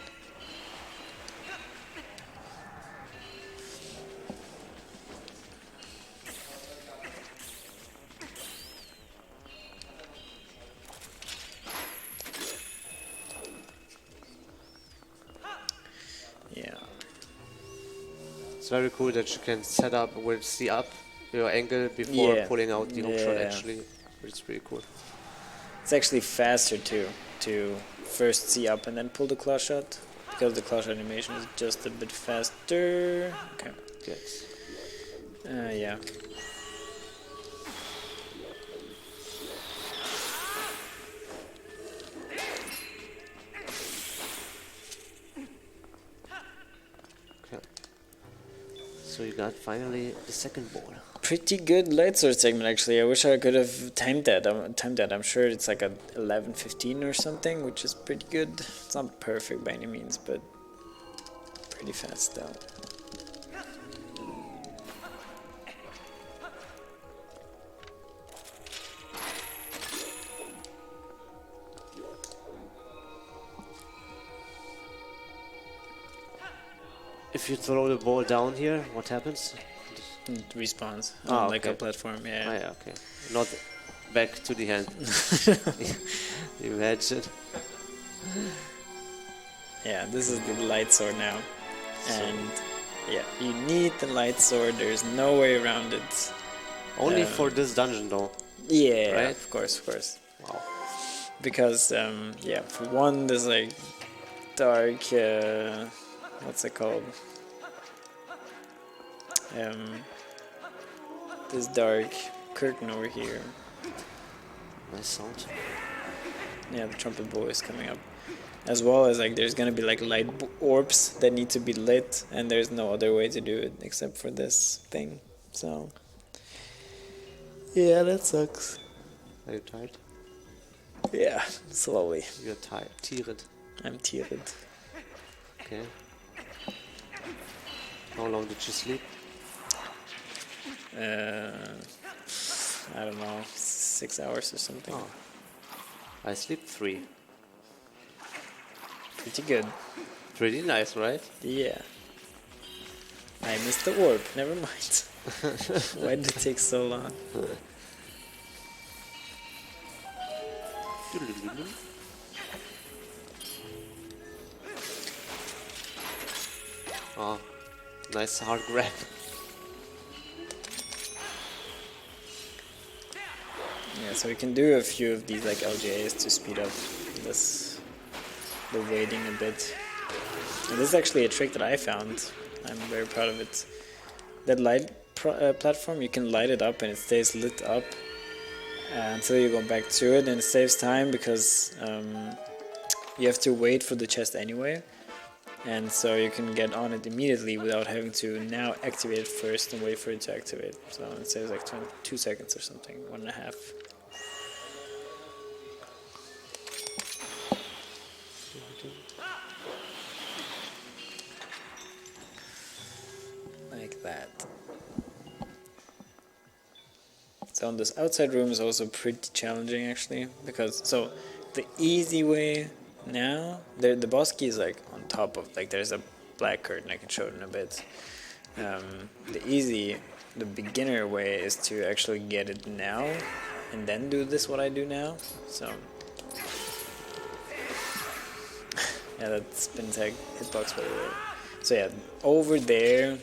Yeah. It's very cool that you can set up with the up your angle before Yeah. pulling out the hook shot. Yeah. Actually, it's pretty cool. It's actually faster too to first see up and then pull the claw shot, because the claw shot animation is just a bit faster. Okay. Yes. Yeah. Okay. So you got finally the second ball. Pretty good light sword segment actually. I wish I could have timed that. I'm sure it's like a 11:15 or something, which is pretty good. It's not perfect by any means, but pretty fast still. If you throw the ball down here, what happens? It respawns Ah, on like a okay. platform. Ah, Yeah. yeah, okay. Not back to the hand. Imagine. Yeah, this is the light sword now. So- And yeah, you need the light sword. There's no way around it. Only for this dungeon, though. Yeah, Right? of course, of course. Wow. Because yeah, for one, there's like dark. What's it called? This dark curtain over here. Nice sound. Yeah, the trumpet boy is coming up. As well as like there's gonna be like light orbs that need to be lit, and there's no other way to do it except for this thing. So yeah, that sucks. Are you tired? Yeah, slowly. You're tired. Tired. I'm teared. Okay. How long did you sleep? I don't know, 6 hours or something. Oh. I sleep 3. Pretty good. Pretty nice, right? Yeah. I missed the orb. Never mind. Why did it take so long? Oh, nice hard grab. Yeah, so we can do a few of these like LJAs to speed up this, the waiting a bit. And this is actually a trick that I found. I'm very proud of it. That light platform, you can light it up and it stays lit up until you go back to it, and it saves time because you have to wait for the chest anyway. And so you can get on it immediately without having to now activate it first and wait for it to activate. So it saves like 2 seconds or something, 1.5. Like that. So this outside room is also pretty challenging actually, because so the easy way now, the boss key is like on top of, like there's a black curtain, I can show it in a bit. The beginner way is to actually get it now and then do this what I do now. So yeah, that spin tag hitbox by the way. So yeah, over there,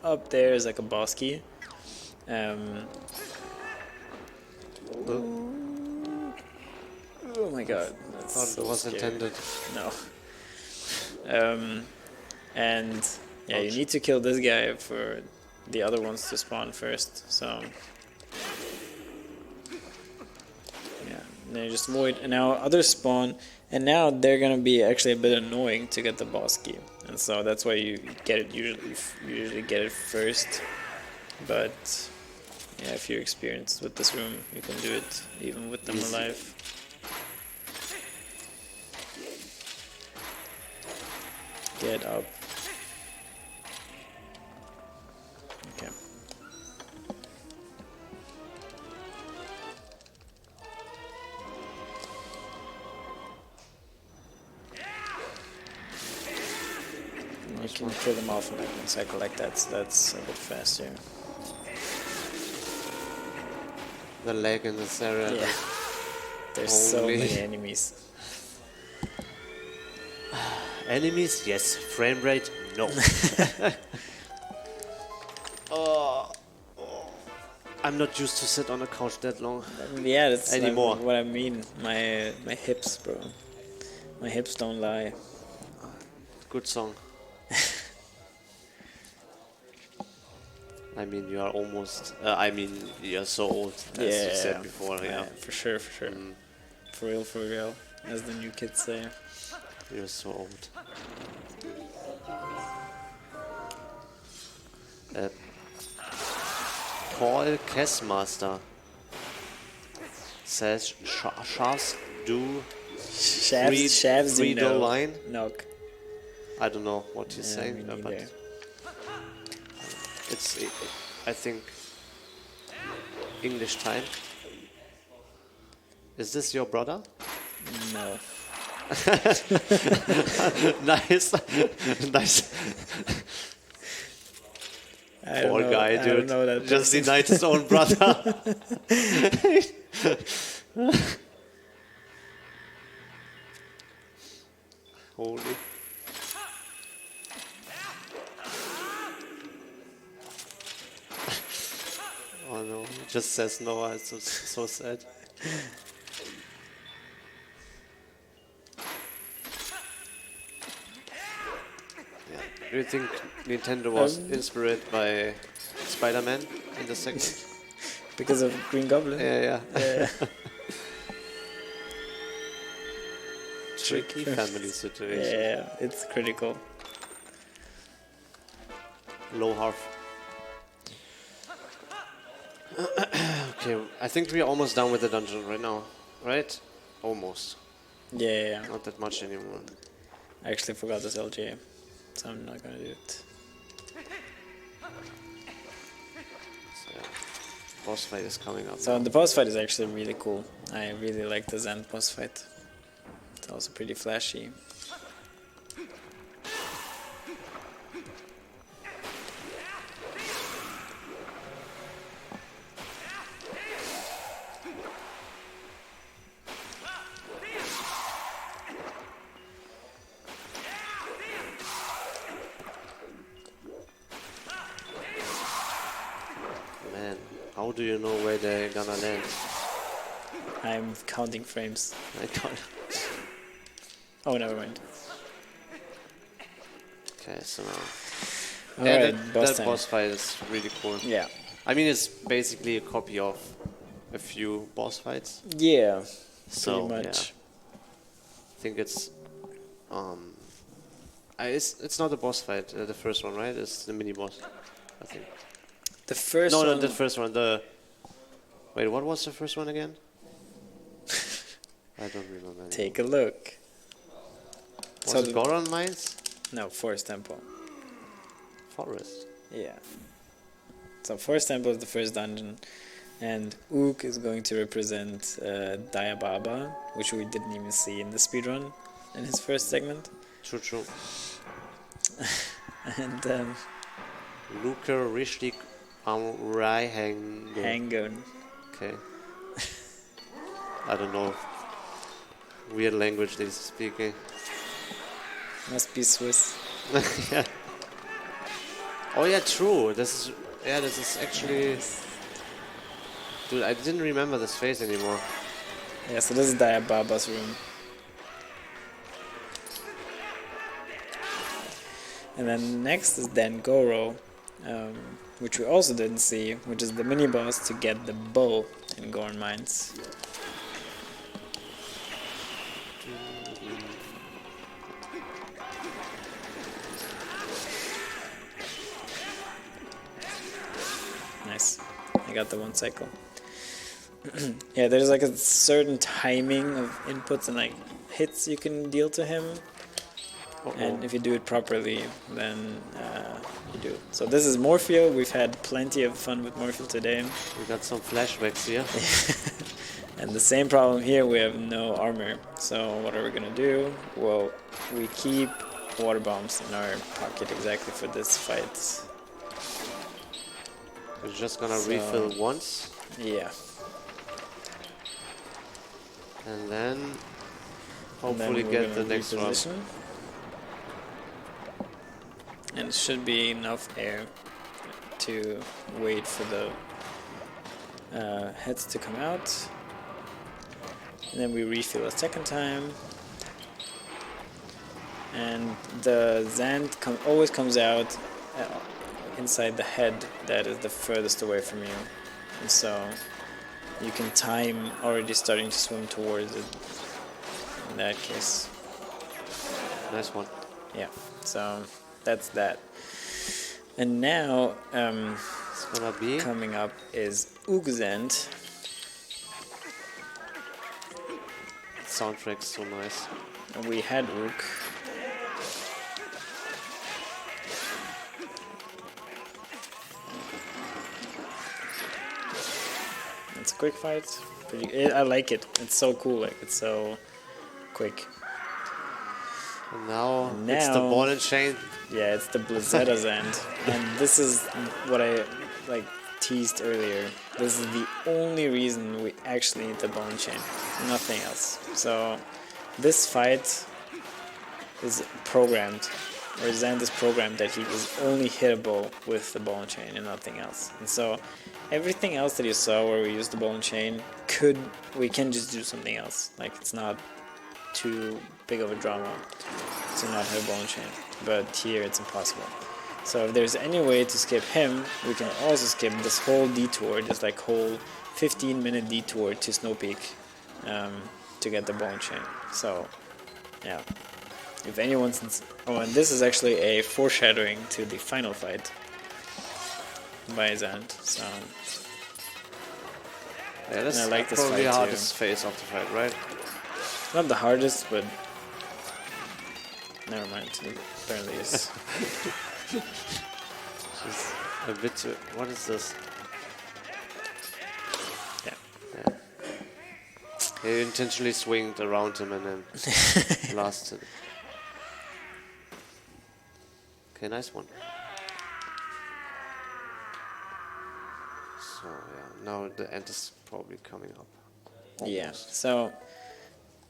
up there is like a boss key. Oh my god, that's so was scary. intended. No. And yeah, you need to kill this guy for the other ones to spawn first. So yeah, and then you just void, and now others spawn, and now they're gonna be actually a bit annoying to get the boss key, and so that's why you get it usually get it first. But yeah, if you're experienced with this room, you can do it even with them alive. Get up. Okay. You can kill them off in like 1 cycle like that, so that's a bit faster. The lag in this area. Yeah. There's so many enemies. Enemies, yes. Frame rate, no. Oh, I'm not used to sit on a couch that long. Yeah, that's anymore. What I mean. My hips, bro. My hips don't lie. Good song. I mean, you are almost. I mean, you're so old, as you said before. Yeah, for sure, for sure. For real, as the new kids say. You're so old. Paul Kessmaster says shafts do read the line. Knock. I don't know what he's saying, but it's, I think, English time. Is this your brother? No. Nice. Nice. Poor guy, dude. I don't know that just person. denied his own brother. Holy. Oh no, he just says no, it's so sad. Do you think Nintendo was inspired by Spider-Man in the segment? Because of Green Goblin? Yeah. Yeah. Tricky family situation. Yeah, it's critical. Low half. Okay, I think we're almost done with the dungeon right now, right? Almost. Yeah. Not that much anymore. I actually forgot this LJ, so I'm not gonna do it. So, boss fight is coming up. So the boss fight is actually really cool. I really like the Zen boss fight. It's also pretty flashy. How do you know where they're gonna land? I'm counting frames. I can't. Oh, never mind. Okay, so now. Alright, that boss fight is really cool. Yeah. I mean, it's basically a copy of a few boss fights. Yeah. So, pretty much. yeah. I think it's it's not a boss fight, the first one, right? It's the mini boss, I think. The first No, one. not the first one. Wait, what was the first one again? I don't remember. Take a look. Was So it Goron Mines? No, Forest Temple. Forest. Yeah. So Forest Temple is the first dungeon, and Ook is going to represent Diababa, which we didn't even see in the speedrun in his first segment. True. And Luca Rishlik Rai Hangon. Okay. I don't know. Weird language they speak. Must be Swiss. Yeah. Oh yeah, true. This is actually. Dude, I didn't remember this face anymore. Yeah, so this is Diababa's room. And then next is Dangoro, which we also didn't see, which is the mini boss to get the bow in Goron Mines. Nice. I got the one cycle. Yeah, there's like a certain timing of inputs and like hits you can deal to him. And if you do it properly, then you do. So this is Morpheo. We've had plenty of fun with Morpheo today. We got some flashbacks here. And the same problem here, we have no armor. So what are we gonna do? Well, we keep water bombs in our pocket exactly for this fight. We're just gonna refill once. Yeah. And then hopefully get the next one. And it should be enough air to wait for the heads to come out. And then we refill a second time. And the Zand always comes out inside the head that is the furthest away from you. And so you can time already starting to swim towards it in that case. Nice one. Yeah, so that's that. And now It's gonna be coming up is Oogzend. soundtrack's so nice. And we had Ook. It's a quick fight. I like it. It's so cool. Like it's so quick. And now it's the ball and chain. Yeah, it's the Blizzetta Zand. And this is what I teased earlier. This is the only reason we actually need the ball and chain. Nothing else. So this fight is programmed, or Zand is programmed that he is only hittable with the ball and chain and nothing else. And so everything else that you saw where we used the ball and chain, we can just do something else. Like it's not too big of a drama to not have ball and chain. But here it's impossible. So if there's any way to skip him, we can also skip this whole detour, this whole 15-minute detour to Snow Peak to get the ball and chain. So yeah, if anyone's... Oh, and this is actually a foreshadowing to the final fight by Zand. So yeah, that's I like this probably fight the hardest phase of the fight, right? not the hardest, but never mind. It apparently is. Just a bit. What is this? Yeah. He intentionally swinged around him and then blasted. Okay, nice one. So yeah, now the end is probably coming up. Almost. Yeah. So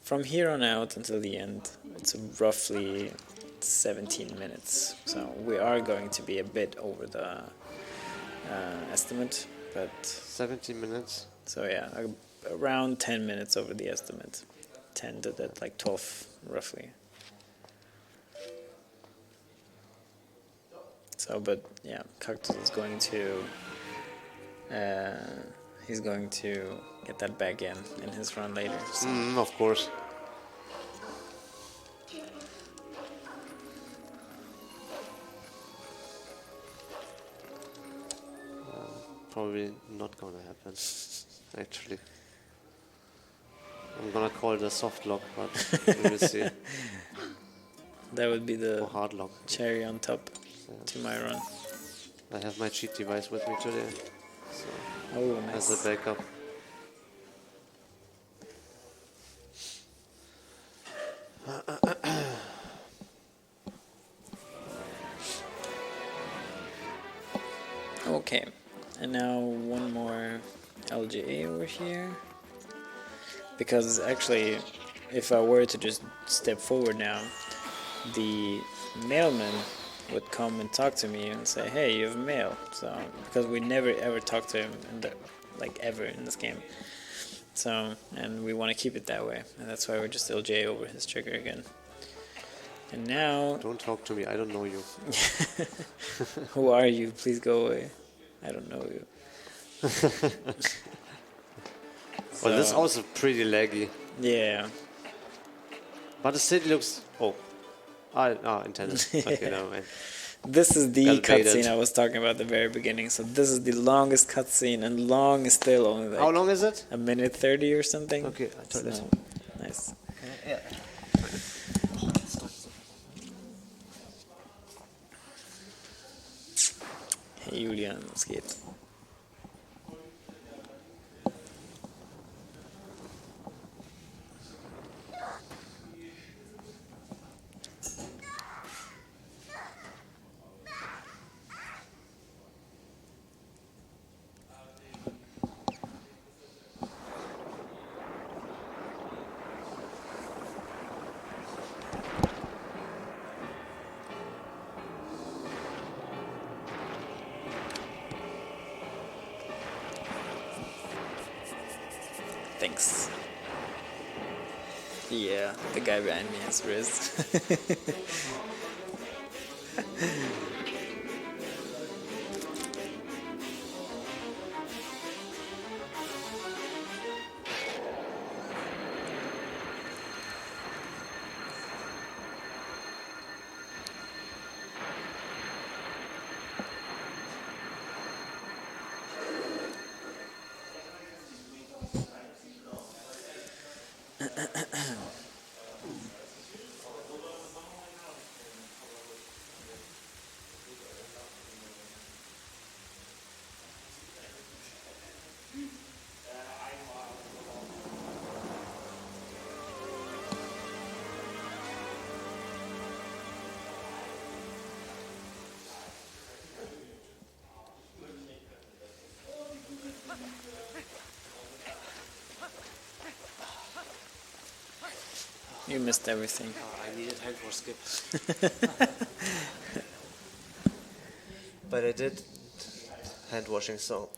from here on out until the end, it's roughly 17 minutes. So we are going to be a bit over the estimate, but 17 minutes. so yeah, around 10 minutes over the estimate. 10 to that, like 12 roughly. So, but yeah, Cactus is going to he's going to get that back in his run later. So. Of course. Probably not gonna happen. Actually, I'm gonna call it a soft lock, but we will see. That would be the Or hard lock. cherry on top to my run. I have my cheat device with me today, so Oh, nice. as a backup. Okay, and now one more LGA over here. Because actually, if I were to just step forward now, the mailman would come and talk to me and say, "Hey, you have mail." So because we never ever talk to him ever in this game. So and we want to keep it that way, and that's why we're just LJ over his trigger again. And now, Don't talk to me. I don't know you. who are you? Please go away. I don't know you. Well, this is also pretty laggy. Yeah. But the city looks. Oh. Intended. Okay, no, man. This is the Got baited. cutscene I was talking about at the very beginning. So this is the longest cutscene, and long is still only like How long is it? a minute 30 or something. Okay, So, nice. Yeah. Hey Julian, was geht? Thanks. Yeah, the guy behind me has wrist. You missed everything. I needed hand for skip. But I did hand washing, so.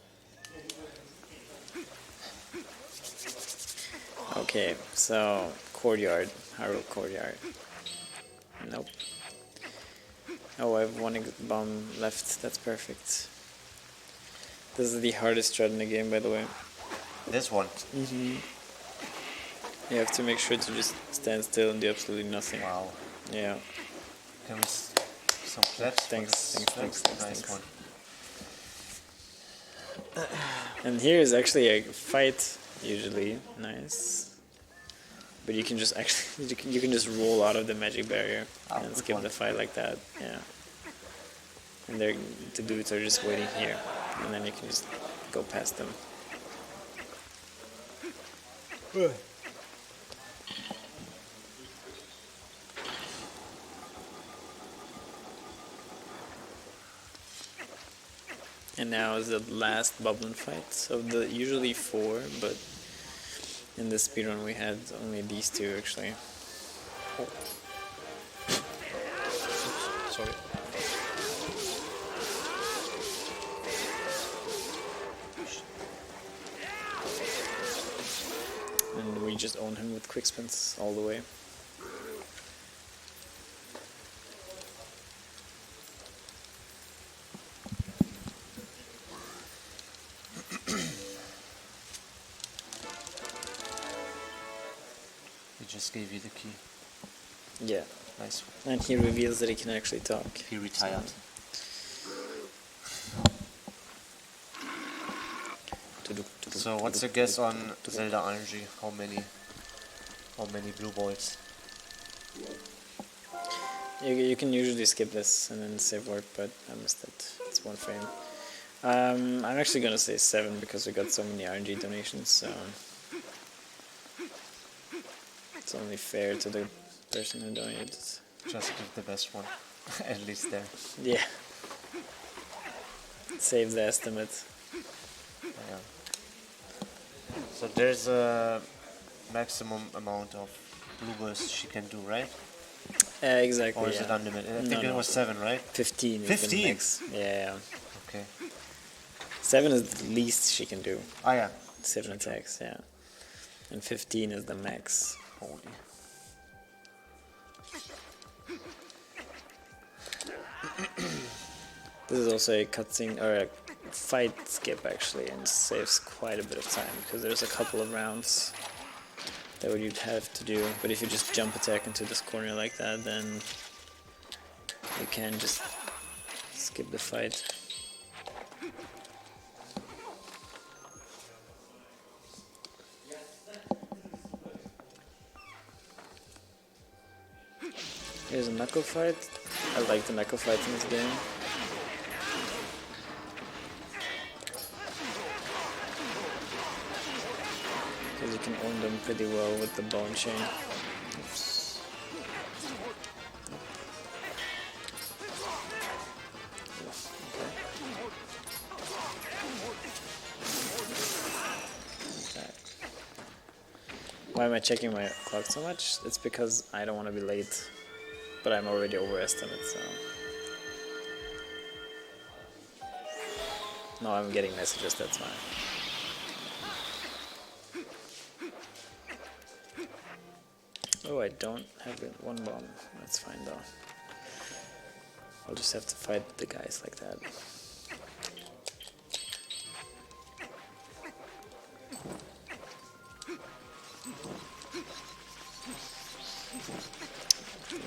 Okay, so courtyard, Harold courtyard. Nope. Oh, I have one bomb left. That's perfect. This is the hardest strat in the game, by the way. This one. You have to make sure to just stand still and do absolutely nothing. Wow. Yeah. Give me some claps. Thanks. Nice one. And here is actually a fight usually. Nice. But you can just actually you can just roll out of the magic barrier and good skip one. the fight like that. Yeah. And the dudes are just waiting here, and then you can just go past them. And now is the last Bubbling fight. So the usually 4, but in this speedrun we had only these 2 actually. Sorry. just own him with quick spins all the way. He just gave you the key. Yeah. Nice. And he reveals that he can actually talk. He retired. So what's your guess on Zelda RNG? How many blue balls? You can usually skip this and then save work, but I missed it. It's one frame. I'm actually gonna say 7 because we got so many RNG donations, so it's only fair to the person who donated. Just give the best one, at least there. Yeah. Save the estimate. Yeah. So there's a maximum amount of blue balls she can do, right? Exactly. Or is it unlimited? I think it was 7, right? 15. 15? Is the max. Yeah. Okay. 7 is the least she can do. Ah, yeah. 7 attacks, yeah. And 15 is the max. Holy. This is also a cutscene, or a fight skip actually, and saves quite a bit of time, because there's a couple of rounds that you'd have to do, but if you just jump attack into this corner like that, then you can just skip the fight. Here's a knuckle fight. I like the knuckle fights in this game. Because you can own them pretty well with the bone chain. Oops. Okay. Why am I checking my clock so much? It's because I don't want to be late, but I'm already overestimate, so... No, I'm getting messages, that's why. Oh, I don't have one bomb. That's fine though. I'll just have to fight the guys like that.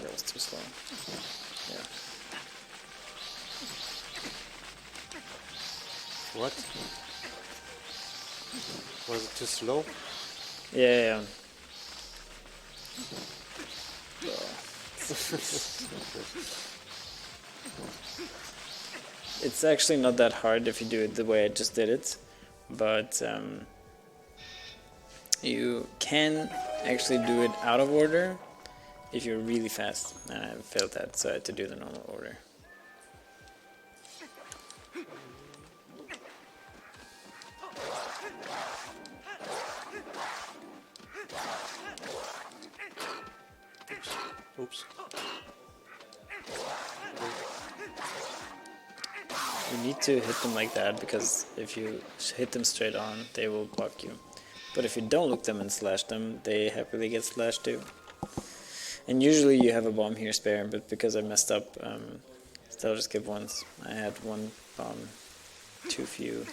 That was too slow. Yeah. What? Was it too slow? Yeah. It's actually not that hard if you do it the way I just did it, but you can actually do it out of order if you're really fast, and I failed that, so I had to do the normal order. Oops. You need to hit them like that, because if you hit them straight on, they will block you. But if you don't look them and slash them, they happily get slashed too. And usually you have a bomb here spare, but because I messed up, still just skip once. I had one bomb too few.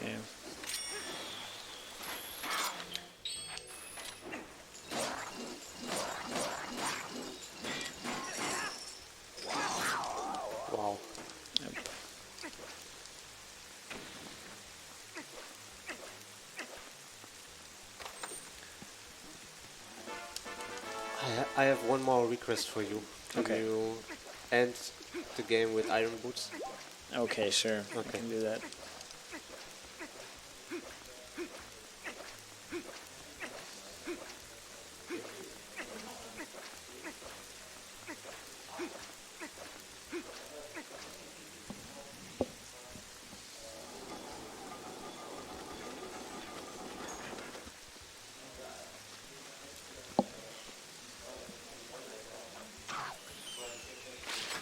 Yeah. Wow. Yep. I have one more request for you. Can Okay. you end the game with iron boots? Okay, sure. I Okay. can do that.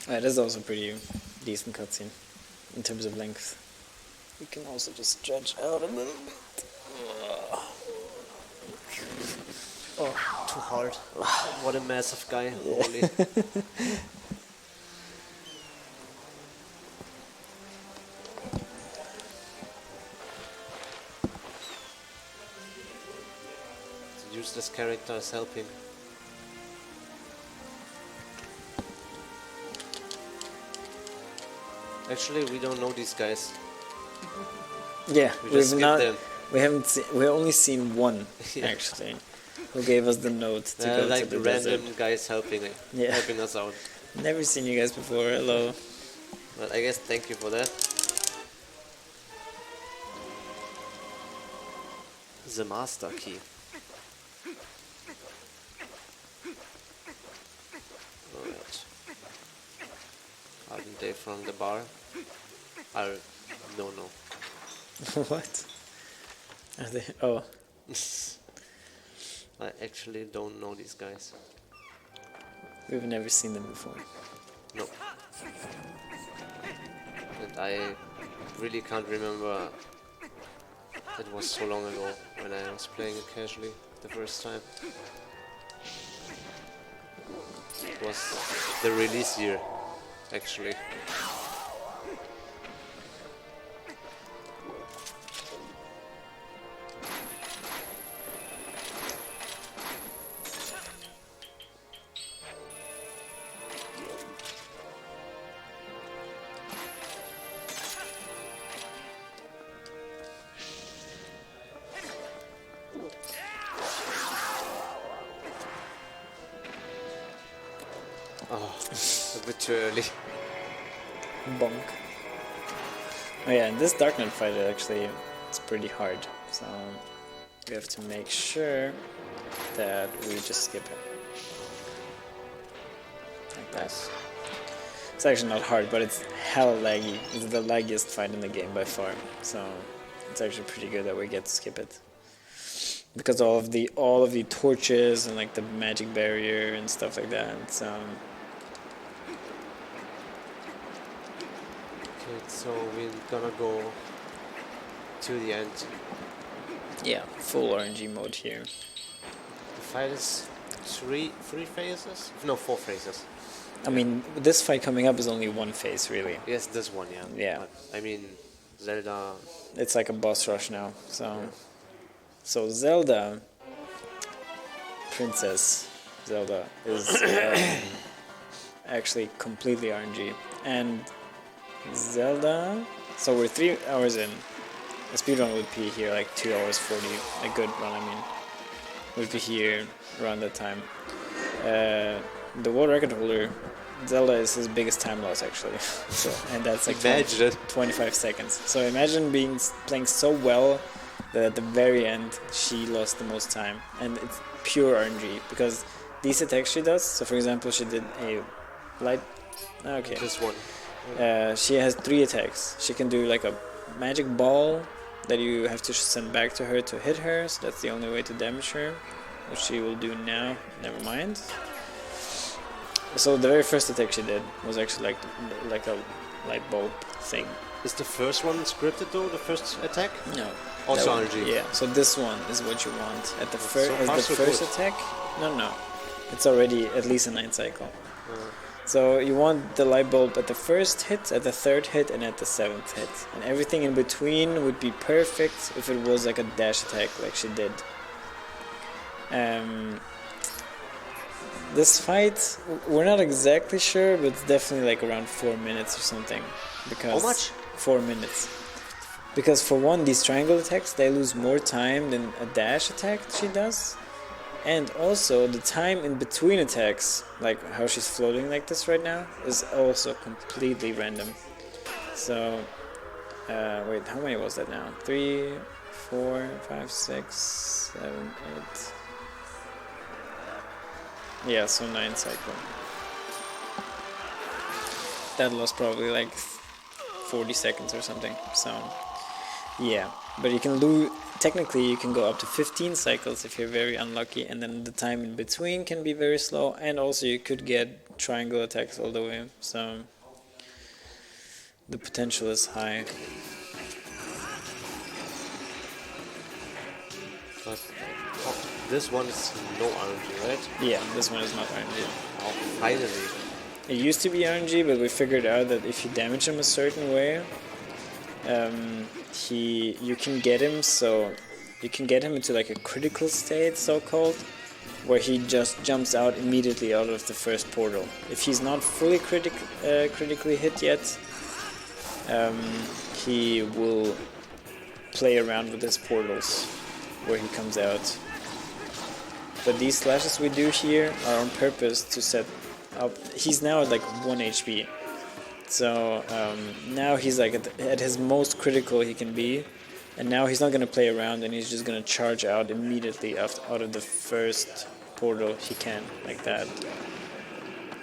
That is also pretty decent cutscene in terms of length. We can also just stretch out a little bit. Oh, too hard. What a massive guy. Holy. The useless character is helping. Actually, we don't know these guys. Yeah, We just skipped them. We haven't seen. We only seen one Yeah. actually, who gave us the note to go Like to the random desert. guys helping us out. Never seen you guys before. Hello. But I guess thank you for that. The master key. Alright. Aren't they from the bar? No. What? Are they? Oh, I actually don't know these guys. we've never seen them before. No. And I really can't remember. It was so long ago when I was playing it casually the first time. It was the release year, actually. Oh, a bit too early. Bonk. Oh yeah, in this Dark Knight fight actually it's pretty hard, so we have to make sure that we just skip it. Like that. It's actually not hard, but it's hella laggy. It's the laggiest fight in the game by far, so it's actually pretty good that we get to skip it. Because all of the torches and like the magic barrier and stuff like that. Okay, so we're gonna go to the end. Yeah, full RNG mode here. The fight is three phases? No, 4 phases. I mean, this fight coming up is only one phase, really. Yes, this one, yeah. Yeah. But, I mean, Zelda. It's like a boss rush now. So Zelda, Princess Zelda, is actually completely RNG. And Zelda, so we're 3 hours in. A speedrun would be here like 2 hours 40. A good run, I mean, would be here around that time. The world record holder, Zelda, is his biggest time loss actually. So, and that's like 25 seconds. So imagine playing so well that at the very end she lost the most time, and it's pure RNG because these attacks she does. So for example, she did a light. Okay. This one. She has 3 attacks. She can do like a magic ball that you have to send back to her to hit her. So that's the only way to damage her, which she will do now. Never mind. So the very first attack she did was actually like a light bulb thing. Is the first one scripted though? The first attack? No. Also RNG. Yeah. So this one is what you want at the so first attack. No. It's already at least a 9 cycle. So you want the light bulb at the first hit, at the 3rd hit, and at the 7th hit. And everything in between would be perfect if it was like a dash attack like she did. This fight, we're not exactly sure, but it's definitely like around 4 minutes or something. Because how much? 4 minutes. Because for one, these triangle attacks, they lose more time than a dash attack she does. And also, the time in between attacks, like how she's floating like this right now, is also completely random. So, wait, how many was that now? 3, 4, 5, 6, 7, 8... Yeah, so 9 cycle. That lost probably like 40 seconds or something. So, yeah. But you can lose. Technically, you can go up to 15 cycles if you're very unlucky, and then the time in between can be very slow. And also, you could get triangle attacks all the way. So the potential is high. But this one is no RNG, right? Yeah, this one is not RNG. Oh, finally. It used to be RNG, but we figured out that if you damage him a certain way, you can get him. So you can get him into like a critical state, so-called, where he just jumps out immediately out of the first portal. If he's not fully critically hit yet, he will play around with his portals where he comes out. But these slashes we do here are on purpose to set up. He's now at like 1 HP. So now he's like at his most critical he can be. And now he's not going to play around, and he's just going to charge out immediately out of the first portal he can, like that.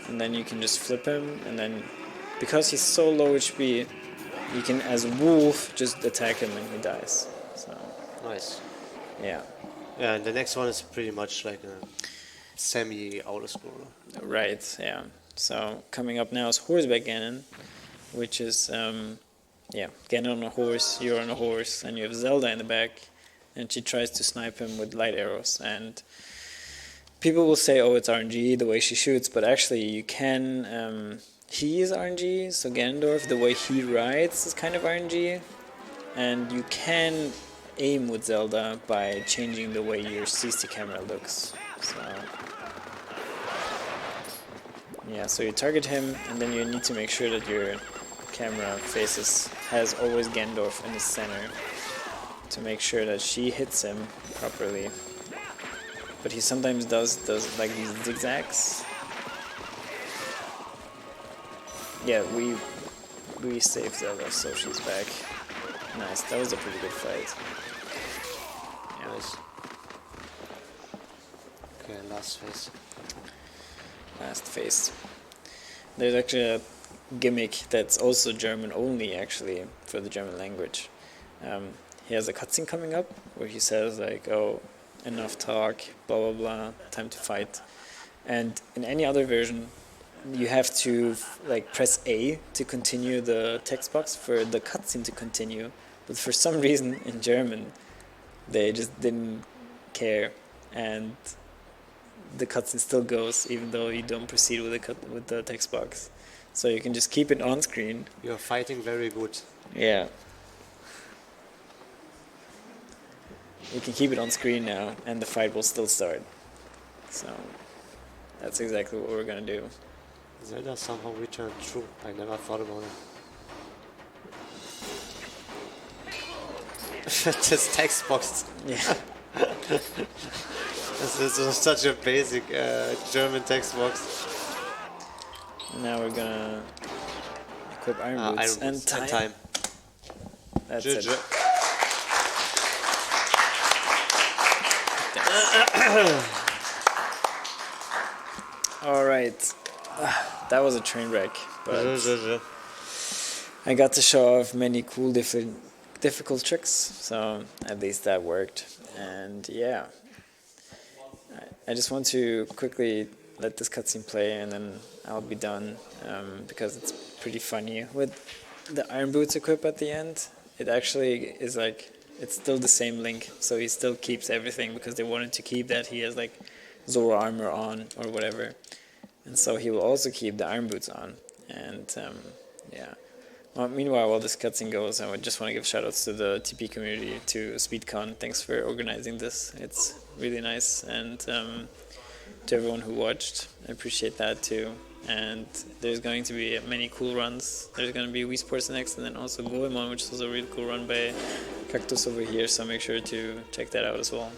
And then you can just flip him, and then because he's so low HP, you can, as a wolf, just attack him and he dies. So Nice. yeah. Yeah, and the next one is pretty much like a semi-auto-scroller. Right, yeah. So coming up now is Horseback Ganon, which is, Ganon on a horse, you're on a horse, and you have Zelda in the back, and she tries to snipe him with light arrows. And people will say, oh, it's RNG, the way she shoots, but actually you can, he is RNG, so Ganondorf, the way he rides is kind of RNG, and you can aim with Zelda by changing the way your CC camera looks. So yeah, so you target him, and then you need to make sure that your camera has always Ganondorf in the center to make sure that she hits him properly. But he sometimes does like these zigzags. Yeah, we saved Zelda, so she's back. Nice, that was a pretty good fight. Yeah. Nice. Okay, last phase. Last phase. There's actually a gimmick that's also German only, actually, for the German language. He has a cutscene coming up where he says like, oh, enough talk, blah blah blah, time to fight. And in any other version, you have to like press A to continue the text box for the cutscene to continue. But for some reason in German, they just didn't care, and the cutscene still goes even though you don't proceed with the text box. So you can just keep it on screen. You're fighting very good. Yeah. You can keep it on screen now, and the fight will still start. So that's exactly what we're gonna do. Zelda somehow returned true. I never thought about it. Just text box. Yeah. This is such a basic German text box. Now we're gonna equip Iron Boots and time. That's it. All right. That was a train wreck, but I got to show off many cool difficult tricks, so at least that worked. And yeah, I just want to quickly let this cutscene play, and then I'll be done, because it's pretty funny with the Iron Boots equip at the end. It actually is like, it's still the same Link, so he still keeps everything because they wanted to keep that he has like Zora armor on or whatever, and so he will also keep the Iron Boots on. And yeah. Well, meanwhile, while this cutscene goes, I just want to give shoutouts to the TP community, to SpeedCon. Thanks for organizing this. It's really nice, and to everyone who watched, I appreciate that too. And there's going to be many cool runs. There's going to be Wii Sports next, and then also Goemon, which is a really cool run by Cactus over here, so make sure to check that out as well.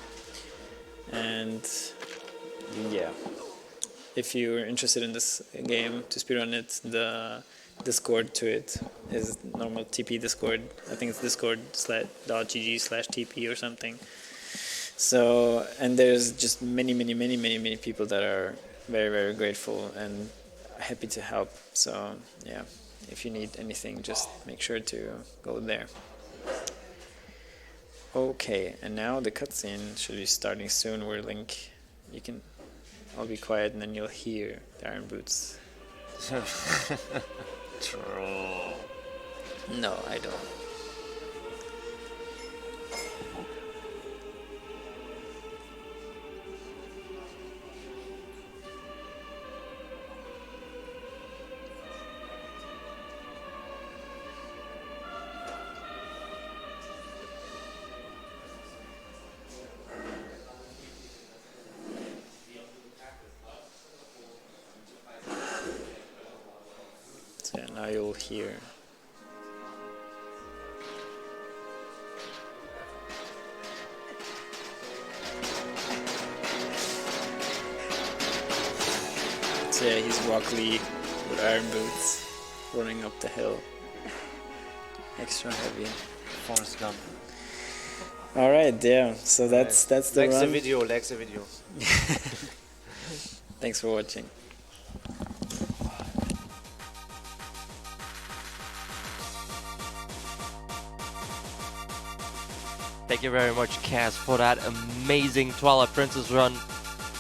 And yeah, if you're interested in this game, to speedrun it, the Discord to it is normal TP Discord. I think it's discord.gg/TP or something. So, and there's just many people that are very, very grateful and happy to help. So yeah, if you need anything, just make sure to go there. Okay, and now the cutscene should be starting soon where Link, I'll be quiet and then you'll hear the Iron Boots. Troll. No, I don't. So yeah, now you'll hear. So yeah, he's Rock Lee with Iron Boots, running up the hill. Extra heavy. Forrest Gump. All right, yeah. So that's the Likes run. Likes the video. Thanks for watching. Thank you very much, Kejs, for that amazing Twilight Princess run.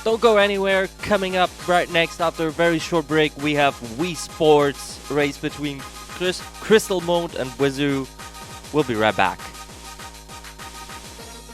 Don't go anywhere. Coming up right next, after a very short break, we have Wii Sports race between Crystal Mode and Wizoo. We'll be right back.